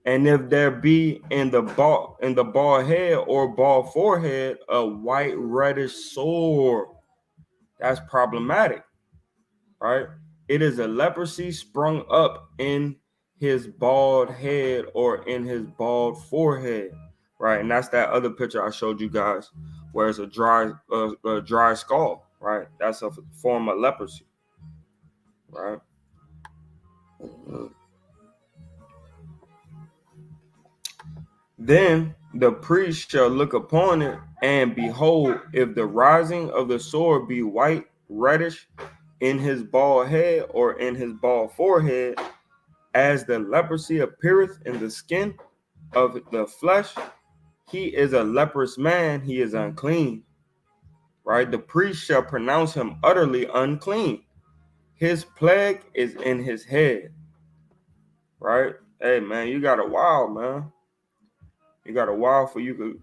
And if there be in the bald head or bald forehead a white reddish sore, that's problematic, right? It is a leprosy sprung up in his bald head or in his bald forehead, right? And that's that other picture I showed you guys, where it's a dry skull, right? That's a form of leprosy, right? Then the priest shall look upon it, and behold, if the rising of the sore be white, reddish in his bald head or in his bald forehead, as the leprosy appeareth in the skin of the flesh, he is a leprous man, he is unclean. Right? The priest shall pronounce him utterly unclean. His plague is in his head. Right? Hey man, you got a while, man. You got a while for you to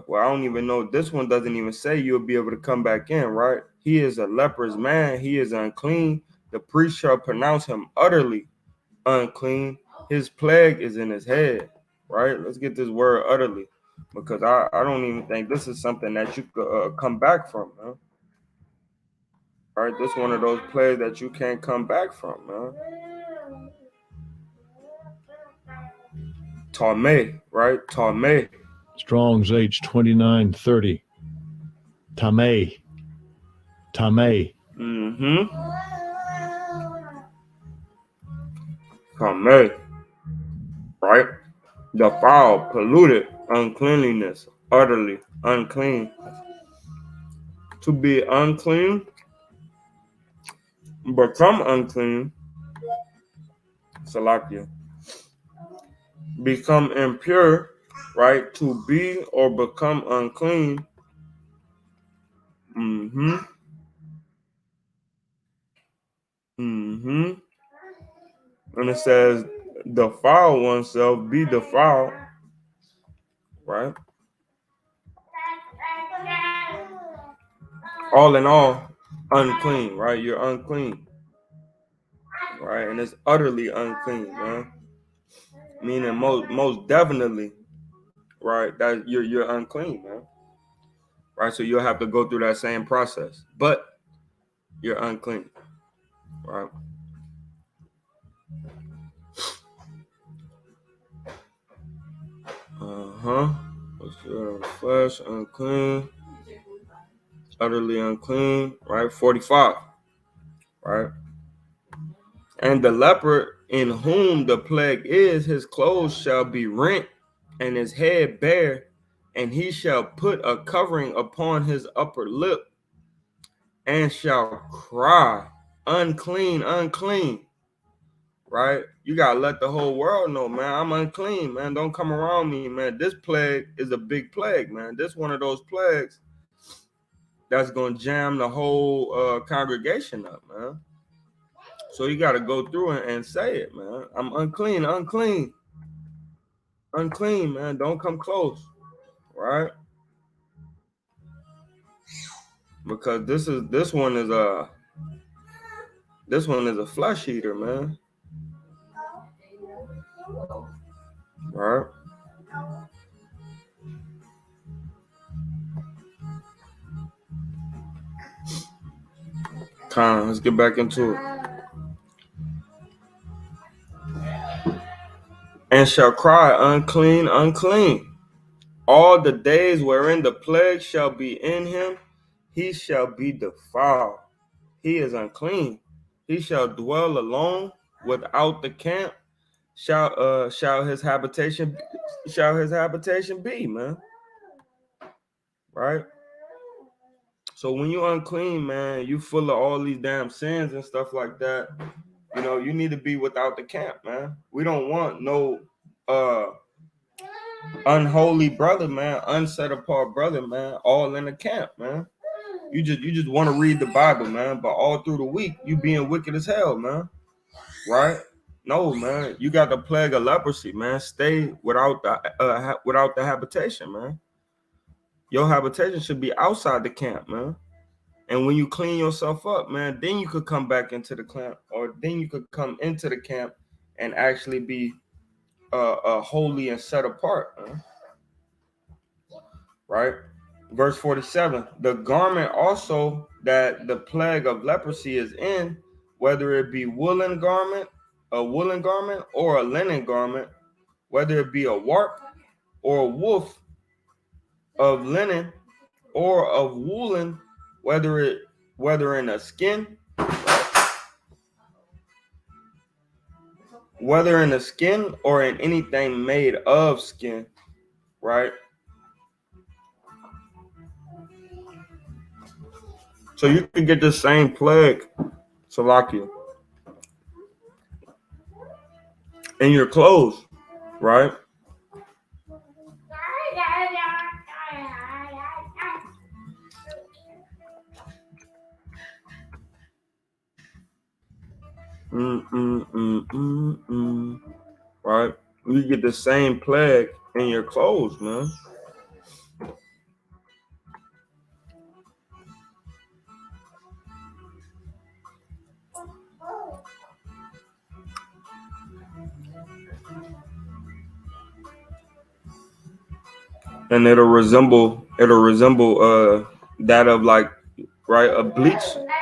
well, I don't even know. This one doesn't even say you'll be able to come back in, right? He is a leprous man, he is unclean. The priest shall pronounce him utterly unclean. His plague is in his head, right? Let's get this word utterly, because I don't even think this is something that you could come back from, man. All right, this is one of those plagues that you can't come back from, man. Tameh, right? Tameh. Strong's H 2930. Tameh. Tameh. Tameh, right? The foul, polluted, uncleanliness, utterly unclean. To be unclean, become unclean, Salakia. Become impure, right? To be or become unclean. And it says, defile oneself, be defiled, right? All in all, unclean, right? You're unclean, right? And it's utterly unclean, man. Meaning most definitely, right? That you're unclean, man. Right? So you'll have to go through that same process, but you're unclean, right? Flesh, unclean, utterly unclean, right? 45, right? And the leper in whom the plague is, his clothes shall be rent and his head bare, and he shall put a covering upon his upper lip and shall cry, unclean, unclean. Right? You got to let the whole world know, man, I'm unclean, man. Don't come around me, man. This plague is a big plague, man. This one of those plagues that's going to jam the whole congregation up, man. So you got to go through and say it, man. I'm unclean, unclean. Unclean, man. Don't come close, right? Because this one is a flesh eater, man. Right? Let's get back into it. And shall cry, unclean, unclean. all the days wherein the plague shall be in him, he shall be defiled. He is unclean. He shall dwell alone without the camp. Shall his habitation be, man? Right? So when you're unclean, man, you full of all these damn sins and stuff like that. You know, you need to be without the camp, man. We don't want no unholy brother, man, unset apart brother, man, all in the camp, man. You just want to read the Bible, man, but all through the week you being wicked as hell, man. Right? No, man. You got the plague of leprosy, man. Stay without the habitation, man. Your habitation should be outside the camp, man. And when you clean yourself up, man, then you could come back into the camp, or then you could come into the camp and actually be holy and set apart, man. Right? Verse 47, the garment also that the plague of leprosy is in, whether it be a woolen garment, or a linen garment, whether it be a warp or a woof of linen or of woolen, whether in a skin, whether in a skin or in anything made of skin, right? So you can get the same plague, Salakia, in your clothes, right? Right? You get the same plague in your clothes, man. And it'll resemble that of, like, right, a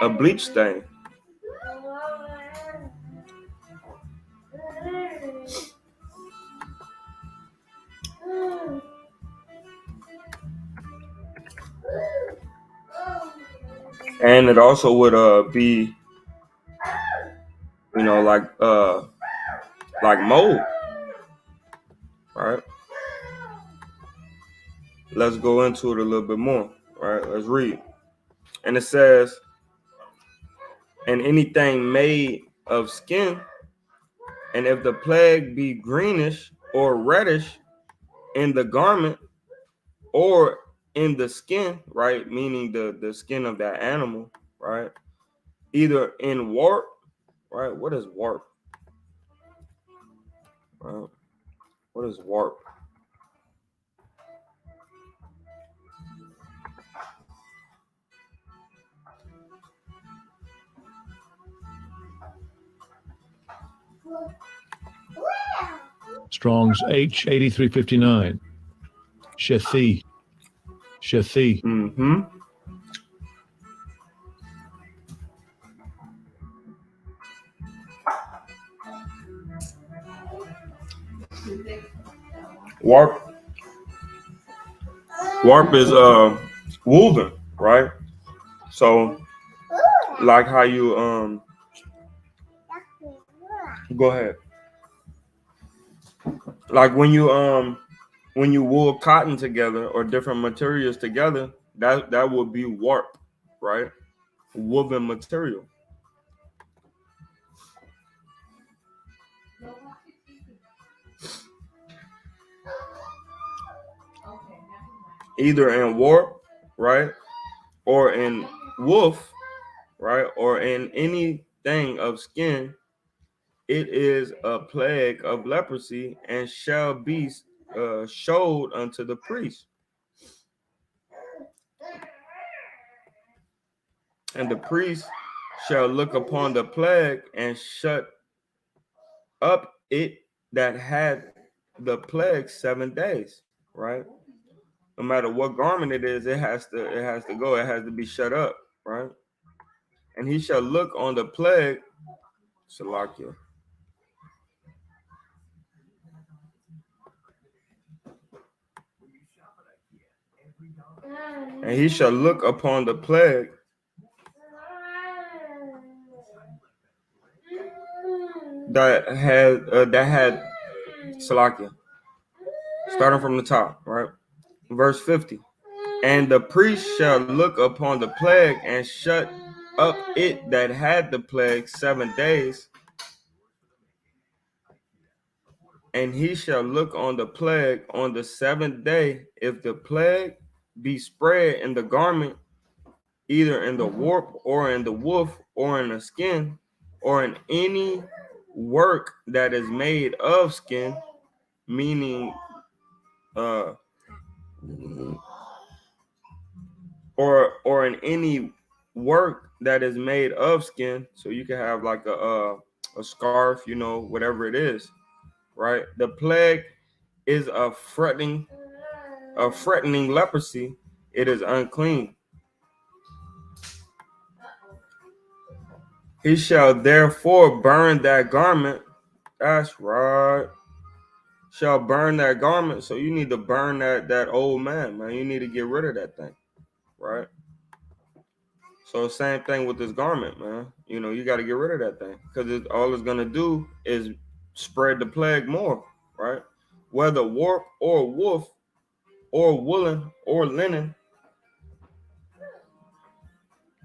bleach stain. And it also would be, you know, like mold, right? Let's go into it a little bit more, right? Let's read. And it says, and anything made of skin, and if the plague be greenish or reddish in the garment or in the skin, right? Meaning the skin of that animal, right? Either in warp, right? What is warp? Right? What is warp? Strong's H8359. Shethi. Mm-hmm. Warp is woven, right? So like how you go ahead. Like when you wool cotton together or different materials together, that would be warp, right? Woven material. Either in warp, right? Or in woof, right? Or in anything of skin, it is a plague of leprosy and shall be showed unto the priest. And the priest shall look upon the plague and shut up it that had the plague 7 days, right? No matter what garment it is, it has to go. It has to be shut up, right? And he shall look on the plague, Salakia. And he shall look upon the plague that had Salakia. Starting from the top, right? Verse 50. And the priest shall look upon the plague and shut up it that had the plague 7 days. And he shall look on the plague on the 7th day. If the plague be spread in the garment, either in the warp or in the woof or in the skin, or in any work that is made of skin, meaning or in any work that is made of skin, so you can have like a scarf, whatever it is, right? The plague is a threatening leprosy. It is unclean. He shall therefore burn that garment. That's right. Shall burn that garment. So you need to burn that old man. You need to get rid of that thing, right? So same thing with this garment, man. You got to get rid of that thing, because all it's gonna do is spread the plague more, right? Whether warp or woof or woolen or linen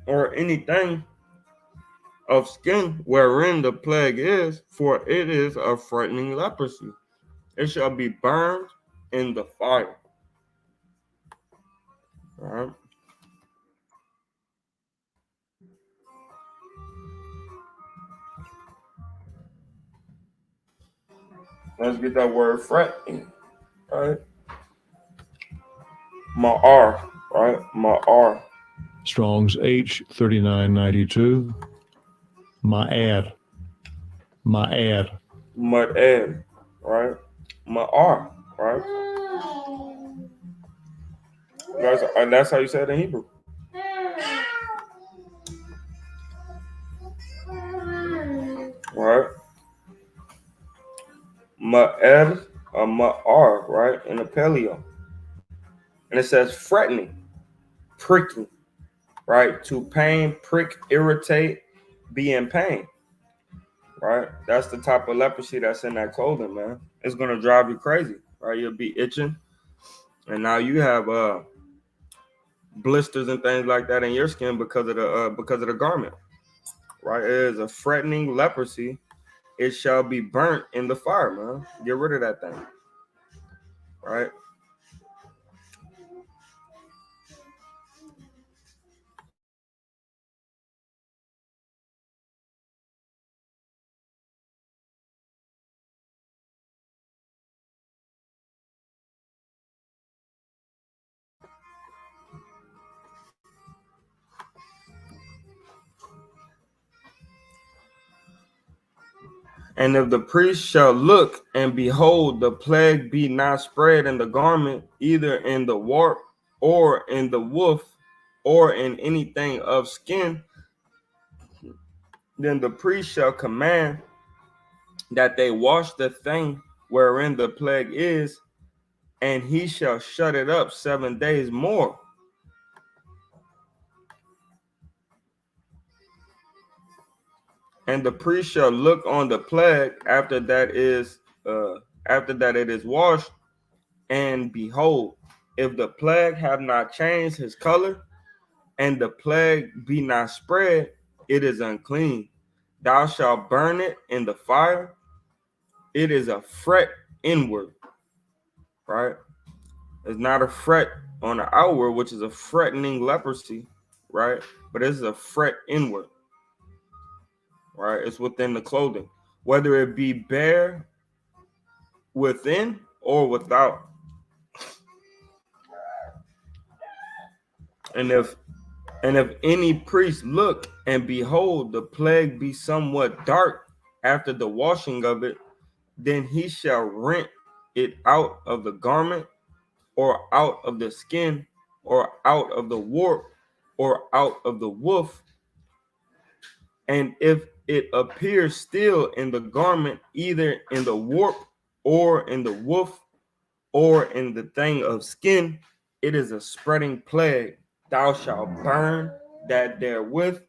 or anything of skin wherein the plague is, for it is a frightening leprosy. It shall be burned in the fire. All right. Let's get that word frightening. Right. Ma'ar, right? Ma'ar. Strong's H3992. Ma'ad. Ma'ad. Mud'ed, right? Ma'ar, right? And that's how you say it in Hebrew. Right? Ma'ed or Ma'ar, right? In the Paleo. And it says threatening, pricking, right? To pain, prick, irritate, be in pain. Right? That's the type of leprosy that's in that clothing, man. It's gonna drive you crazy, right? You'll be itching, and now you have blisters and things like that in your skin because of the garment, right? It is a threatening leprosy. It shall be burnt in the fire, man. Get rid of that thing, right? And if the priest shall look and behold, the plague be not spread in the garment, either in the warp or in the woof or in anything of skin, then the priest shall command that they wash the thing wherein the plague is, and he shall shut it up 7 days more. And the priest shall look on the plague after that it is washed, and behold, if the plague have not changed his color, and the plague be not spread, it is unclean. Thou shalt burn it in the fire. It is a fret inward, right? It's not a fret on the outward, which is a threatening leprosy, right? But it's a fret inward, right? It's within the clothing, whether it be bare within or without. And if any priest look and behold the plague be somewhat dark after the washing of it, then he shall rent it out of the garment, or out of the skin, or out of the warp, or out of the woof. And if it appears still in the garment, either in the warp or in the woof or in the thing of skin, it is a spreading plague. Thou shalt burn that therewith,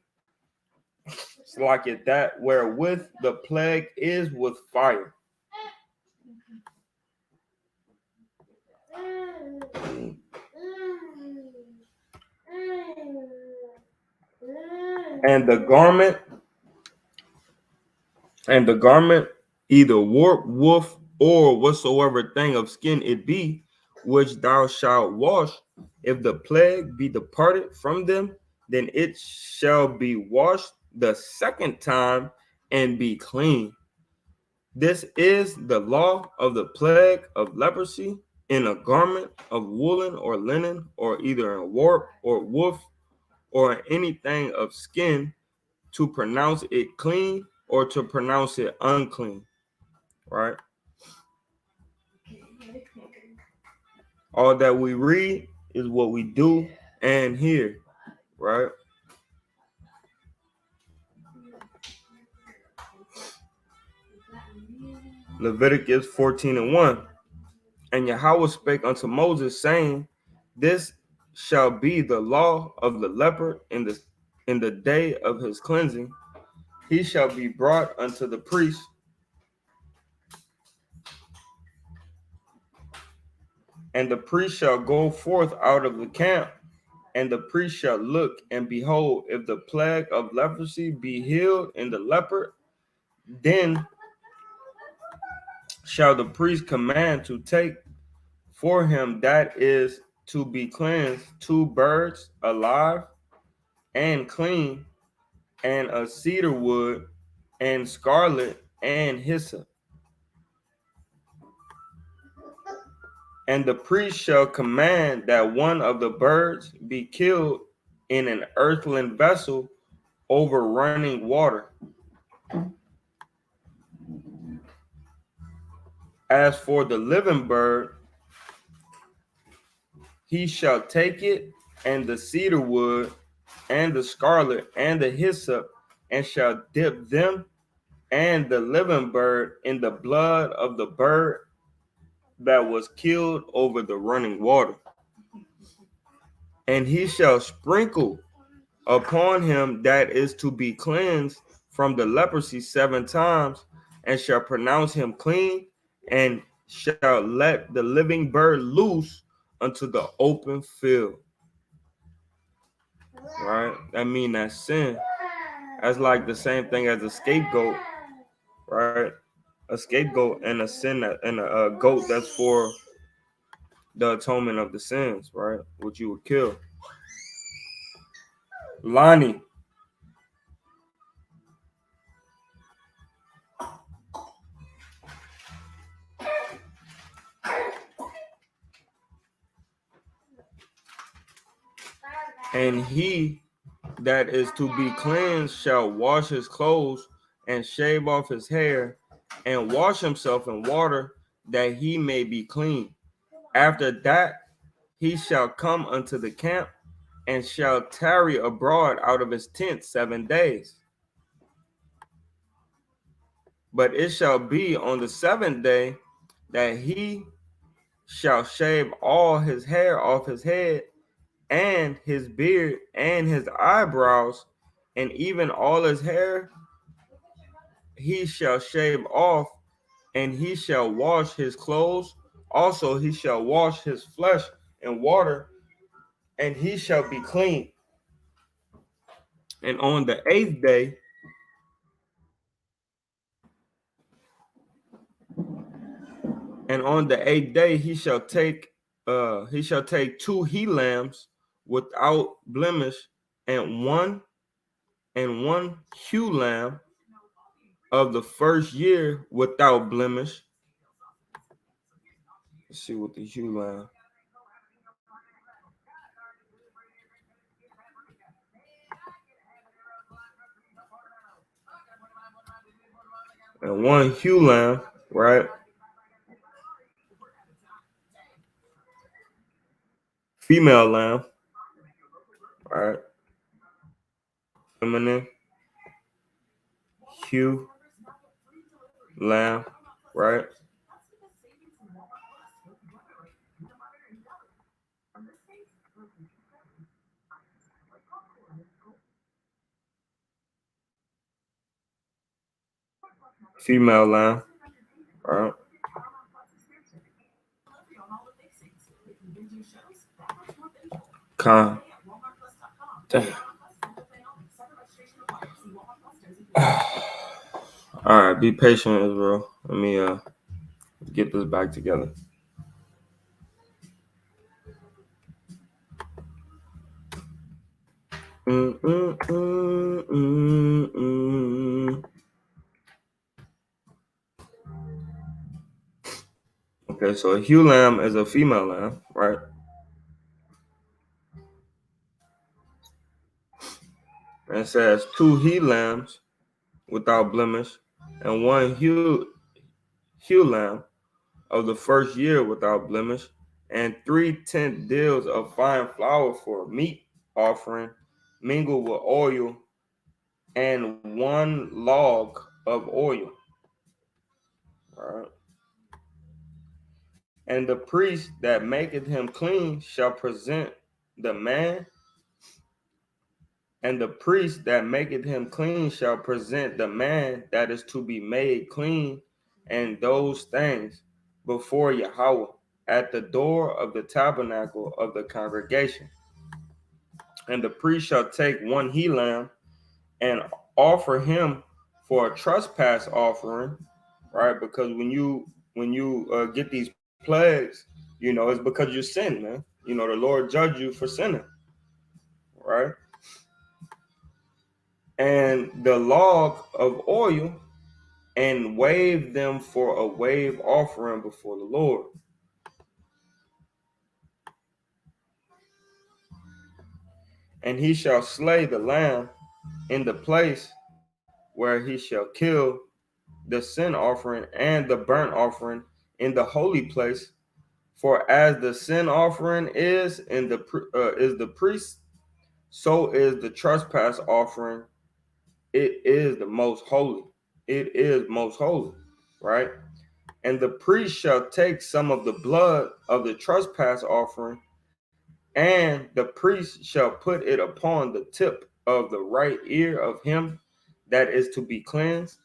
it's like it that wherewith the plague is with fire. And the garment, either warp, woof, or whatsoever thing of skin it be, which thou shalt wash, if the plague be departed from them, then it shall be washed the second time and be clean. This is the law of the plague of leprosy in a garment of woolen or linen, or either in warp or woof, or anything of skin, to pronounce it clean or to pronounce it unclean, right? All that we read is what we do and hear, right? Leviticus 14:1. And Yahweh spake unto Moses, saying, This shall be the law of the leper in the day of his cleansing. He shall be brought unto the priest, and the priest shall go forth out of the camp, and the priest shall look, and behold, if the plague of leprosy be healed in the leper, then shall the priest command to take for him that is to be cleansed 2 birds alive and clean, and a cedar wood, and scarlet, and hyssop. And the priest shall command that one of the birds be killed in an earthen vessel over running water. As for the living bird, he shall take it, and the cedar wood, and the scarlet, and the hyssop, and shall dip them and the living bird in the blood of the bird that was killed over the running water. And he shall sprinkle upon him that is to be cleansed from the leprosy 7 times, and shall pronounce him clean, and shall let the living bird loose unto the open field. Right? That mean that's sin. That's like the same thing as a scapegoat, right? A scapegoat and a sin and a goat that's for the atonement of the sins, right? Which you would kill. Lonnie. And he that is to be cleansed shall wash his clothes and shave off his hair and wash himself in water that he may be clean. After that, he shall come unto the camp and shall tarry abroad out of his tent 7 days. But it shall be on the 7th day that he shall shave all his hair off his head, and his beard, and his eyebrows, and even all his hair he shall shave off, and he shall wash his clothes. Also he shall wash his flesh in water, and he shall be clean. And on the 8th day, he shall take 2 he lambs without blemish, and one ewe lamb of the first year without blemish. Let's see what the ewe lamb. And 1 ewe lamb, right? Female lamb, right? Feminine ewe lamb, right? female lamb. Right. Con. Damn. All right, be patient, Israel. Let me get this back together. Okay, so a ewe lamb is a female lamb, right? And it says 2 he lambs without blemish, and 1 ewe lamb of the first year without blemish, and 3/10 deals of fine flour for a meat offering, mingled with oil, and 1 log of oil. Right. And the priest that maketh him clean shall present the man, and the priest that maketh him clean shall present the man that is to be made clean, and those things before Yahweh at the door of the tabernacle of the congregation. And the priest shall take 1 he lamb and offer him for a trespass offering, right? Because when you get these plagues, it's because you sin, man. The Lord judge you for sinning, right? And the log of oil, and wave them for a wave offering before the Lord. And he shall slay the lamb in the place where he shall kill the sin offering and the burnt offering in the holy place. For as the sin offering is the priest, so is the trespass offering. It is the most holy. It is most holy, right? And the priest shall take some of the blood of the trespass offering, and the priest shall put it upon the tip of the right ear of him that is to be cleansed,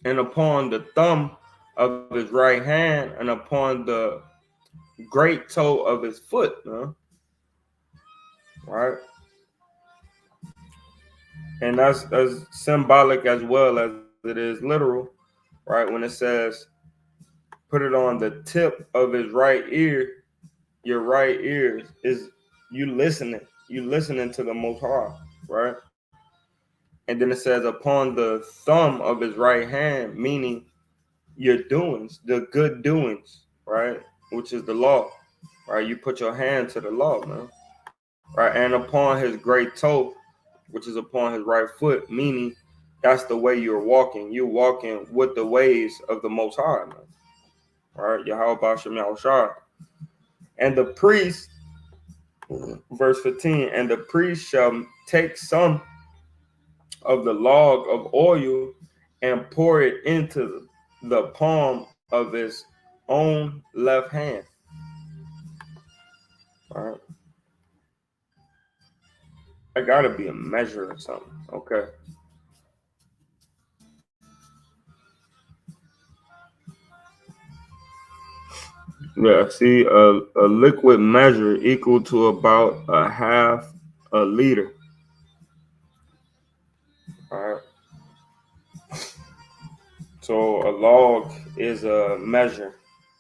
and upon the thumb of his right hand, and upon the great toe of his foot, right? And that's symbolic as well as it is literal, right? When it says, put it on the tip of his right ear, your right ear is you listening to the Most High, right? And then it says, upon the thumb of his right hand, meaning your doings, the good doings, right? Which is the law, right? You put your hand to the law, man, right? And upon his great toe, which is upon his right foot, meaning that's the way you're walking. You're walking with the ways of the Most High, man. All right, Yahweh Bashem Yahushua. And the priest, verse 15, and the priest shall take some of the log of oil and pour it into the palm of his own left hand. All right. I gotta be a measure or something. Okay. Yeah, see, a liquid measure equal to about a half a liter. All right. So a log is a measure,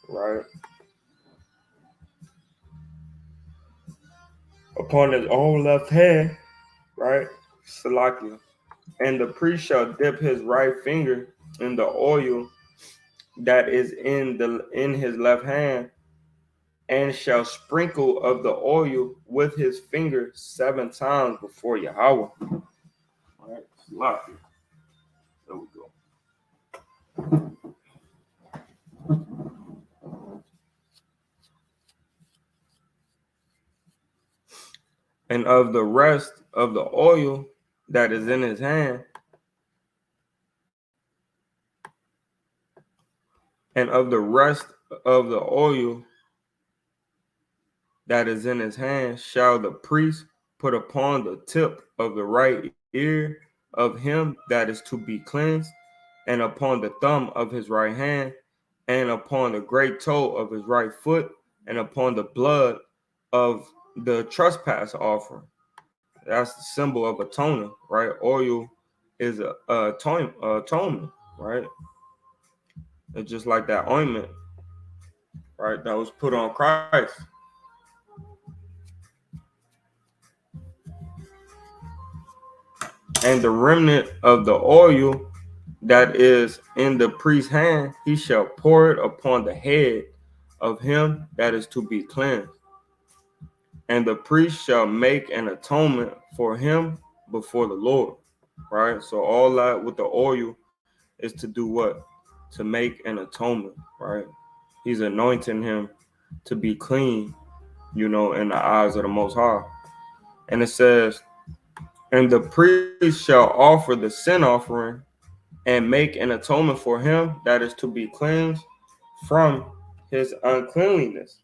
right? Upon his own left hand, right? Salakia. And the priest shall dip his right finger in the oil that is in his left hand, and shall sprinkle of the oil with his finger 7 times before Yahweh. All right, Salakia. There we go. And of the rest of the oil that is in his hand, and of the rest of the oil that is in his hand, shall the priest put upon the tip of the right ear of him that is to be cleansed, and upon the thumb of his right hand, and upon the great toe of his right foot, and upon the blood of the trespass offering. That's the symbol of atonement, right? Oil is a atonement, right? It's just like that ointment, right, that was put on Christ. And the remnant of the oil that is in the priest's hand, he shall pour it upon the head of him that is to be cleansed. And the priest shall make an atonement for him before the Lord. Right? So all that with the oil is to do what? To make an atonement, right? He's anointing him to be clean, in the eyes of the Most High. And it says, and the priest shall offer the sin offering and make an atonement for him that is to be cleansed from his uncleanliness.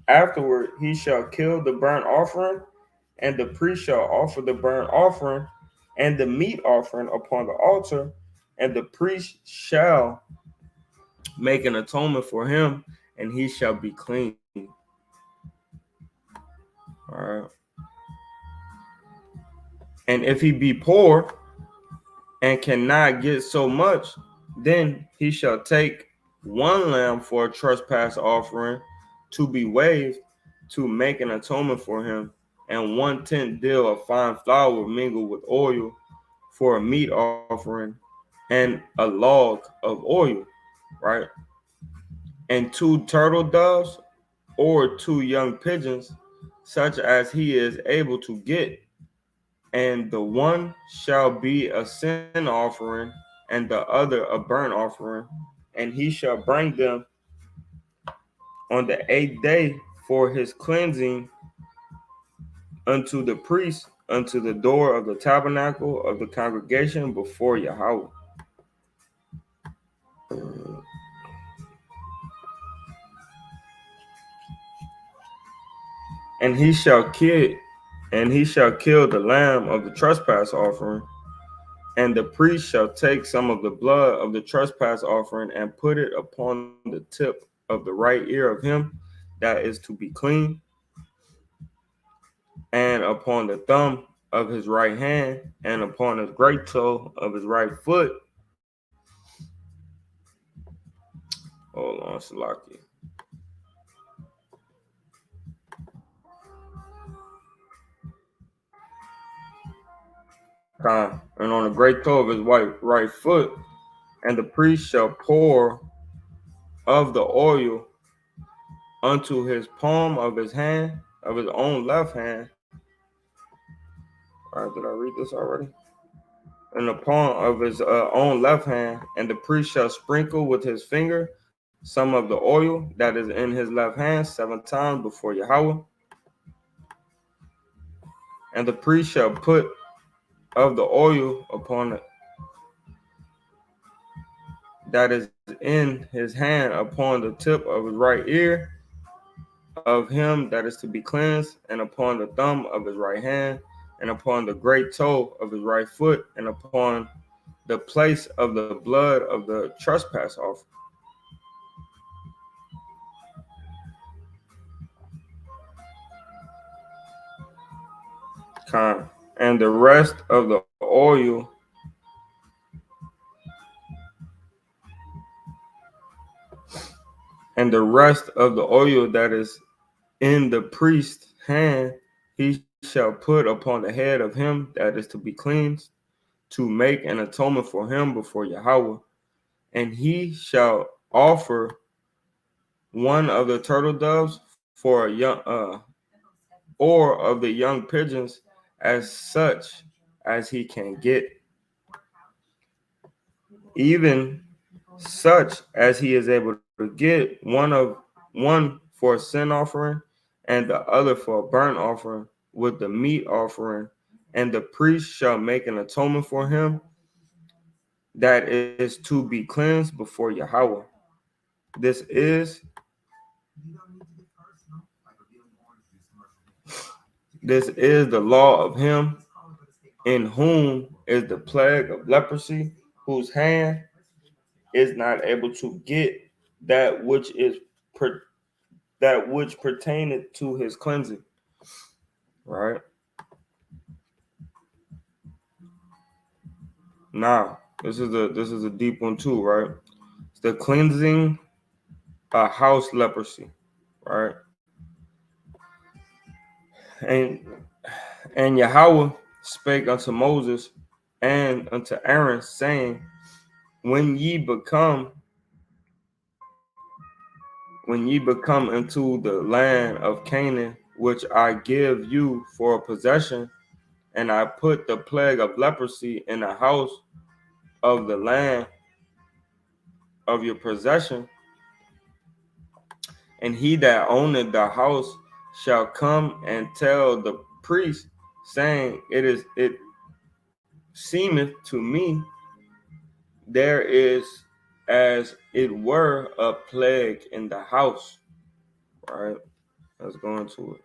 Afterward, he shall kill the burnt offering, and the priest shall offer the burnt offering and the meat offering upon the altar, and the priest shall make an atonement for him, and he shall be clean. All right. And if he be poor and cannot get so much, then he shall take one lamb for a trespass offering to be waved to make an atonement for him, and 1/10 deal of fine flour mingled with oil for a meat offering, and a log of oil, right? And 2 turtle doves or 2 young pigeons, such as he is able to get, and the one shall be a sin offering, and the other a burnt offering, and he shall bring them on the 8th day for his cleansing unto the priest, unto the door of the tabernacle of the congregation before Yahweh. And he shall kill the lamb of the trespass offering, and the priest shall take some of the blood of the trespass offering and put it upon the tip of the right ear of him that is to be clean, and upon the thumb of his right hand, and upon his great toe of his right foot. Hold on, Salaki. And on the great toe of his right foot, and the priest shall pour of the oil unto his palm of his hand, of his own left hand. All right, did I read this already? In the palm of his own left hand, and the priest shall sprinkle with his finger some of the oil that is in his left hand 7 times before Yahweh. And the priest shall put of the oil upon it that is in his hand upon the tip of his right ear of him that is to be cleansed, and upon the thumb of his right hand, and upon the great toe of his right foot, and upon the place of the blood of the trespass offering. And the rest of the oil that is in the priest's hand he shall put upon the head of him that is to be cleansed, to make an atonement for him before Yahweh. And he shall offer one of the turtle doves for a young or of the young pigeons, as such as he can get, even such as he is able to get, one for a sin offering, and the other for a burnt offering with the meat offering. And the priest shall make an atonement for him that is to be cleansed before Yahweh. This is the law of him in whom is the plague of leprosy, whose hand is not able to get that which is that which pertaineth to his cleansing. Right? Now, this is a deep one too, right? It's the cleansing a house leprosy, right? And Yahweh spake unto Moses and unto Aaron, saying, When ye become into the land of Canaan, which I give you for a possession, and I put the plague of leprosy in the house of the land of your possession, and he that owneth the house shall come and tell the priest, saying, it seemeth to me there is as it were a plague in the house. Right? Let's go into it.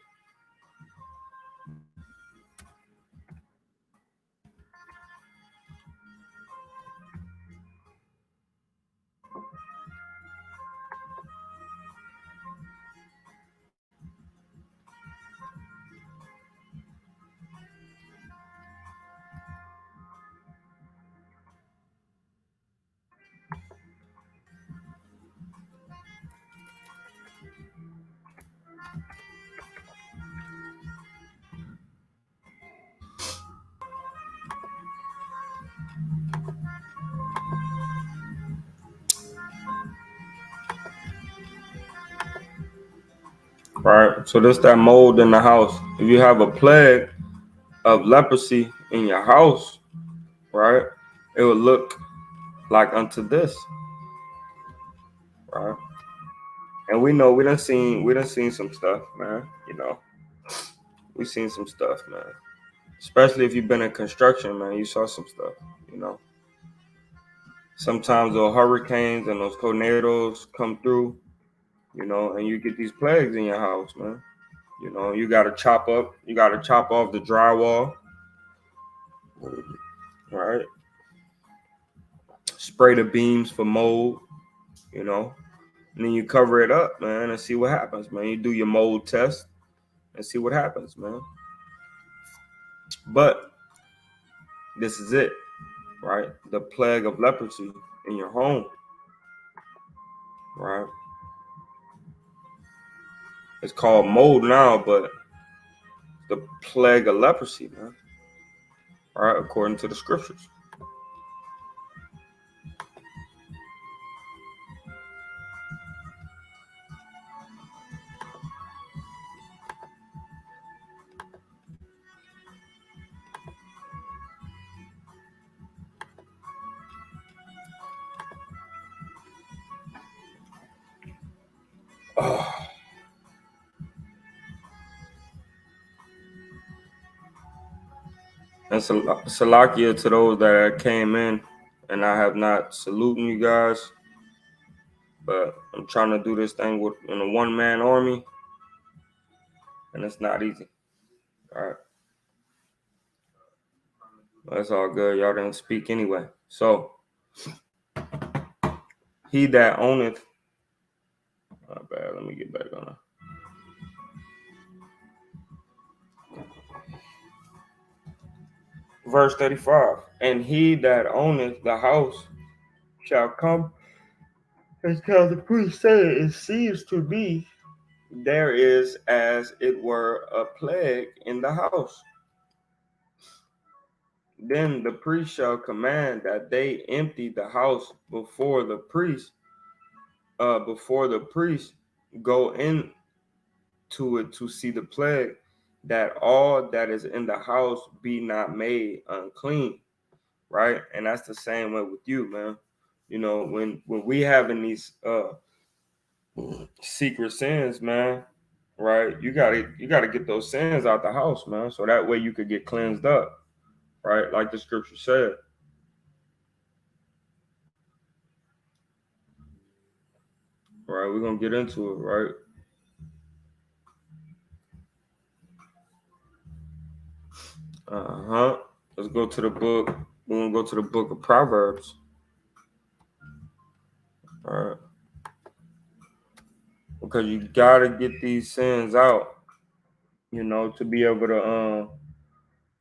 Right? So this that mold in the house. If you have a plague of leprosy in your house, right, it would look like unto this, right? And we know we done seen some stuff, man. You know, we seen some stuff, man. Especially if you've been in construction, man, you saw some stuff, you know. Sometimes those hurricanes and those tornadoes come through, you know, and you get these plagues in your house, man. You know, you gotta chop off the drywall, right? Spray the beams for mold, you know, and then you cover it up, man, and see what happens, man. You do your mold test and see what happens, man. But this is it, right? The plague of leprosy in your home, right? It's called mold now, but the plague of leprosy, man, right? According to the scriptures. Oh. And Salakia to those that came in, and I have not saluting you guys, but I'm trying to do this thing in a one-man army, and it's not easy. All right, that's all good. Y'all didn't speak anyway. So he that owneth, not bad. Let me get back on it. Verse 35, and he that owneth the house shall come and tell the priest, saying, it seems to me there is as it were a plague in the house. Then the priest shall command that they empty the house before the priest go into it to see the plague, that all that is in the house be not made unclean. Right? And that's the same way with you, man. You know, when we having these secret sins, man, right? You gotta get those sins out the house, man. So that way you could get cleansed up, right? Like the scripture said. Right, we're gonna get into it, right? Uh-huh. Let's go to the book. We're going to go to the book of Proverbs. All right. Because you got to get these sins out, you know, to be able to,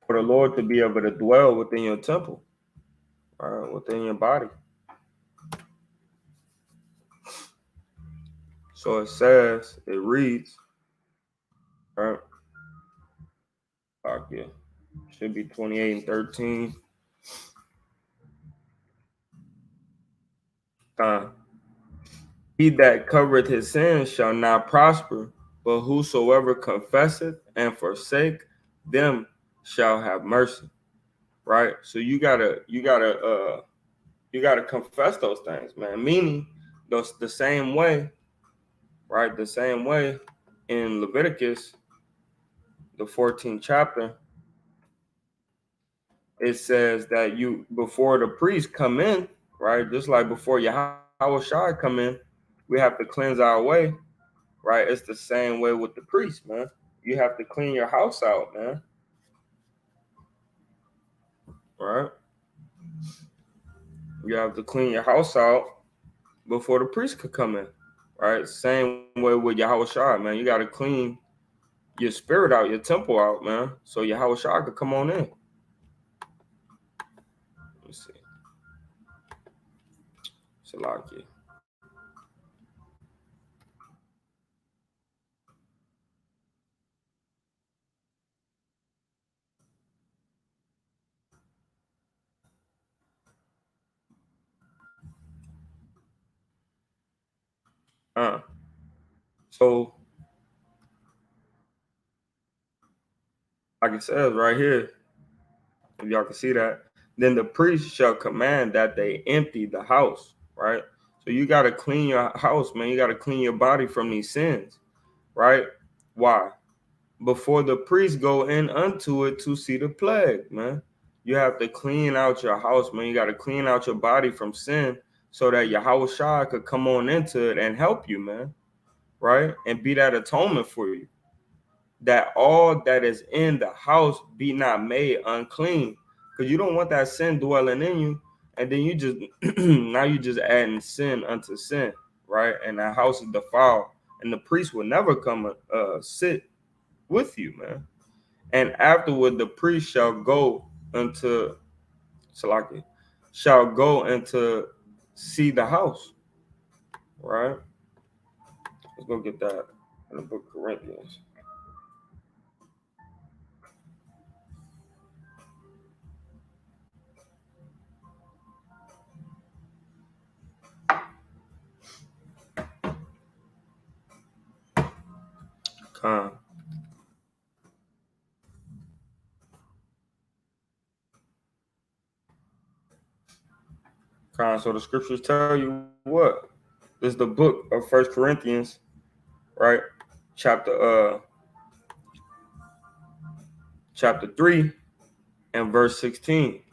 for the Lord to be able to dwell within your temple, within your body. So it says, it reads, right? Yeah. Should be 28 and 13. He that covereth his sins shall not prosper, but whosoever confesseth and forsake them shall have mercy. Right? So you gotta confess those things, man. Meaning the same way, right? The same way in Leviticus, the 14th chapter, it says that you before the priest come in, right? Just like before Yahweh Shai come in, we have to cleanse our way, right? It's the same way with the priest, man. You have to clean your house out, man. Right? You have to clean your house out before the priest could come in. Right? Same way with Yahweh Shai, man. You got to clean your spirit out, your temple out, man. So Yahweh Shai could come on in. Let me see. Salakia. So, like it says right here, if y'all can see that, then the priest shall command that they empty the house, right? So you got to clean your house, man. You got to clean your body from these sins, right? Why? Before the priest go in unto it to see the plague, man. You have to clean out your house, man. You got to clean out your body from sin so that Yahweh Shai could come on into it and help you, man, right? And be that atonement for you. That all that is in the house be not made unclean. Because you don't want that sin dwelling in you. And then you just, now you just adding sin unto sin, right? And that house is defiled. And the priest will never come sit with you, man. And afterward, the priest shall go into Salaki, shall go into see the house, right? Let's go get that in the book of Corinthians. Con. So the scriptures tell you what? This is the book of 1 Corinthians, right? Chapter 3 and verse 16.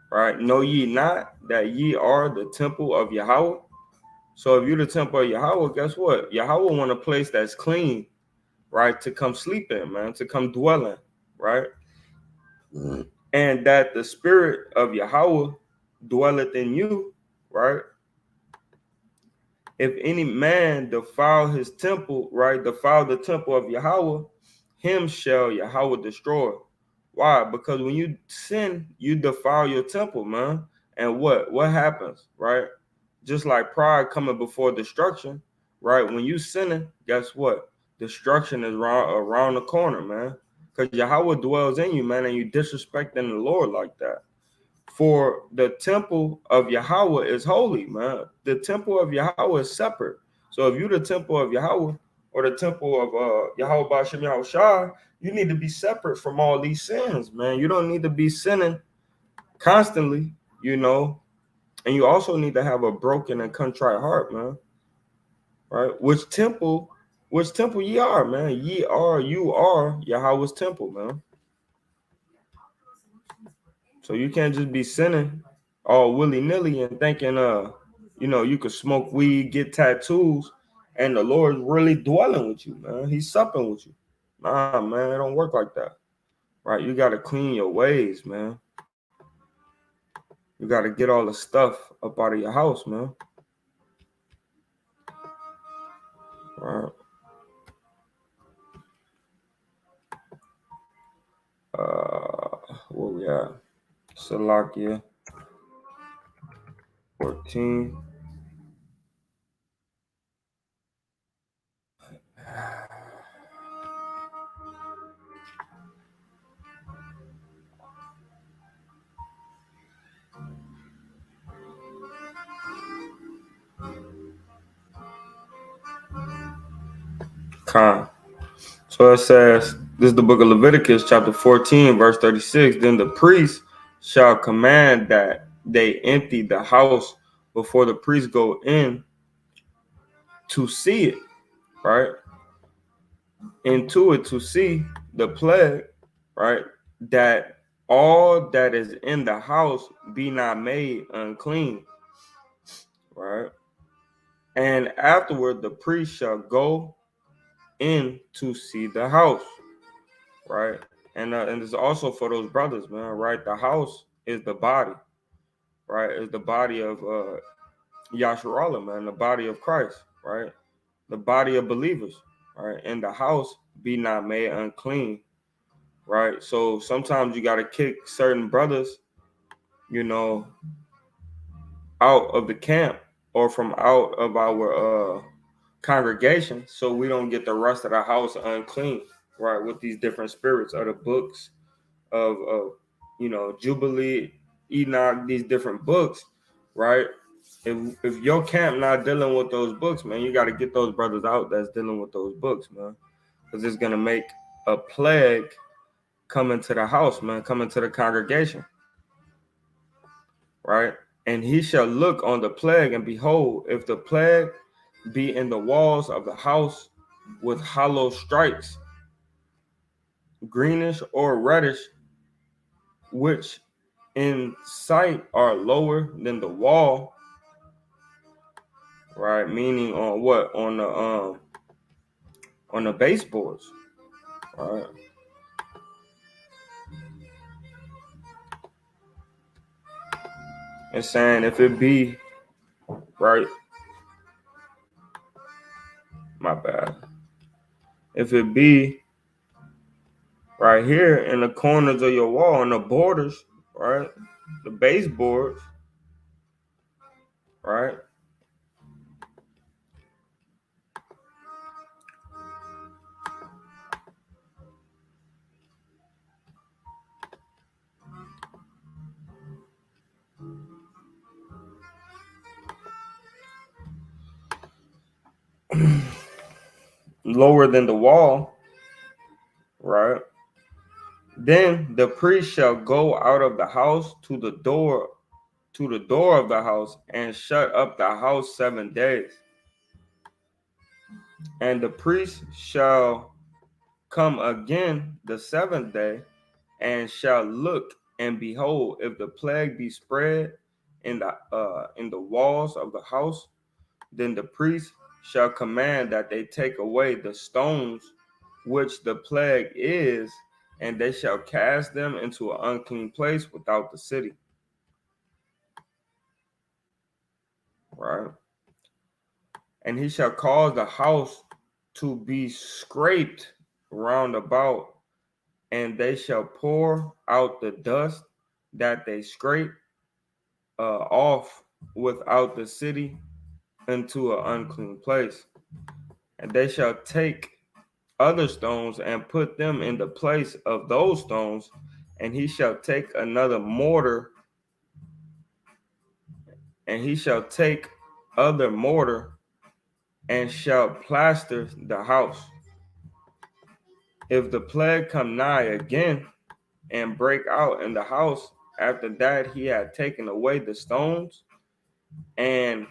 Right? Know ye not that ye are the temple of Yahweh? So if you're the temple of Yahweh, guess what? Yahweh want a place that's clean, right? To come sleep in, man, to come dwell in, right? And that the spirit of Yahweh dwelleth in you, right? If any man defile his temple, right? Defile the temple of Yahweh, him shall Yahweh destroy. Why? Because when you sin, you defile your temple, man. And what happens, right? Just like pride coming before destruction, right? When you sinning, guess what? Destruction is around the corner, man. Because Yahweh dwells in you, man, and you disrespecting the Lord like that. For the temple of Yahweh is holy, man. The temple of Yahweh is separate. So if you're the temple of Yahweh or the temple of Yahweh Ba'Shem Yahweh Shai, you need to be separate from all these sins, man. You don't need to be sinning constantly, you know. And you also need to have a broken and contrite heart, man. Right? Which temple ye are, man. You are Yahweh's temple, man. So you can't just be sinning all willy-nilly and thinking you could smoke weed, get tattoos, and the Lord's really dwelling with you, man. He's supping with you. Nah, man, it don't work like that. right? You got to clean your ways, man. You got to get all the stuff up out of your house, man. Right. Where we at? Salakia 14. Con. So it says, this is the book of Leviticus, chapter 14, verse 36. Then the priest shall command that they empty the house before the priest go in to see it, right? Into it to see the plague, right? That all that is in the house be not made unclean, right? And afterward the priest shall go in to see the house, right? And it's also for those brothers, man, right? The house is the body, right? Is the body of Yasharallah, man, the body of Christ, right? The body of believers, right? And the house be not made unclean, right? So sometimes you got to kick certain brothers, you know, out of the camp or from out of our congregation, so we don't get the rest of the house unclean, right? With these different spirits of the books of Jubilee, Enoch, these different books, right? If your camp not dealing with those books, man, you got to get those brothers out that's dealing with those books, man, because it's gonna make a plague come into the house, man, come into the congregation, right? And he shall look on the plague, and behold, if the plague be in the walls of the house with hollow stripes, greenish or reddish, which in sight are lower than the wall, right? Meaning on what? On the baseboards, right? And saying if it be right, my bad. If it be right here in the corners of your wall, on the borders, right? The baseboards, right? Lower than the wall, right? Then the priest shall go out of the house to the door of the house and shut up the house 7 days. And the priest shall come again the 7th day and shall look, and behold, if the plague be spread in the walls of the house, then the priest shall command that they take away the stones which the plague is, and they shall cast them into an unclean place without the city. Right? And he shall cause the house to be scraped round about, and they shall pour out the dust that they scrape off without the city into an unclean place. And they shall take other stones and put them in the place of those stones, and he shall take another mortar, and he shall take other mortar and shall plaster the house. If the plague come nigh again and break out in the house, after that he had taken away the stones, and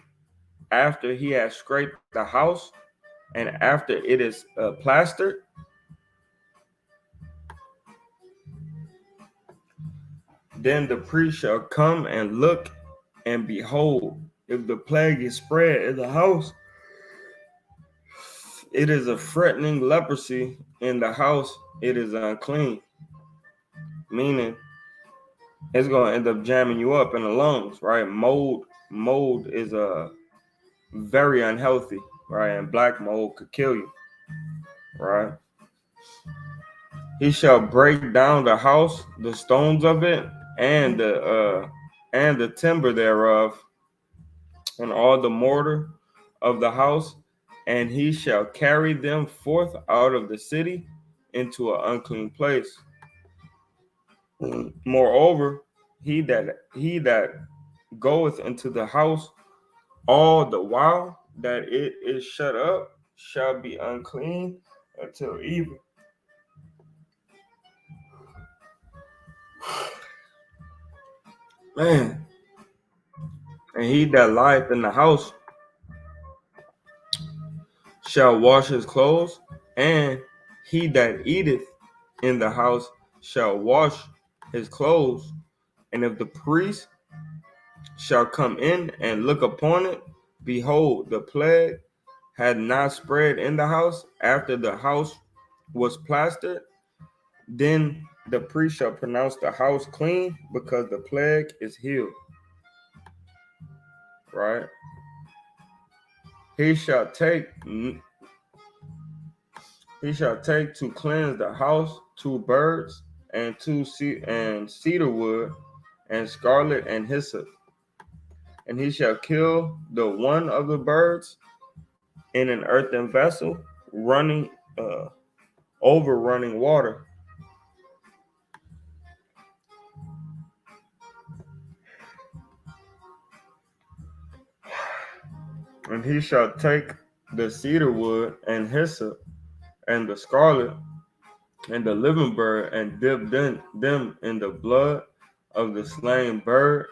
after he has scraped the house, and after it is plastered, then the priest shall come and look, and behold, if the plague is spread in the house, it is a threatening leprosy in the house, it is unclean. meaning it's gonna end up jamming you up in the lungs, right? Mold is very unhealthy, right? And black mold could kill you, right? He shall break down the house, the stones of it, and the timber thereof, and all the mortar of the house, and he shall carry them forth out of the city into an unclean place. Moreover, he that goeth into the house all the while that it is shut up shall be unclean until even. Man, and he that lieth in the house shall wash his clothes, and he that eateth in the house shall wash his clothes. And if the priest shall come in and look upon it, behold, the plague had not spread in the house after the house was plastered, then the priest shall pronounce the house clean because the plague is healed. Right? He shall take to cleanse the house 2 birds and cedar wood and scarlet and hyssop, and he shall kill the one of the birds in an earthen vessel, running over running water. And he shall take the cedar wood and hyssop and the scarlet and the living bird and dip them in the blood of the slain bird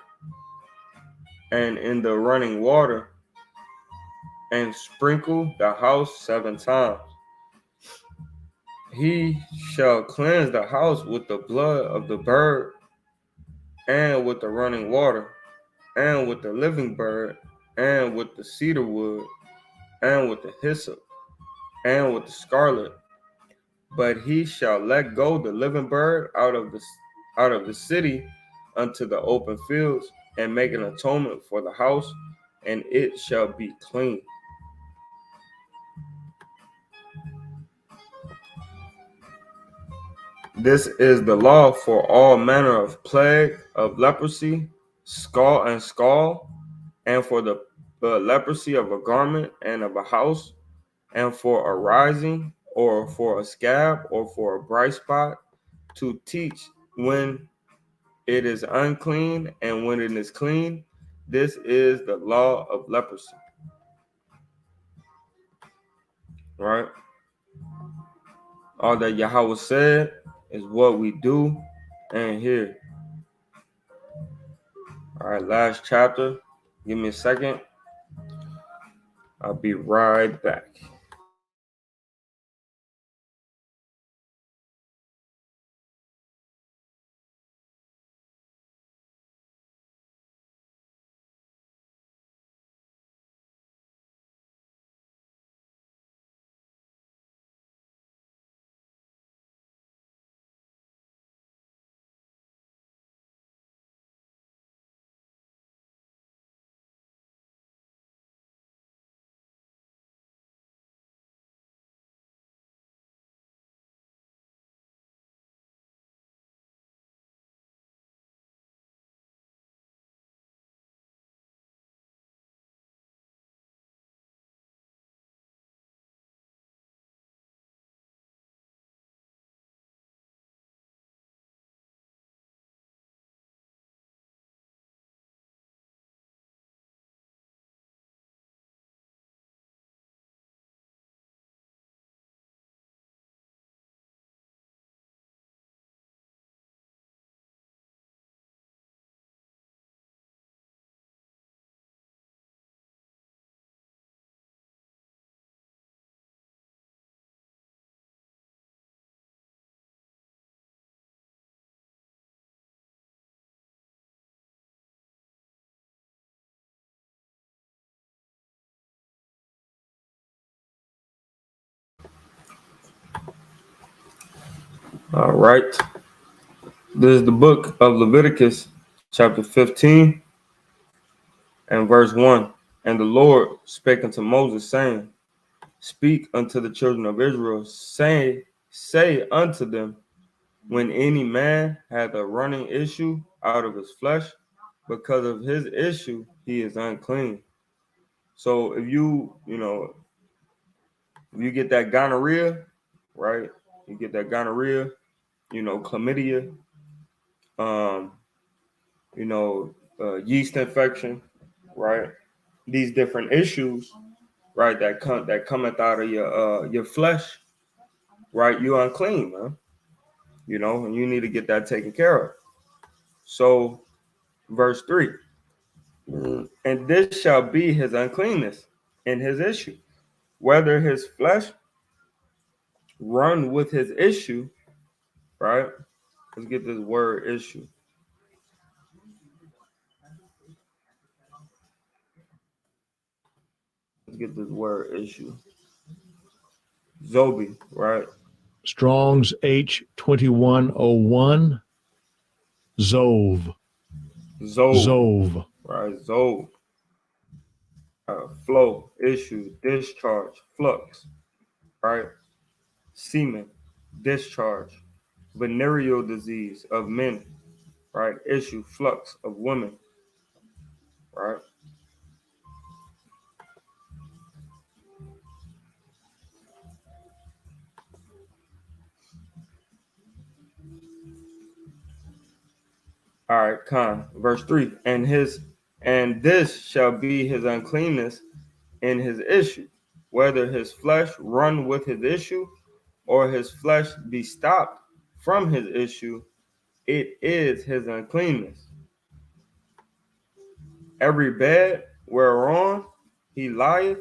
and in the running water, and sprinkle the house 7 times. He shall cleanse the house with the blood of the bird and with the running water and with the living bird and with the cedar wood and with the hyssop and with the scarlet. But he shall let go the living bird out of the city unto the open fields, and make an atonement for the house, and it shall be clean. This is the law for all manner of plague of leprosy, scall, and for the leprosy of a garment and of a house, and for a rising, or for a scab, or for a bright spot, to teach when it is unclean and when it is clean. This is the law of leprosy. Right? All that Yahweh said is what we do and hear. All right, last chapter. Give me a second. I'll be right back. All right. This is the book of Leviticus, chapter 15 and verse 1. And the Lord spake unto Moses, saying, Speak unto the children of Israel, say unto them, when any man hath a running issue out of his flesh, because of his issue, he is unclean. So if you get that gonorrhea, right? You get that gonorrhea, chlamydia, um, yeast infection, right? These different issues, right? That cometh out of your flesh, right? You're unclean, man. And you need to get that taken care of. So, verse 3, and this shall be his uncleanness and his issue, whether his flesh run with his issue, right? Let's get this word issue. Let's get this word issue. Zobi, right? Strong's H2101. Zove. Zove. Right? Zove. Flow, issue, discharge, flux, right? Semen, discharge, venereal disease of men, right? Issue, flux of women, right? All right, verse 3, and this shall be his uncleanness in his issue, whether his flesh run with his issue or his flesh be stopped from his issue, it is his uncleanness. Every bed whereon he lieth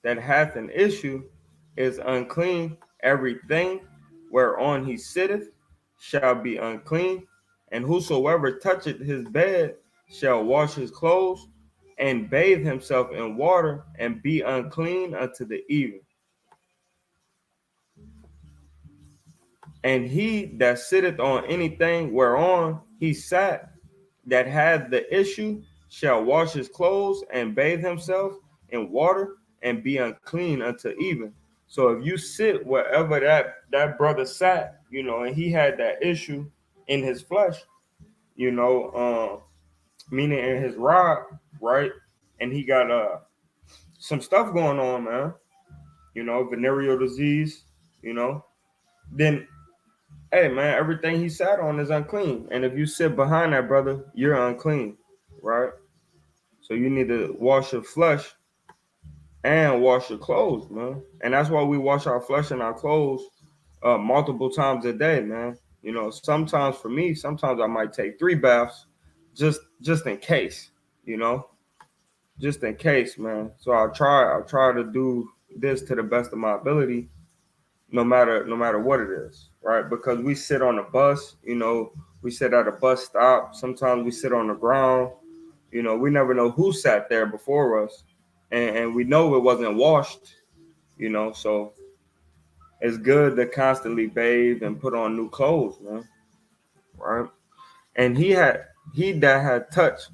that hath an issue is unclean. Everything whereon he sitteth shall be unclean, and whosoever toucheth his bed shall wash his clothes and bathe himself in water and be unclean unto the even. And he that sitteth on anything whereon he sat that had the issue shall wash his clothes and bathe himself in water and be unclean unto even. So if you sit wherever that brother sat, and he had that issue in his flesh, meaning in his rod, right? And he got some stuff going on, man. Venereal disease, then hey man, everything he sat on is unclean. And if you sit behind that brother, you're unclean, right? So you need to wash your flesh and wash your clothes, man. And that's why we wash our flesh and our clothes multiple times a day, man. Sometimes for me, sometimes I might take 3 baths just in case, just in case, man. So I'll try to do this to the best of my ability, no matter what it is, right? Because we sit on a bus, we sit at a bus stop. Sometimes we sit on the ground. We never know who sat there before us, and we know it wasn't washed. So it's good to constantly bathe and put on new clothes, man. Right? And he that had touched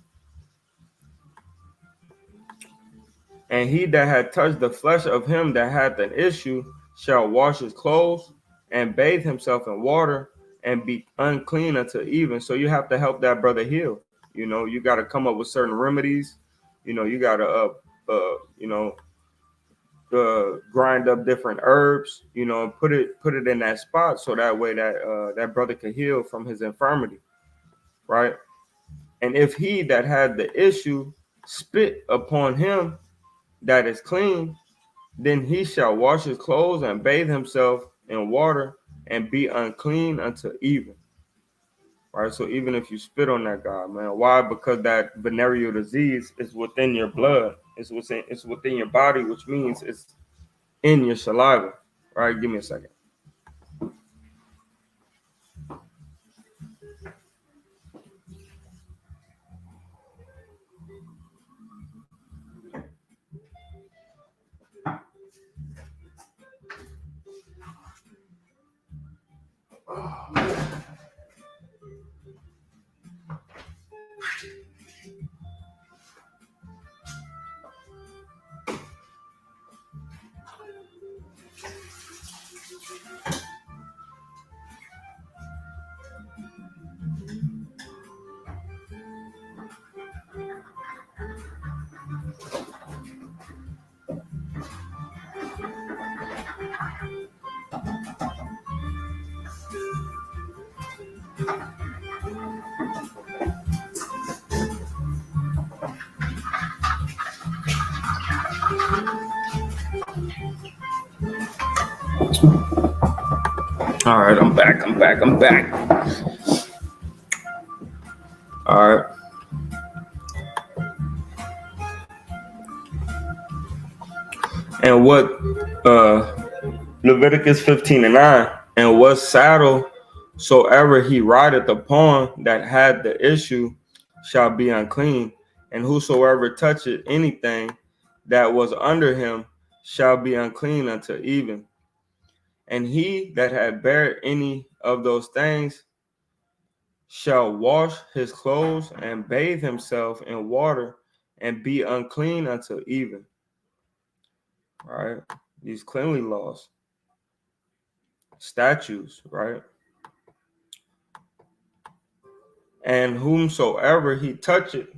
the flesh of him that had an issue shall wash his clothes and bathe himself in water and be unclean until even. So you have to help that brother heal. You got to come up with certain remedies. You got to grind up different herbs, and put it in that spot so that way that brother can heal from his infirmity, right? And if he that had the issue spit upon him that is clean, then he shall wash his clothes and bathe himself in water and be unclean until even. Right? So even if you spit on that guy, man, why? Because that venereal disease is within your blood. It's within your body, which means it's in your saliva. All right, give me a second. All right, I'm back. All right. And what Leviticus 15:9, and what saddle soever he rideth upon that had the issue shall be unclean, and whosoever toucheth anything that was under him shall be unclean until even. And he that had bare any of those things shall wash his clothes and bathe himself in water and be unclean until even. Right? These cleanly laws, statutes, right? And whomsoever he toucheth,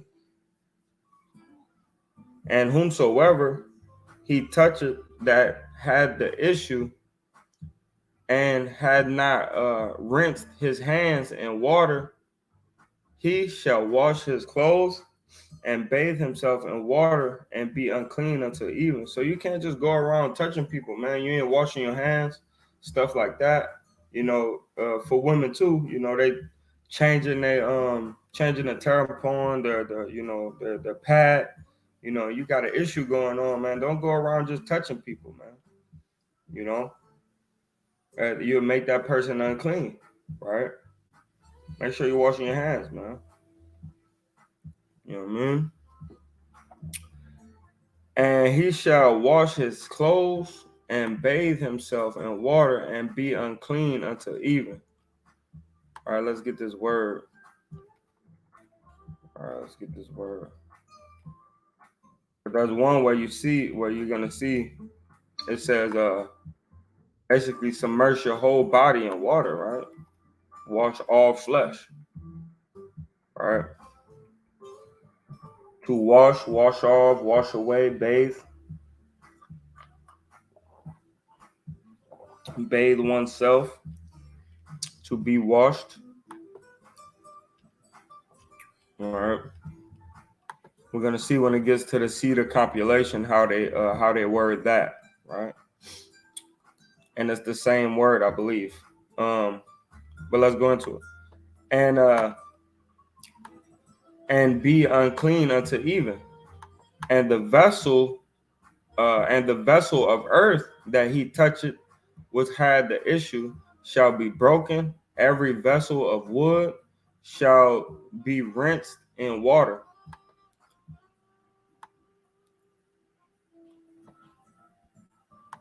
that had the issue and had not rinsed his hands in water, he shall wash his clothes and bathe himself in water and be unclean until even. So you can't just go around touching people, man. You ain't washing your hands, stuff like that. You know, for women too, you know, they changing the tampon, the pad. You know, you got an issue going on, man. Don't go around just touching people, man. You know, you'll make that person unclean, right? Make sure you're washing your hands, man. You know what I mean? And he shall wash his clothes and bathe himself in water and be unclean until even. All right, let's get this word. But there's one where you're gonna see it says basically submerge your whole body in water, right? Wash all flesh. All right. To wash off, wash away, bathe oneself, to be washed. All right. We're gonna see when it gets to the seed of copulation how they word that, right? And it's the same word, I believe. But let's go into it. And be unclean unto even, and the vessel of earth that he toucheth, which had the issue, shall be broken. Every vessel of wood shall be rinsed in water.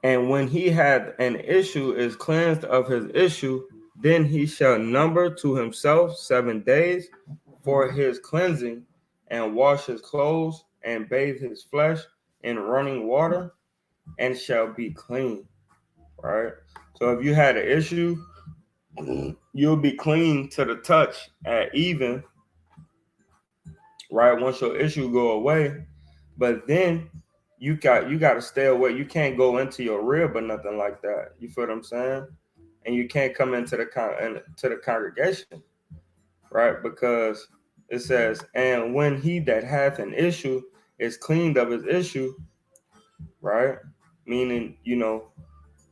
And when he had an issue is cleansed of his issue, then he shall number to himself 7 days for his cleansing, and wash his clothes and bathe his flesh in running water, and shall be clean. Right? So if you had an issue, you'll be clean to the touch at even, right? Once your issue go away. But then you got to stay away. You can't go into your rib or nothing like that. You feel what I'm saying? And you can't come into the congregation, right? Because it says, and when he that hath an issue is cleaned of his issue, right? Meaning, you know,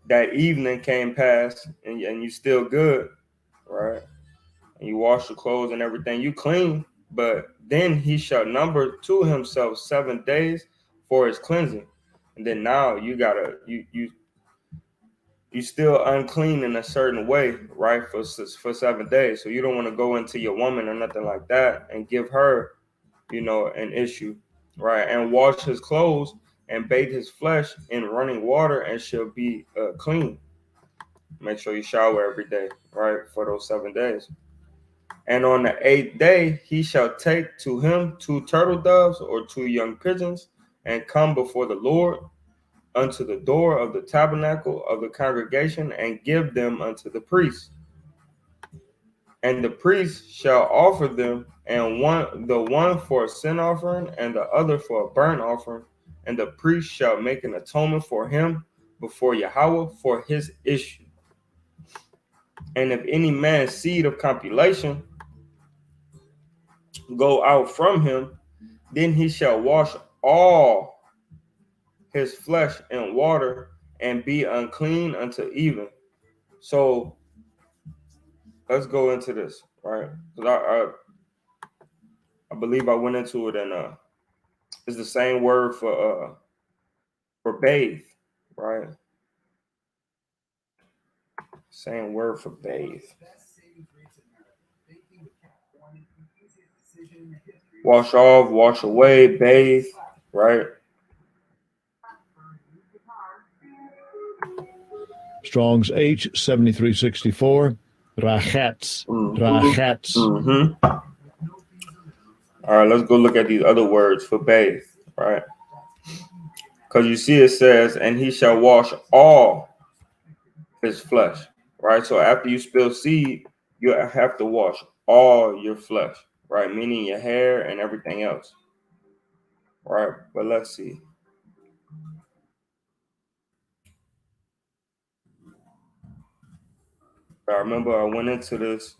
that evening came past and you still good, right? And you wash your clothes and everything, you clean. But then he shall number to himself 7 days for his cleansing. And then now you still unclean in a certain way, right? For 7 days. So you don't want to go into your woman or nothing like that and give her, you know, an issue, right? And wash his clothes and bathe his flesh in running water, and shall be clean. Make sure you shower every day, right? For those 7 days. And on the 8th day, he shall take to him 2 turtle doves or 2 young pigeons, and come before the Lord unto the door of the tabernacle of the congregation, and give them unto the priest. And the priest shall offer them, and the one for a sin offering, and the other for a burnt offering. And the priest shall make an atonement for him before Yahweh for his issue. And if any man's seed of copulation go out from him, then he shall wash all his flesh in water, and be unclean unto even. So let's go into this, right? Because I believe I went into it, and it's the same word for bathe, right? Same word for bathe. Wash off, wash away, bathe, right? Strong's H 7364. Rachetz. Rachetz. All right, let's go look at these other words for bathe, right? Because you see it says, and he shall wash all his flesh, right? So after you spill seed, you have to wash all your flesh, right? Meaning your hair and everything else, right? But let's see. I remember I went into this.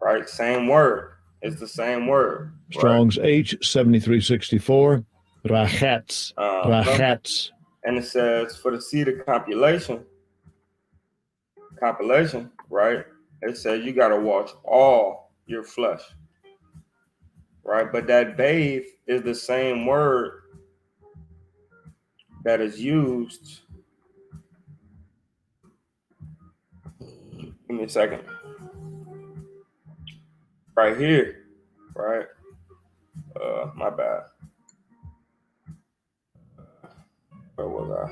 Right, same word. It's the same word. Strong's right? H 7364. Rachetz. Rachetz. And it says for the seed of compilation, right? It says you got to wash all your flesh, right? But that bathe is the same word that is used. Give me a second. Right here, right? My bad. Where was I?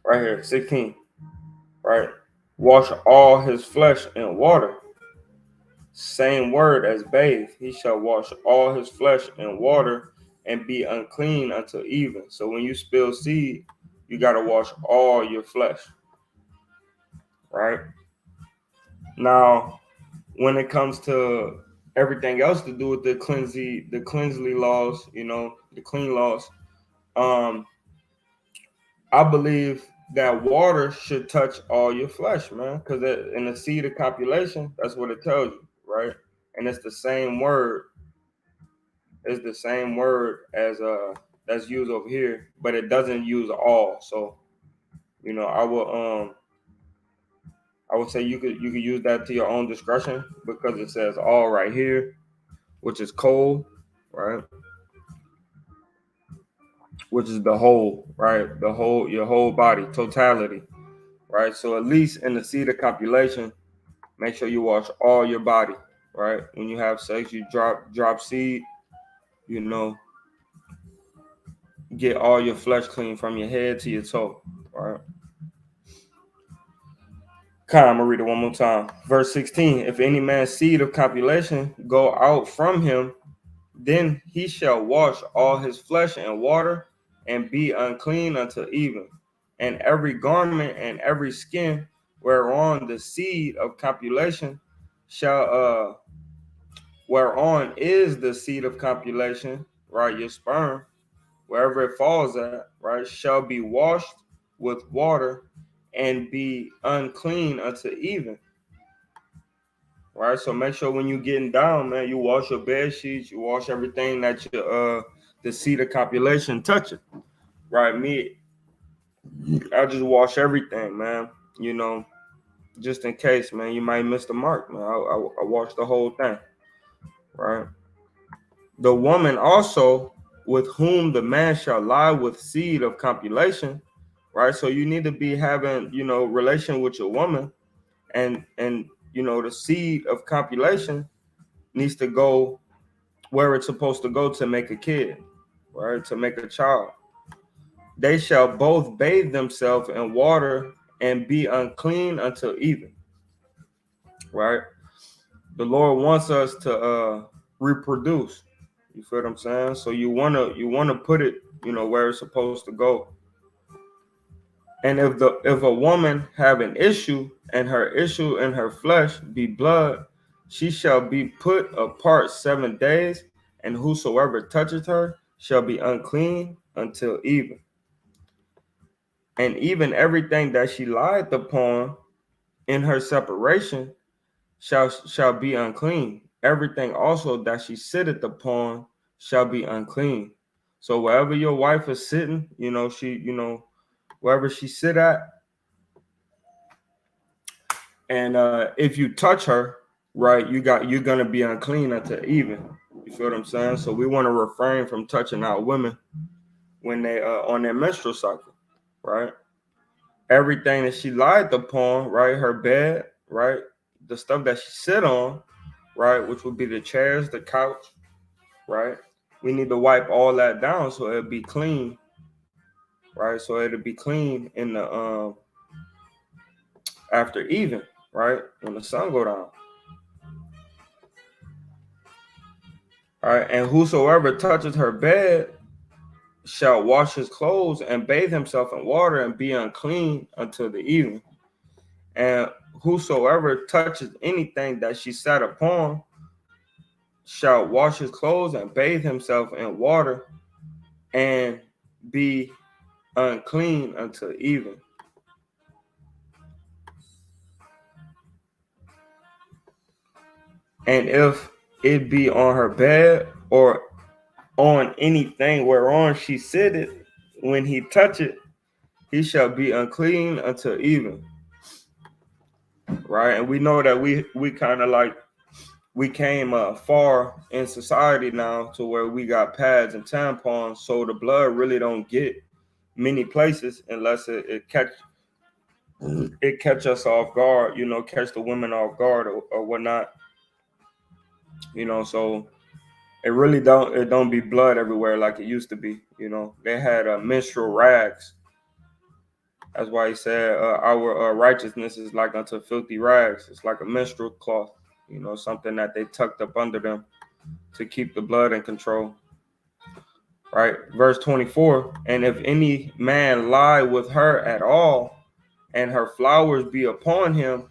Right here, 16. Right? Wash all his flesh in water. Same word as bathe. He shall wash all his flesh in water and be unclean until even. So when you spill seed, you got to wash all your flesh. Right? Now, when it comes to everything else to do with the cleansly laws, the clean laws, I believe that water should touch all your flesh, man, because in the seed of copulation, that's what it tells you, right? And it's the same word. It's the same word as that's used over here, but it doesn't use all. So, I would say you could use that to your own discretion, because it says all right here, which is cold, right? Which is the whole, right? Your whole body, totality, right? So at least in the seed of copulation, make sure you wash all your body, right? When you have sex, you drop seed, get all your flesh clean from your head to your toe, right? I'm gonna read it one more time. Verse 16, if any man's seed of copulation go out from him, then he shall wash all his flesh in water and be unclean until even. And every garment and every skin whereon the seed of copulation shall whereon is the seed of copulation, right? Your sperm, wherever it falls at, right, shall be washed with water and be unclean unto even. Right, so make sure when you're getting down, man, you wash your bed sheets, you wash everything that the seed of copulation touching. Right, I just wash everything, man. Just in case, man, you might miss the mark, man. I wash the whole thing. Right. The woman also with whom the man shall lie with seed of copulation, right? So you need to be having, relation with your woman, and the seed of copulation needs to go where it's supposed to go to make a kid, right? To make a child. They shall both bathe themselves in water and be unclean until even, right? the Lord wants us to reproduce. You feel what I'm saying? So you wanna put it, where it's supposed to go. And if a woman have an issue, and her issue in her flesh be blood, she shall be put apart 7 days, and whosoever touches her shall be unclean until even. And even everything that she lieth upon in her separation shall be unclean. Everything also that she sitteth upon shall be unclean. So wherever your wife is sitting, wherever she sit at, and if you touch her, right, you're gonna be unclean until even. You feel what I'm saying? So we want to refrain from touching our women when they on their menstrual cycle, right? Everything that she lied upon, right, her bed, right, the stuff that she sit on, right, which would be the chairs, the couch, right? We need to wipe all that down so it'll be clean, right? So it'll be clean in the after even, right, when the sun go down. All right, and whosoever touches her bed shall wash his clothes and bathe himself in water and be unclean until the evening. And whosoever touches anything that she sat upon shall wash his clothes and bathe himself in water and be unclean until even. And if it be on her bed or on anything whereon she sitteth, when he touch it, he shall be unclean until even. Right? And we know that we kind of like, we came far in society now to where we got pads and tampons, so the blood really don't get many places unless it catch us off guard, catch the women off guard or whatnot, so it really don't be blood everywhere like it used to be. They had menstrual rags. That's why he said our righteousness is like unto filthy rags. It's like a menstrual cloth, something that they tucked up under them to keep the blood in control. Right? Verse 24, and if any man lie with her at all, and her flowers be upon him,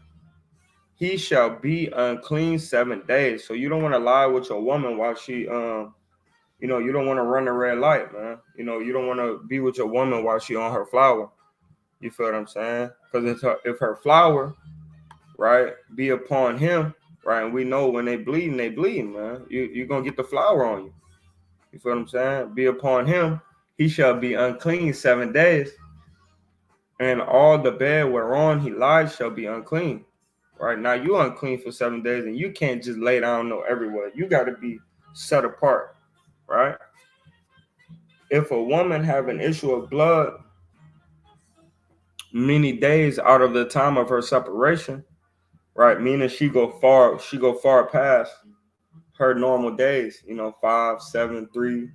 he shall be unclean 7 days. So you don't want to lie with your woman while she you don't want to run the red light, man. You don't want to be with your woman while she on her flower. You feel what I'm saying? Because if her flower, right, be upon him, right, and we know when they bleeding, man. You're going to get the flower on you. You feel what I'm saying? Be upon him, he shall be unclean 7 days. And all the bed whereon he lies shall be unclean. Right? Now you unclean for 7 days, and you can't just lay down everywhere. You got to be set apart, right? If a woman have an issue of blood many days out of the time of her separation, right, meaning she go far past her normal days, 5, 7, 3,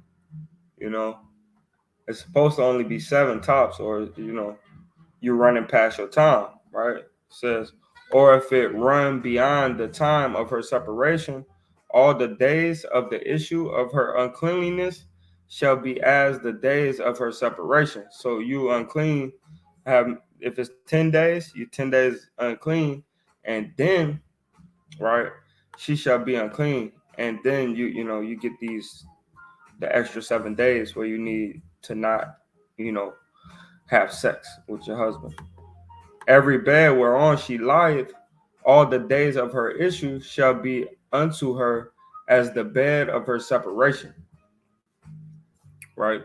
it's supposed to only be 7 tops, or you're running past your time, right? It says, or if it run beyond the time of her separation, all the days of the issue of her uncleanliness shall be as the days of her separation. So you unclean, if it's 10 days, you 10 days unclean, and then, right, she shall be unclean, and then you get the extra 7 days where you need to not, have sex with your husband. Every bed whereon she lieth, all the days of her issue shall be unto her as the bed of her separation. Right?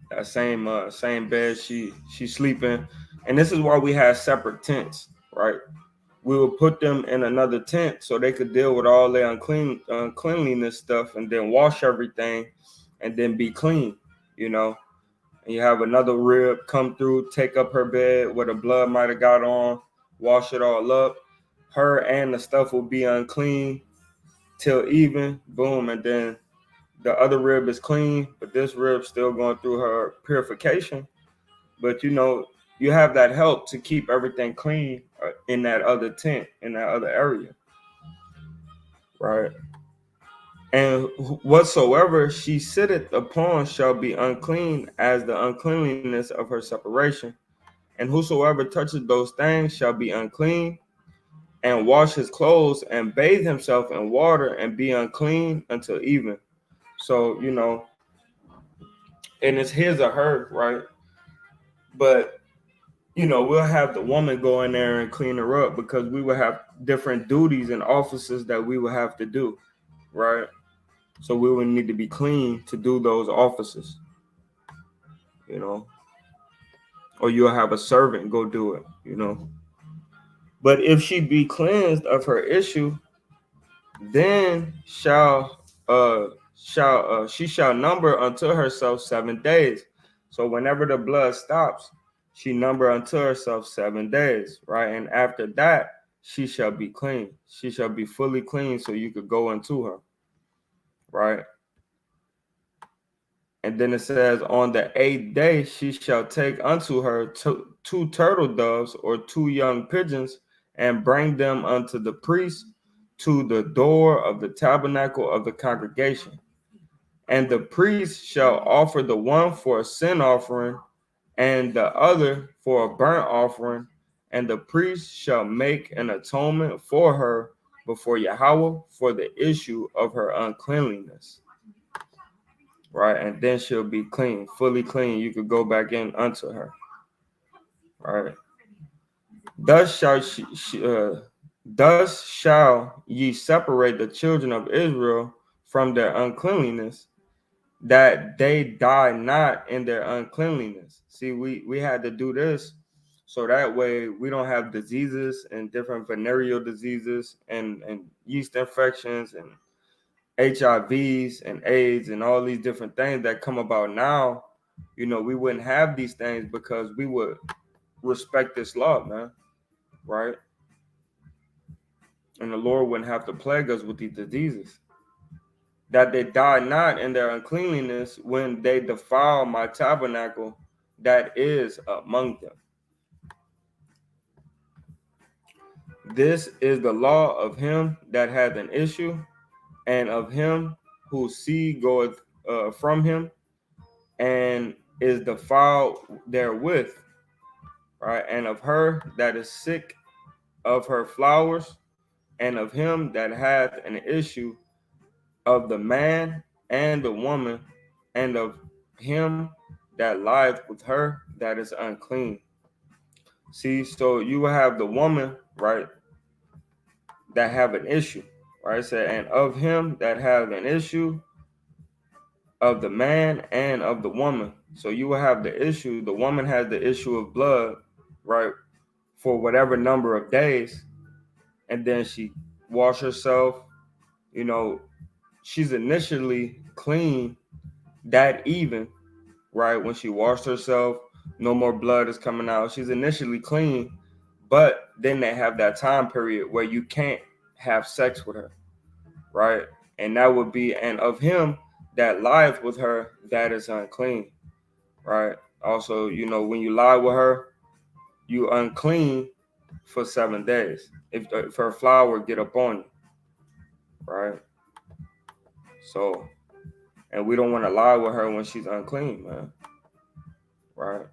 That same bed she sleeping. And this is why we have separate tents, right? We would put them in another tent so they could deal with all their uncleanliness stuff, and then wash everything and then be clean, And you have another rib come through, take up her bed where the blood might have got on, wash it all up. Her and the stuff will be unclean till even, boom, and then the other rib is clean, but this rib still going through her purification. But you have that help to keep everything clean in that other tent, in that other area. right? And whatsoever she sitteth upon shall be unclean as the uncleanliness of her separation. And whosoever touches those things shall be unclean, and wash his clothes and bathe himself in water and be unclean until even. So, and it's his or her, right? But, we'll have the woman go in there and clean her up because we will have different duties and offices that we will have to do, right? So we would need to be clean to do those offices, you know, or you'll have a servant go do it. But if she be cleansed of her issue, then she shall number unto herself 7 days. So whenever the blood stops, she number unto herself 7 days, right? And after that, she shall be clean. She shall be fully clean, so you could go into her, right? And then it says, on the 8th day, she shall take unto her two turtle doves or two young pigeons and bring them unto the priest to the door of the tabernacle of the congregation. And the priest shall offer the one for a sin offering and the other for a burnt offering. And the priest shall make an atonement for her before Yahweh for the issue of her uncleanliness. Right, and then she'll be clean, fully clean. You could go back in unto her. Right. Thus shall ye separate the children of Israel from their uncleanliness, that they die not in their uncleanliness. See, we had to do this so that way we don't have diseases and different venereal diseases and yeast infections and HIVs and AIDS and all these different things that come about now. We wouldn't have these things because we would respect this law, man, right? And the Lord wouldn't have to plague us with these diseases. That they die not in their uncleanliness when they defile my tabernacle that is among them. This is the law of him that hath an issue, and of him whose seed goeth from him, and is defiled therewith, right? And of her that is sick of her flowers, and of him that hath an issue, of the man and the woman, and of him that lieth with her that is unclean. See, so you will have the woman, right, that have an issue, right? So, and of him that have an issue, of the man and of the woman. So you will have the issue. The woman has the issue of blood, right, for whatever number of days, and then she wash herself. She's initially clean that even, right? When she washed herself, no more blood is coming out. She's initially clean, but then they have that time period where you can't have sex with her, right? And that would be, and of him that lieth with her, that is unclean, right? Also, when you lie with her, you unclean for 7 days. If her flower get up on you, right? So, and we don't want to lie with her when she's unclean, man, right?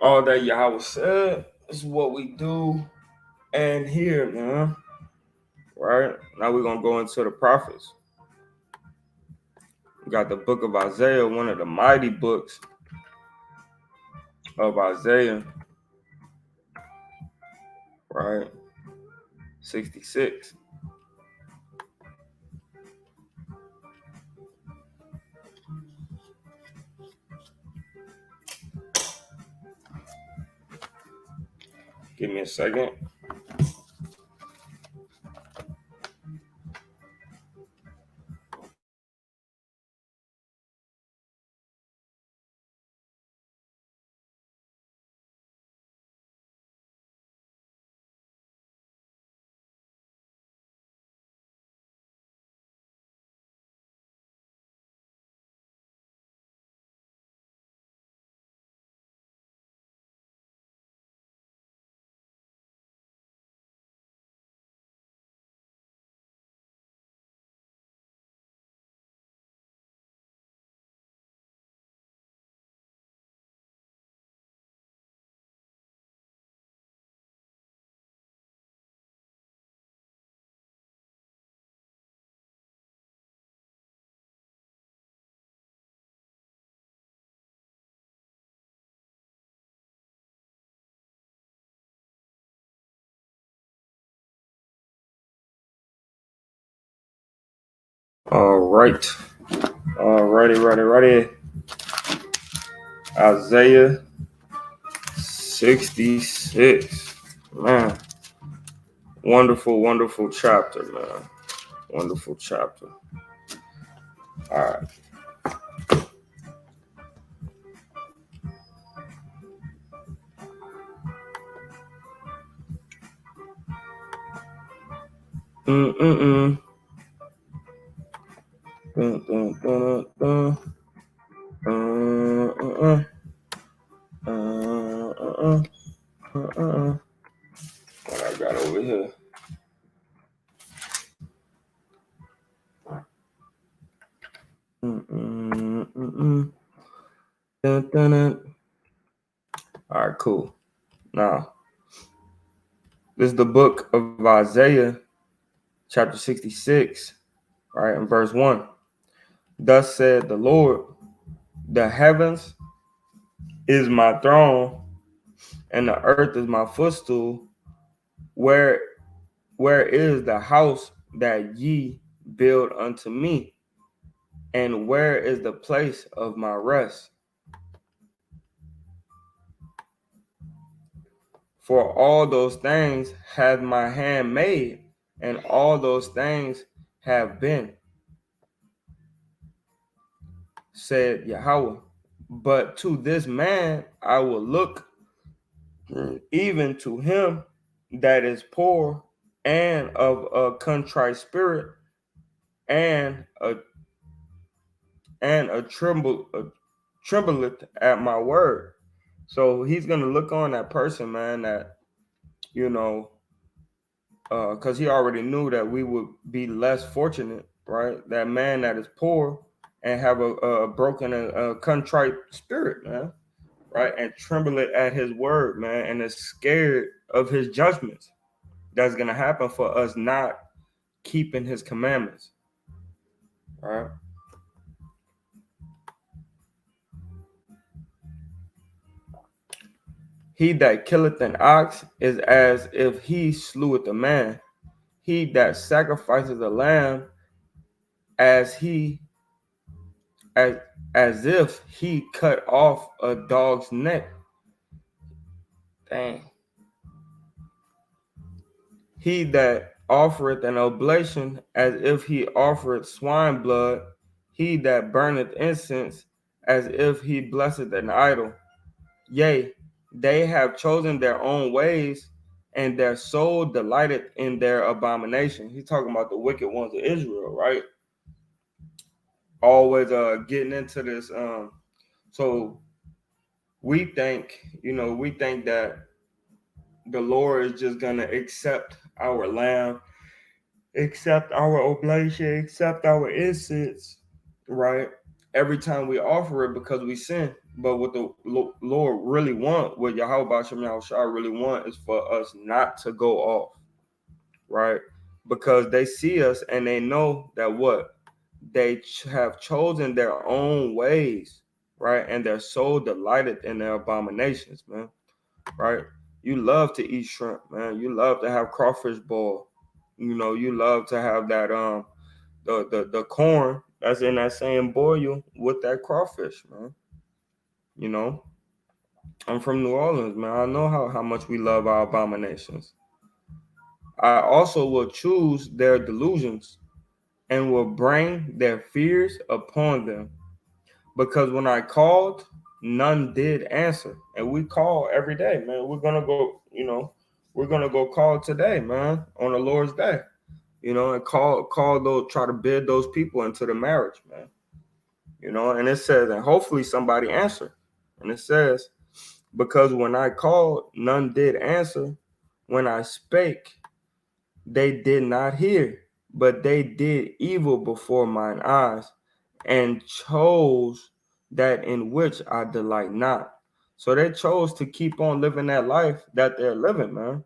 All that Yahweh said is what we do and here, man. Right? Now we're gonna go into the prophets. We got the book of Isaiah, one of the mighty books of Isaiah, right? 66. Give me a second. All right. Ready. Isaiah 66. Man. Wonderful chapter, man. Wonderful chapter. All right. Mm-mm-mm. Dun, dun, dun, dun. What I got over here? Dun, dun, dun. All right, cool. Now, this is the book of Isaiah, chapter 66, right, in verse 1. Thus said the Lord, the heavens is my throne, and the earth is my footstool. Where is the house that ye build unto me? And where is the place of my rest? For all those things hath my hand made, and all those things have been, said Yahweh. But to this man I will look, even to him that is poor and of a contrite spirit, and trembleth at my word. So he's gonna look on that person, man, that, you know, because he already knew that we would be less fortunate, right? That man that is poor and have a broken and a contrite spirit, man, right? And tremble at his word, man, and is scared of his judgments that's gonna happen for us not keeping his commandments, right? He that killeth an ox is as if he sleweth a man. He that sacrifices a lamb as if he cut off a dog's neck. Dang. He that offereth an oblation as if he offered swine blood. He that burneth incense as if he blesseth an idol. Yea, they have chosen their own ways, and their soul delighted in their abomination. He's talking about the wicked ones of Israel, right? Always getting into this. So we think that the Lord is just gonna accept our lamb, accept our oblation, accept our incense, right? Every time we offer it because we sin. But what the Lord really want, what Yahweh Bashem Yahushua really want, is for us not to go off, right? Because they see us and they know that what? They have chosen their own ways, right? And they're so delighted in their abominations, man, right? You love to eat shrimp, man. You love to have crawfish boil. You know, you love to have that the corn that's in that same boil with that crawfish, man. You know, I'm from New Orleans, man. I know how much we love our abominations. I also will choose their delusions and will bring their fears upon them. Because when I called, none did answer. And we call every day, man. We're gonna go, we're gonna go call today, man, on the Lord's day. And call those, try to bid those people into the marriage, man. And it says, and hopefully somebody answer. And it says, because when I called, none did answer. When I spake, they did not hear, but they did evil before mine eyes, and chose that in which I delight not. So they chose to keep on living that life that they're living, man.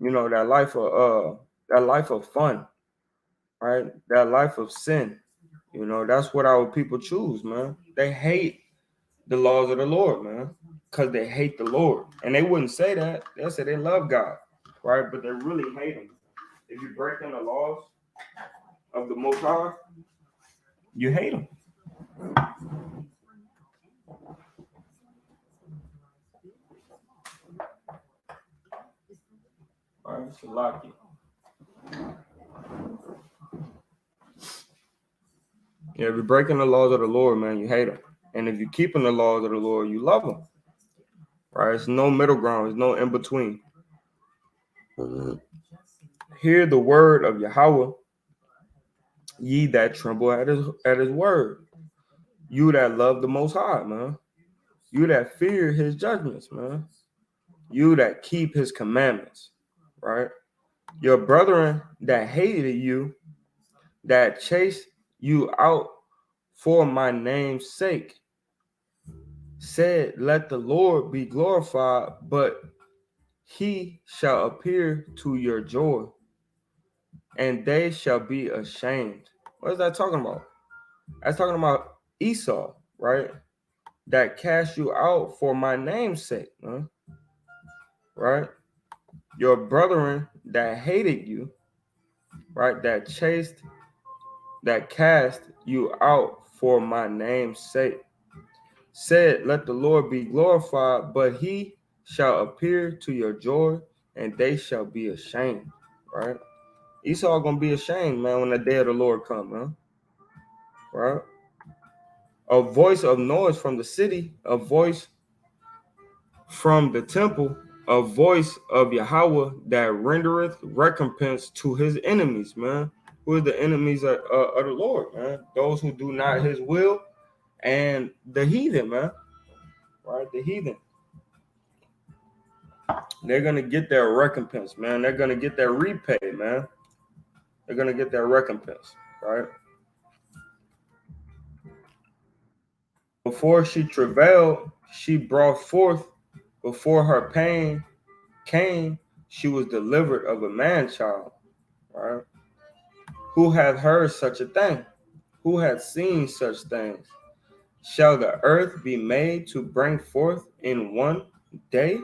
That life of fun, right? That life of sin. That's what our people choose, man. They hate the laws of the Lord, man, because they hate the Lord. And they wouldn't say that. They'll say they love God, right? But they really hate him. If you break down the laws of the Most High, you hate them. All right, so lock it. Yeah, if you're breaking the laws of the Lord, man, you hate them. And if you're keeping the laws of the Lord, you love them. Right? It's no middle ground. There's no in between. Hear the word of Yahweh, ye that tremble at his word. You that love the Most High, man. You that fear his judgments, man. You that keep his commandments, right? Your brethren that hated you, that chased you out for my name's sake, said, let the Lord be glorified, but he shall appear to your joy, and they shall be ashamed. What is that talking about? That's talking about Esau, right? That cast you out for my name's sake, huh? Right? Your brethren that hated you, right? That cast you out for my name's sake, said, let the Lord be glorified, but he shall appear to your joy, and they shall be ashamed, right? Esau gonna be ashamed, man, when the day of the Lord come, man. Right? A voice of noise from the city, a voice from the temple, a voice of Yahweh that rendereth recompense to his enemies, man. Who are the enemies of the Lord, man? Those who do not his will, and the heathen, man. Right? The heathen. They're gonna get their recompense, man. They're gonna get their repay, man. They're gonna get their recompense, right? Before she travailed, she brought forth. Before her pain came, she was delivered of a man-child, right? Who hath heard such a thing? Who hath seen such things? Shall the earth be made to bring forth in one day?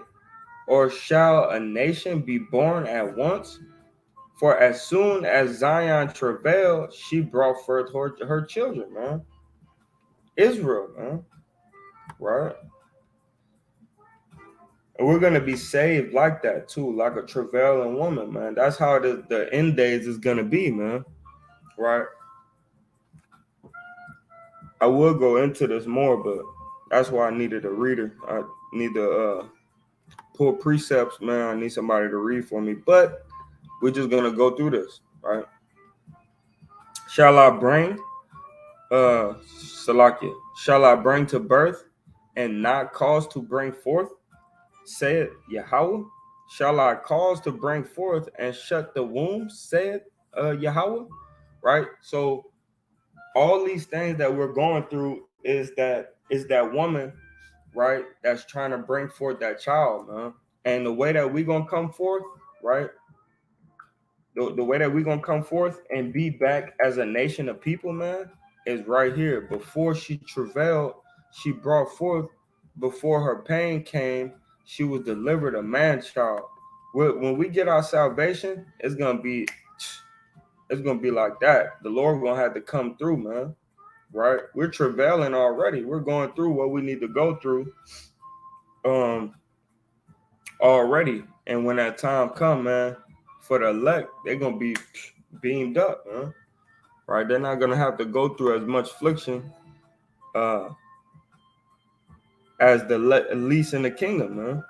Or shall a nation be born at once? For as soon as Zion travailed, she brought forth her children, man. Israel, man. Right? And we're going to be saved like that, too. Like a travailing woman, man. That's how the end days is going to be, man. Right? I will go into this more, but that's why I needed a reader. I need to pull precepts, man. I need somebody to read for me. But we're just going to go through this, right? Shall I bring, Salakia, shall I bring to birth and not cause to bring forth? Said Yahweh. Shall I cause to bring forth and shut the womb? Said Yahweh. Right? So all these things that we're going through is that woman, right, that's trying to bring forth that child, man. And the way that we're gonna come forth, right? The way that we're gonna come forth and be back as a nation of people, man, is right here. Before she travailed, she brought forth. Before her pain came, she was delivered a man child. When we get our salvation, it's gonna be like that. The Lord gonna have to come through, man. Right? We're travailing already. We're going through what we need to go through already. And when that time come, man, for the elect, they're gonna be beamed up, man. Right? They're not gonna have to go through as much affliction as the least in the kingdom, man.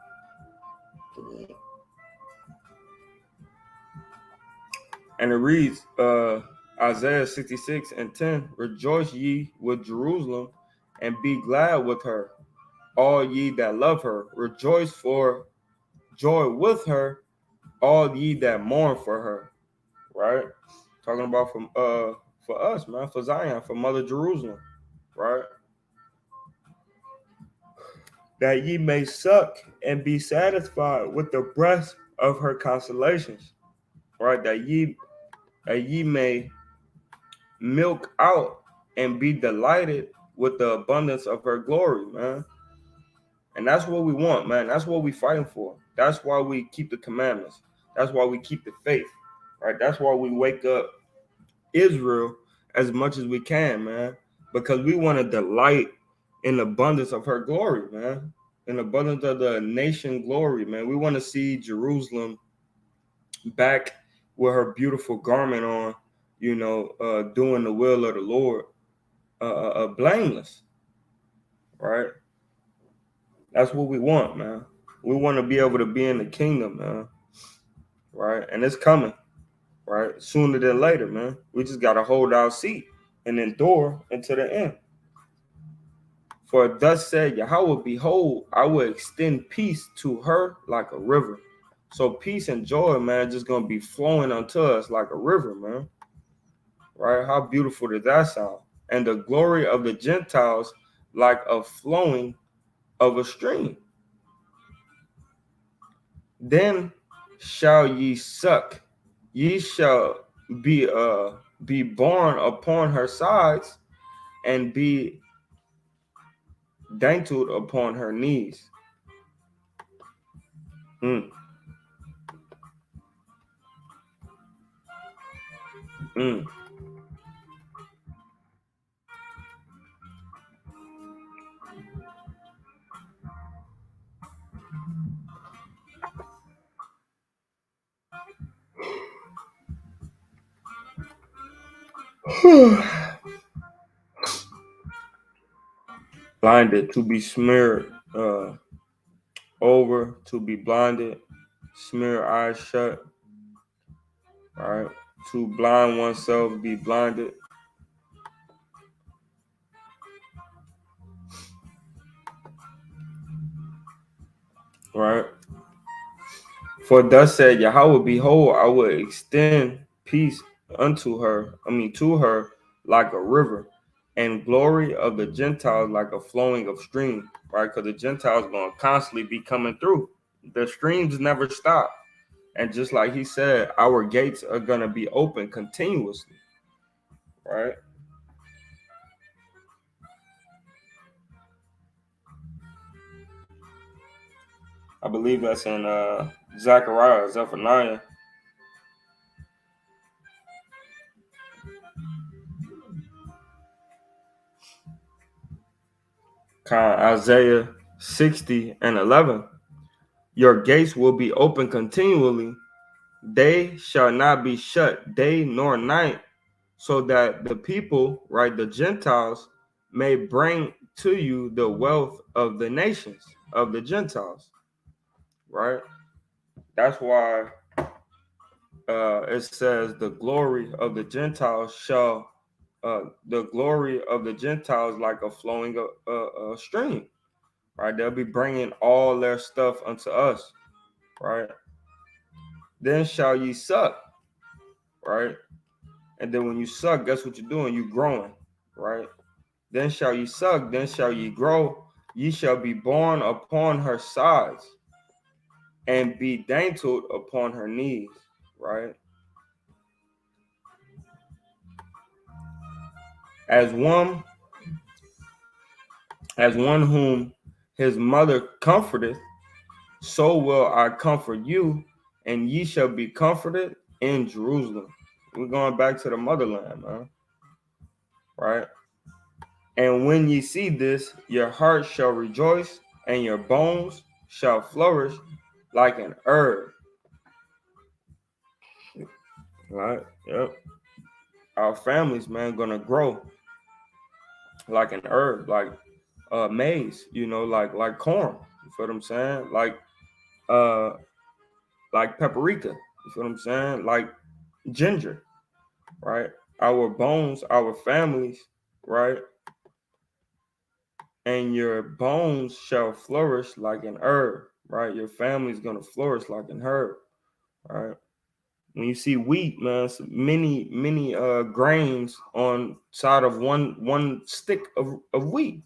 And it reads, Isaiah 66:10, rejoice ye with Jerusalem and be glad with her, all ye that love her. Rejoice for joy with her, all ye that mourn for her. Right? Talking about for us, man, for Zion, for Mother Jerusalem, right? That ye may suck and be satisfied with the breast of her consolations, right? That ye may milk out and be delighted with the abundance of her glory, man. And that's what we want, man. That's what we fighting for. That's why we keep the commandments. That's why we keep the faith, right? That's why we wake up Israel as much as we can, man, because we want to delight in the abundance of her glory, man, in the abundance of the nation glory, man. We want to see Jerusalem back with her beautiful garment on, doing the will of the Lord, blameless, right? That's what we want, man. We want to be able to be in the kingdom, man, right? And it's coming, right? Sooner than later, man. We just got to hold our seat and endure until the end. For thus said Yahweh, behold, I will extend peace to her like a river. So peace and joy, man, just going to be flowing unto us like a river, man. Right? How beautiful does that sound? And the glory of the Gentiles like a flowing of a stream. Then shall ye suck, ye shall be borne upon her sides, and be dangled upon her knees. Mm. Mm. Blinded, to be smeared over, to be blinded, smear eyes shut, right? To blind oneself, be blinded. Right? For thus said Yahweh, behold, I will extend peace to her like a river, and glory of the Gentiles like a flowing of stream, right? Because the Gentiles going to constantly be coming through. The streams never stop. And just like he said, our gates are going to be open continuously, right? I believe that's in Zephaniah. Isaiah 60 and 11. Your gates will be open continually. They shall not be shut day nor night, so that the people, right, the Gentiles, may bring to you the wealth of the nations, of the Gentiles, right? That's why it says the glory of the Gentiles like a flowing stream, right? They'll be bringing all their stuff unto us, right? Then shall ye suck, right? And then when you suck, guess what you're doing? You're growing, right? Then shall ye suck, then shall ye grow. Ye shall be born upon her sides, and be dangled upon her knees, right? As one whom his mother comforteth, so will I comfort you, and ye shall be comforted in Jerusalem. We're going back to the motherland, man. Right? And when ye see this, your heart shall rejoice, and your bones shall flourish like an herb. Right? Yep. Our families, man, gonna grow like an herb, like maize, like corn. You feel what I'm saying? Like paprika. You feel what I'm saying? Like ginger, right? Our bones, our families, right? And your bones shall flourish like an herb, right? Your family's gonna flourish like an herb, right? When you see wheat, man, many grains on side of one stick of wheat.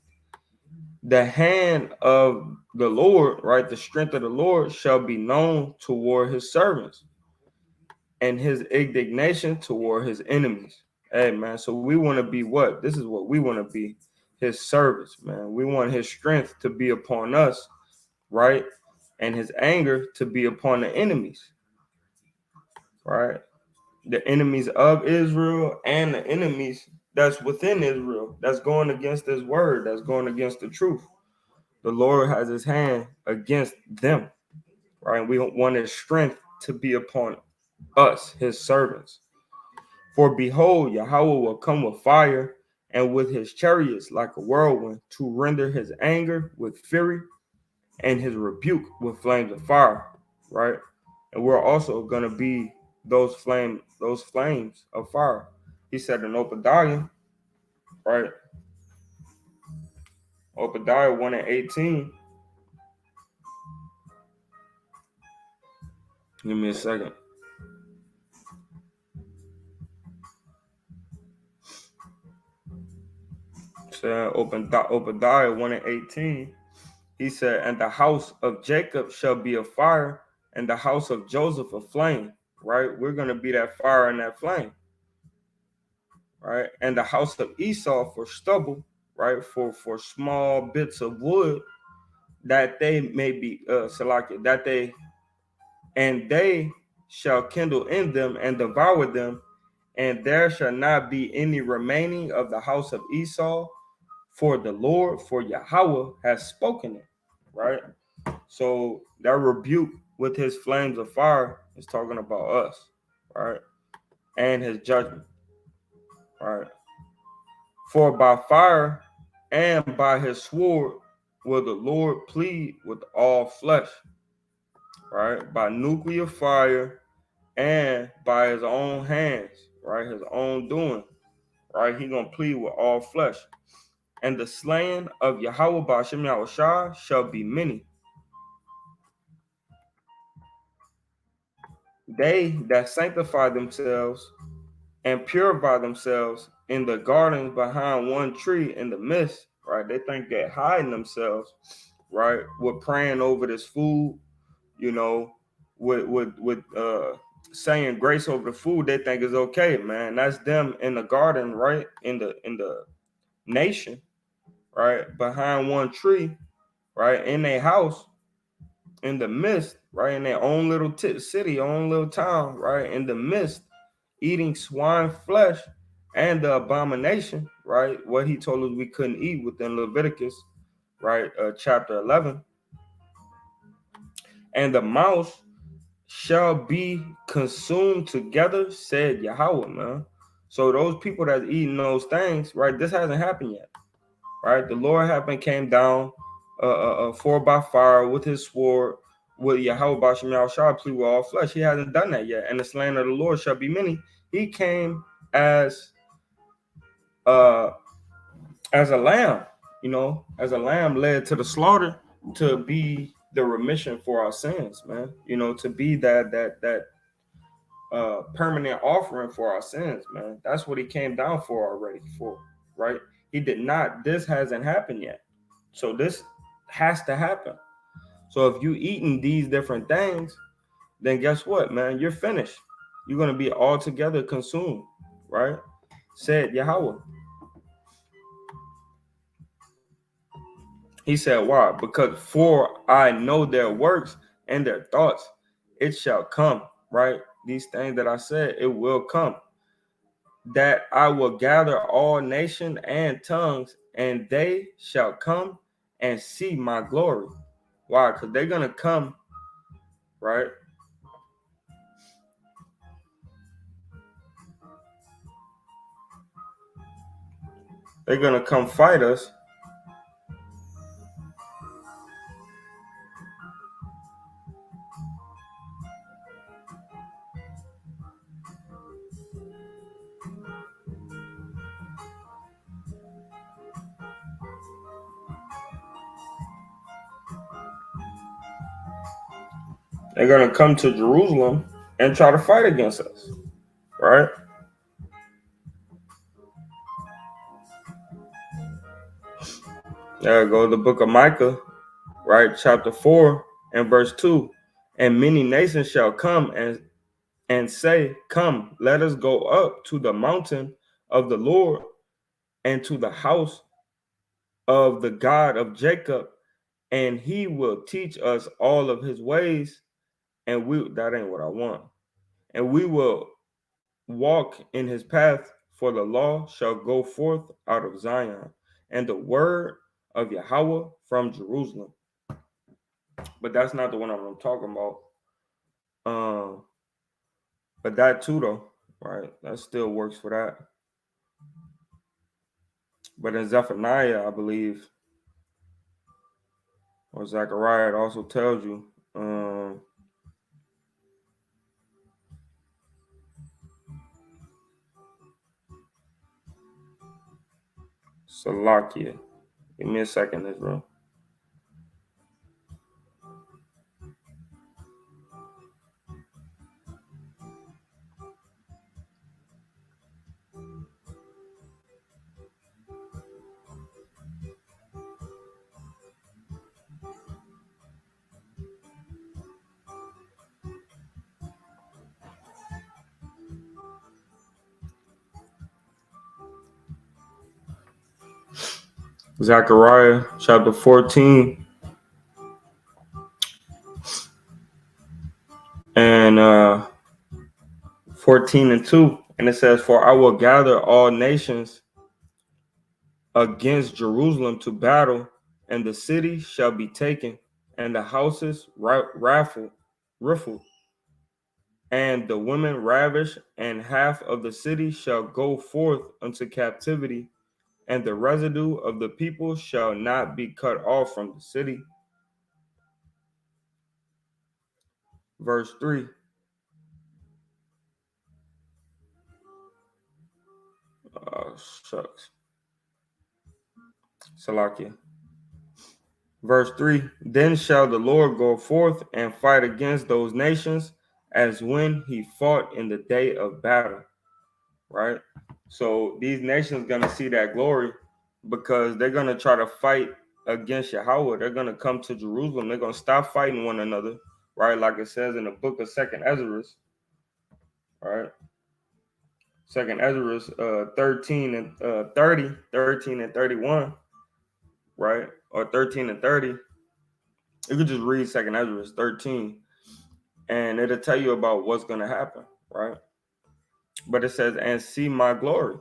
The hand of the Lord, right? The strength of the Lord shall be known toward his servants, and his indignation toward his enemies. Hey, man, so we want to be what? This is what we want to be, his servants, man. We want his strength to be upon us, right? And his anger to be upon the enemies, right? The enemies of Israel and the enemies that's within Israel, that's going against his word, that's going against the truth. The Lord has his hand against them, right? We want his strength to be upon us, his servants. For behold, Yahweh will come with fire and with his chariots like a whirlwind to render his anger with fury and his rebuke with flames of fire, right? And we're also going to be those flames of fire. He said in Obadiah, right? Obadiah 1:18. Give me a second. So Obadiah 1:18. He said, and the house of Jacob shall be a fire, and the house of Joseph a flame, right? We're going to be that fire and that flame, right? And the house of Esau for stubble, right? For small bits of wood, that they may be, that they shall kindle in them and devour them, and there shall not be any remaining of the house of Esau, for the Lord, for Yahweh has spoken it, right? So that rebuke with his flames of fire is talking about us, right? And his judgment, right? For by fire and by his sword will the Lord plead with all flesh, right? By nuclear fire and by his own hands, right? His own doing, right? He gonna plead with all flesh. And the slaying of Yahweh Ba'ashem Yahushua shall be many. They that sanctify themselves and purify themselves in the gardens behind one tree in the midst, right? They think they're hiding themselves, right? With praying over this food, you know, with saying grace over the food, they think is okay, man. That's them in the garden, right? In the nation, right? Behind one tree, right? In their house, in the midst, right? In their own little city, own little town, right? In the midst, eating swine flesh and the abomination, right? What he told us we couldn't eat within Leviticus, right? Chapter 11. And the mouse shall be consumed together, said Yahweh, man. So those people that's eating those things, right? This hasn't happened yet, right? The Lord happened, came down for by fire with his sword, with Yahweh Ba'ashem Yahushua plead with all flesh. He hasn't done that yet. And the slain of the Lord shall be many. He came as a lamb, as a lamb led to the slaughter to be the remission for our sins, man. To be that permanent offering for our sins, man. That's what he came down for already, right? He did not. This hasn't happened yet. So this has to happen. So if you eating these different things, then guess what, man? You're finished. You're going to be altogether consumed, right? Said Yahweh. He said, why? Because for I know their works and their thoughts, it shall come, right? These things that I said, it will come. That I will gather all nations and tongues, and they shall come and see my glory. Why? Because they're going to come, right? They're going to come fight us. They're going to come to Jerusalem and try to fight against us, right? There go the book of Micah, right? Chapter 4 and verse 2. And many nations shall come and say, come, let us go up to the mountain of the Lord and to the house of the God of Jacob, and he will teach us all of his ways. And that ain't what I want. And we will walk in his path, for the law shall go forth out of Zion, and the word of Yahweh from Jerusalem. But that's not the one I'm talking about. But that too, though, right? That still works for that. But in Zephaniah, I believe, or Zechariah, it also tells you, Salakia. Give me a second, Israel. Zechariah chapter 14 and 14 and 2. And it says, for I will gather all nations against Jerusalem to battle, and the city shall be taken, and the houses rifled, and the women ravished, and half of the city shall go forth unto captivity, and the residue of the people shall not be cut off from the city. Verse 3. Shucks. Salakia. Verse 3. Then shall the Lord go forth and fight against those nations as when he fought in the day of battle. Right? So these nations going to see that glory because they're going to try to fight against Yahweh. They're going to come to Jerusalem. They're going to stop fighting one another. Right? Like it says in the book of 2nd Ezra. Right? 2nd Ezra 13 and 30, 13 and 31. Right? Or 13 and 30. You could just read 2nd Ezra 13 and it'll tell you about what's going to happen, right? But it says, and see my glory,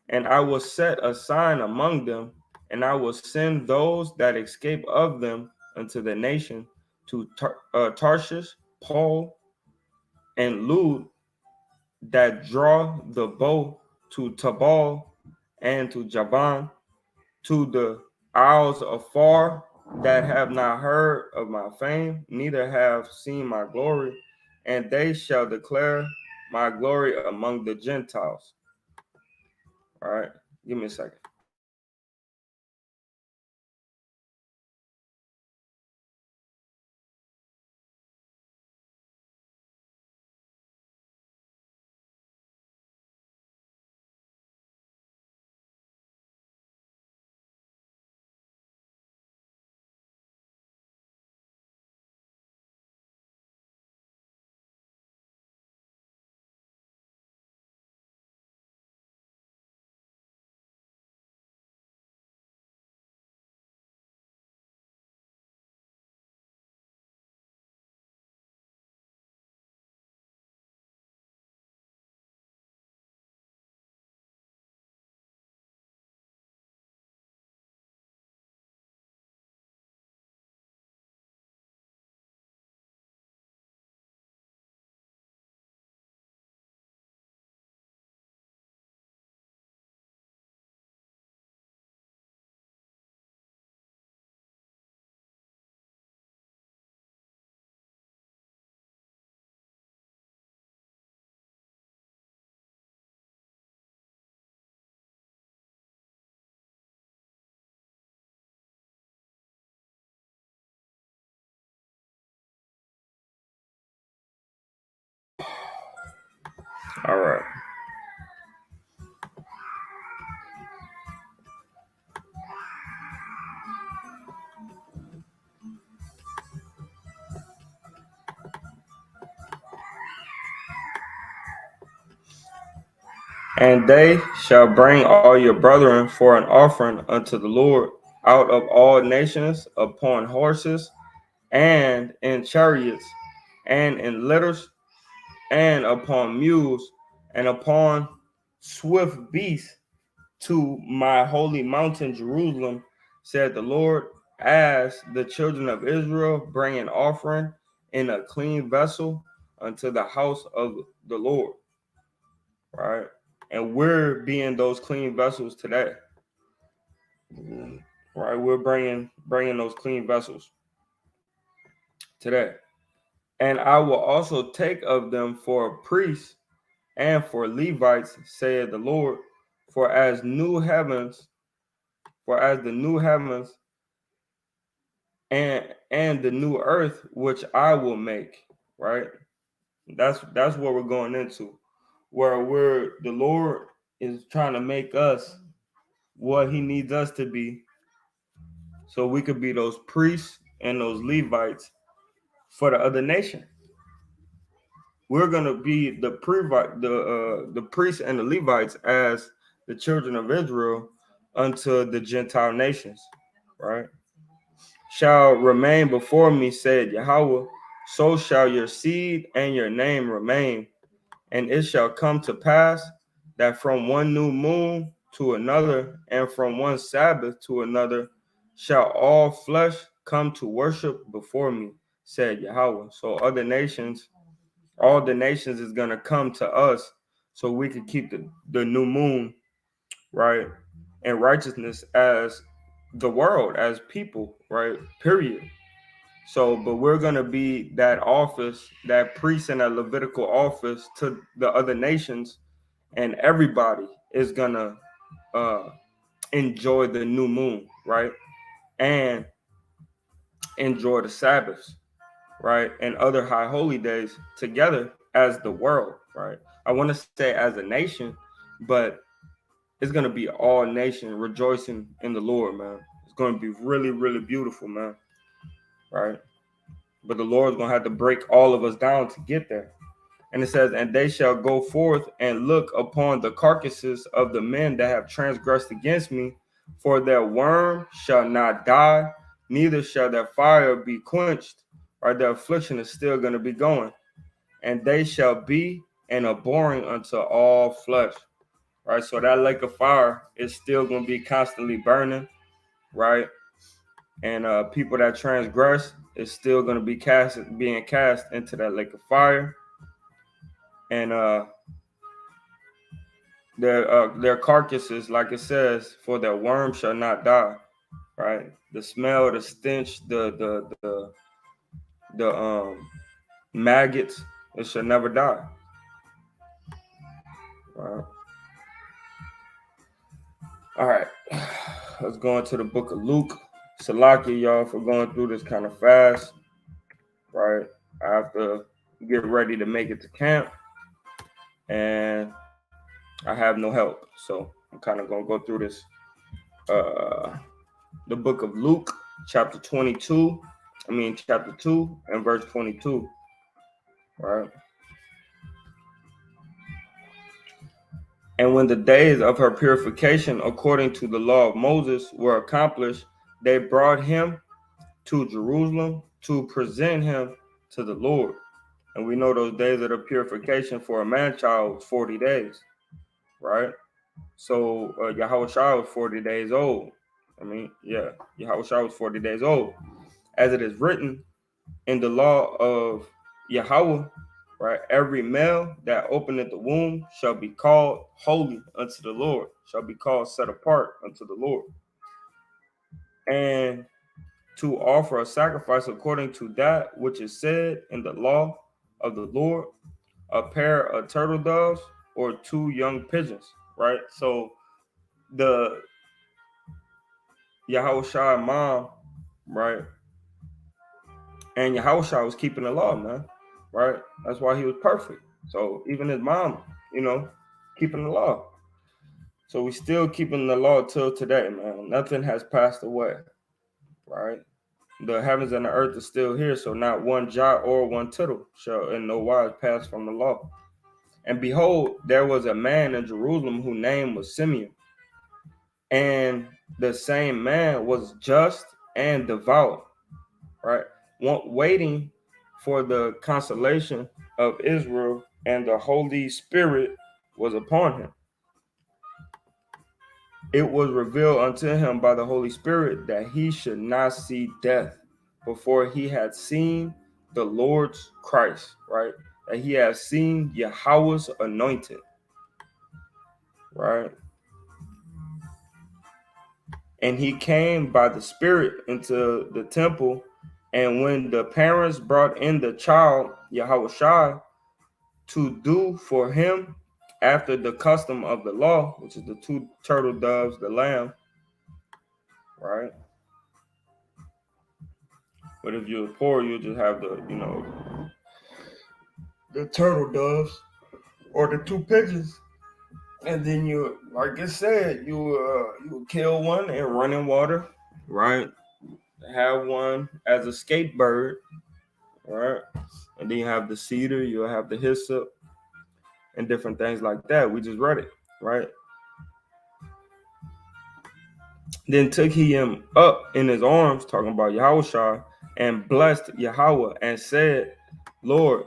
and I will set a sign among them, and I will send those that escape of them unto the nation, to Tarshish, Paul, and Lud, that draw the bow, to Tabal, and to Javan, to the isles afar, that have not heard of my fame, neither have seen my glory, and they shall declare my glory among the Gentiles. All right, give me a second. All right. And they shall bring all your brethren for an offering unto the Lord out of all nations, upon horses, and in chariots, and in litters, and upon mules, and upon swift beasts to my holy mountain Jerusalem, said the Lord, as the children of Israel bring an offering in a clean vessel unto the house of the Lord. Right? And we're being those clean vessels today. Right? We're bringing those clean vessels today. And I will also take of them for priests and for Levites, saith the Lord, for as the new heavens and the new earth which I will make. Right? That's what we're going into, where the Lord is trying to make us what he needs us to be, so we could be those priests and those Levites for the other nation. We're gonna be the priests and the Levites as the children of Israel unto the Gentile nations, right? Shall remain before me, said Yahweh, so shall your seed and your name remain. And it shall come to pass that from one new moon to another, and from one Sabbath to another, shall all flesh come to worship before me, said Yahweh. So all the nations is going to come to us so we can keep the new moon, right? And righteousness as the world, as people, right? Period. So, but we're going to be that office, that priest and that Levitical office to the other nations, and everybody is going to enjoy the new moon, right? And enjoy the Sabbaths, right? And other high holy days together as the world, right? I want to say as a nation, but it's going to be all nation rejoicing in the Lord, man. It's going to be really, really beautiful, man, right? But the Lord's going to have to break all of us down to get there. And it says, and they shall go forth and look upon the carcasses of the men that have transgressed against me, for their worm shall not die, neither shall their fire be quenched, or their affliction is still going to be going. And they shall be an abhorring unto all flesh. Right? So that lake of fire is still going to be constantly burning, right? And people that transgress is still going to be being cast into that lake of fire. And their carcasses, like it says, for their worm shall not die, right? The smell, the stench, the maggots, it shall never die. Right. All right, let's go into the book of Luke. Salakia, y'all, for going through this kind of fast, right? I have to get ready to make it to camp, and I have no help, so I'm kind of gonna go through this. The book of Luke, chapter 2, and verse 22, right? And when the days of her purification according to the law of Moses were accomplished, they brought him to Jerusalem to present him to the Lord. And we know those days of the purification for a man-child was 40 days, right? So Yahushua was 40 days old. Yahushua was 40 days old. As it is written in the law of Yahweh, right? Every male that openeth the womb shall be called holy unto the Lord, shall be called set apart unto the Lord. And to offer a sacrifice according to that which is said in the law of the Lord, a pair of turtle doves or 2 young pigeons, right? So the Yahushua mom, right? And Yahushua was keeping the law, man, right? That's why he was perfect. So even his mom, keeping the law. So we still keeping the law till today, man. Nothing has passed away, right? The heavens and the earth are still here, so not one jot or one tittle shall in no wise pass from the law. And behold, there was a man in Jerusalem whose name was Simeon. And the same man was just and devout, right? Waiting for the consolation of Israel, and the Holy Spirit was upon him. it was revealed unto him by the Holy Spirit that he should not see death before he had seen the Lord's Christ, right? That he had seen Yahweh's anointed, right? And he came by the Spirit into the temple. And when the parents brought in the child, Yahushua, to do for him after the custom of the law, which is the 2 turtle doves, the lamb, right? But if you're poor, you'll just have the, the turtle doves or the 2 pigeons. And then you, like I said, you kill one and run in water, right? Have one as a escape bird, right? And then you have the cedar, you'll have the hyssop, and different things like that. We just read it, right? Then took he him up in his arms, talking about Yahushua, and blessed Yahweh, and said, Lord,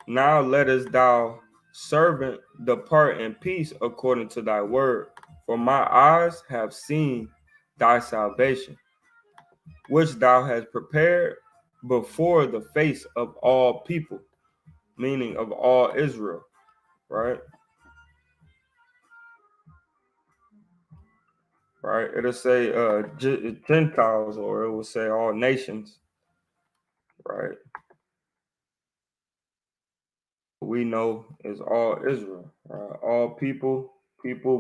now lettest thou servant depart in peace according to thy word. For my eyes have seen thy salvation, which thou hast prepared before the face of all people, meaning of all Israel, right? Right? It'll say Gentiles, or it will say all nations, right? We know is all Israel, right? All people,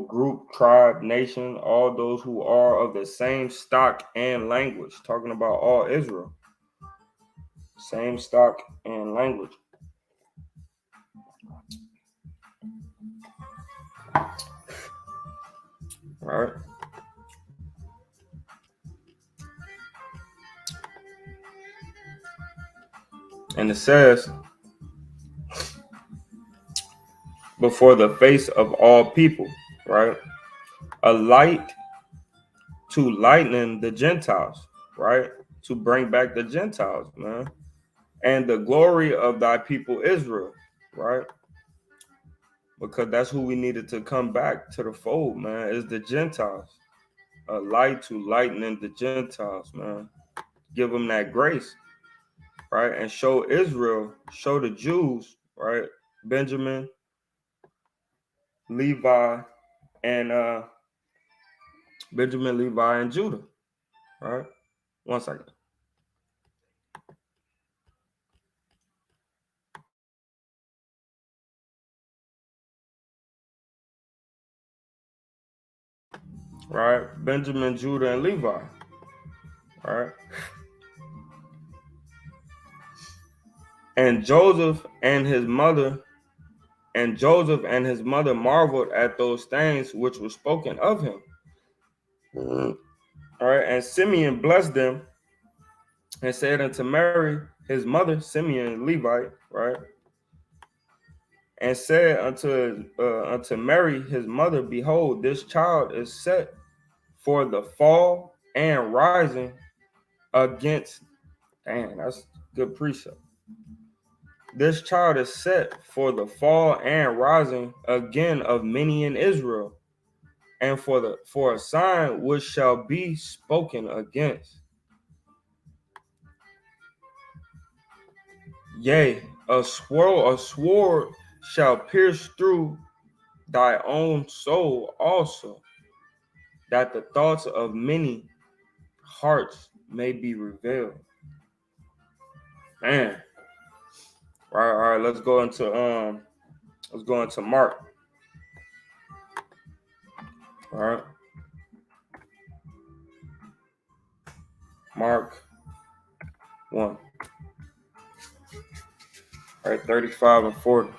group, tribe, nation, all those who are of the same stock and language, talking about all Israel, same stock and language. Right? And it says, before the face of all people, right? A light to lighten the Gentiles, right? To bring back the Gentiles, man. And the glory of thy people Israel, right? Because that's who we needed to come back to the fold, man, is the Gentiles. A light to lighten the Gentiles, man. Give them that grace, right? And show Israel, show the Jews, right? Benjamin, Levi, and Benjamin, Levi, and Judah, right? 1 second. Right? Benjamin, Judah, and Levi, right? And Joseph and his mother marveled at those things which were spoken of him. All right. And Simeon blessed them and said unto Mary, his mother, Simeon, Levite, right? And said unto Mary, his mother, behold, this child is set for the fall and rising against, that's good precept. This child is set for the fall and rising again of many in Israel, and for a sign which shall be spoken against. Yea, a sword shall pierce through thy own soul also, that the thoughts of many hearts may be revealed. Man. All right, let's go into Mark. All right. Mark 1. All right, 35 and 40.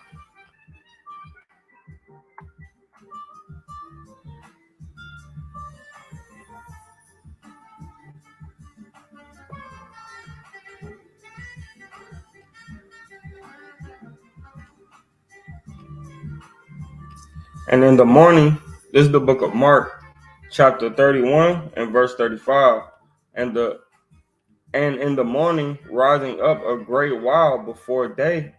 And in the morning, this is the book of Mark, chapter 31 and verse 35. And in the morning, rising up a great while before day,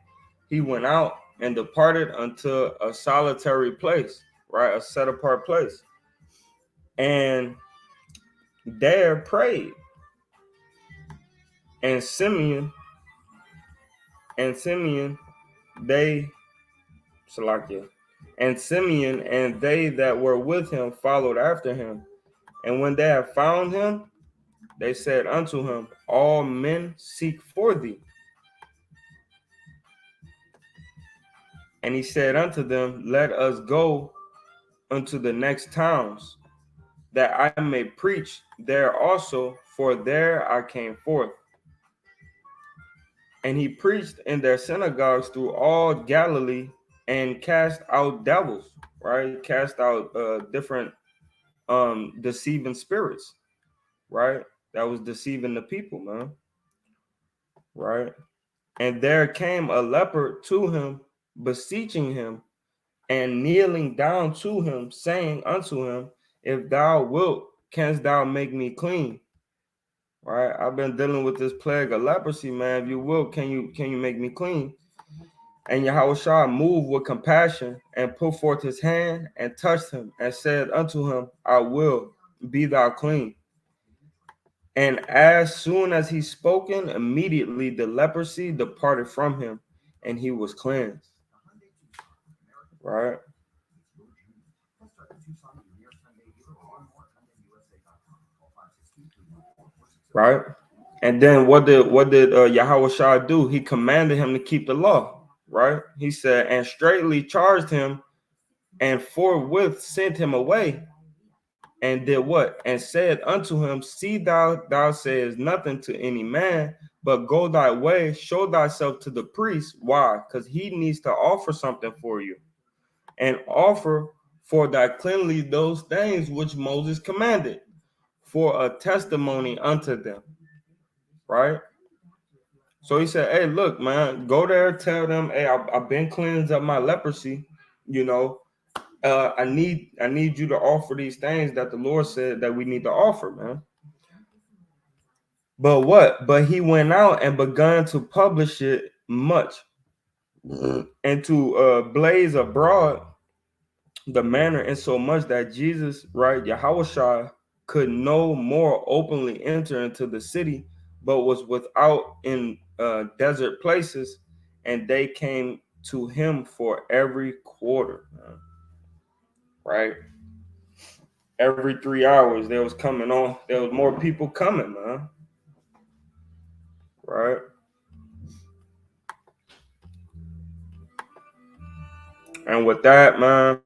he went out and departed unto a solitary place, right? A set apart place. and there prayed. And Simeon, they Salakia. And Simeon and they that were with him followed after him. And when they had found him, they said unto him, all men seek for thee. And he said unto them, let us go unto the next towns, that I may preach there also, for there I came forth. And he preached in their synagogues through all Galilee, and cast out devils, right? Cast out different deceiving spirits, right? That was deceiving the people, man, right? And there came a leper to him, beseeching him, and kneeling down to him, saying unto him, if thou wilt, canst thou make me clean? Right? I've been dealing with this plague of leprosy, man. If you will, can you make me clean? And Yahushua moved with compassion and put forth his hand and touched him and said unto him, I will, be thou clean. And as soon as he spoken, immediately the leprosy departed from him, and he was cleansed. Right? Right? And then what did Yahushua do? He commanded him to keep the law. Right? He said, and straightly charged him, and forthwith sent him away. And did what? And said unto him, see thou sayest nothing to any man, but go thy way, show thyself to the priest. Why? Because he needs to offer something for you, and offer for thy cleanliness those things which Moses commanded, for a testimony unto them. Right? So he said, hey, look, man, go there, tell them, hey, I've been cleansed of my leprosy, you know. I need you to offer these things that the Lord said that we need to offer, man. But what? But he went out and began to publish it much, and to blaze abroad the manner, in so much that Jesus, right, Yahushua, could no more openly enter into the city, but was without in desert places, and they came to him for every quarter, man. Right? Every 3 hours there was more people coming, man. Right? And with that, man,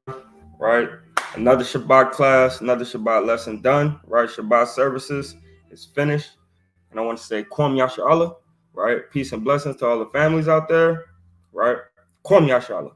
right, another Shabbat class, another Shabbat lesson done, right? Shabbat services is finished. And I want to say Kwam Yasha Allah, right? Peace and blessings to all the families out there, right? Kwam Yasha Allah.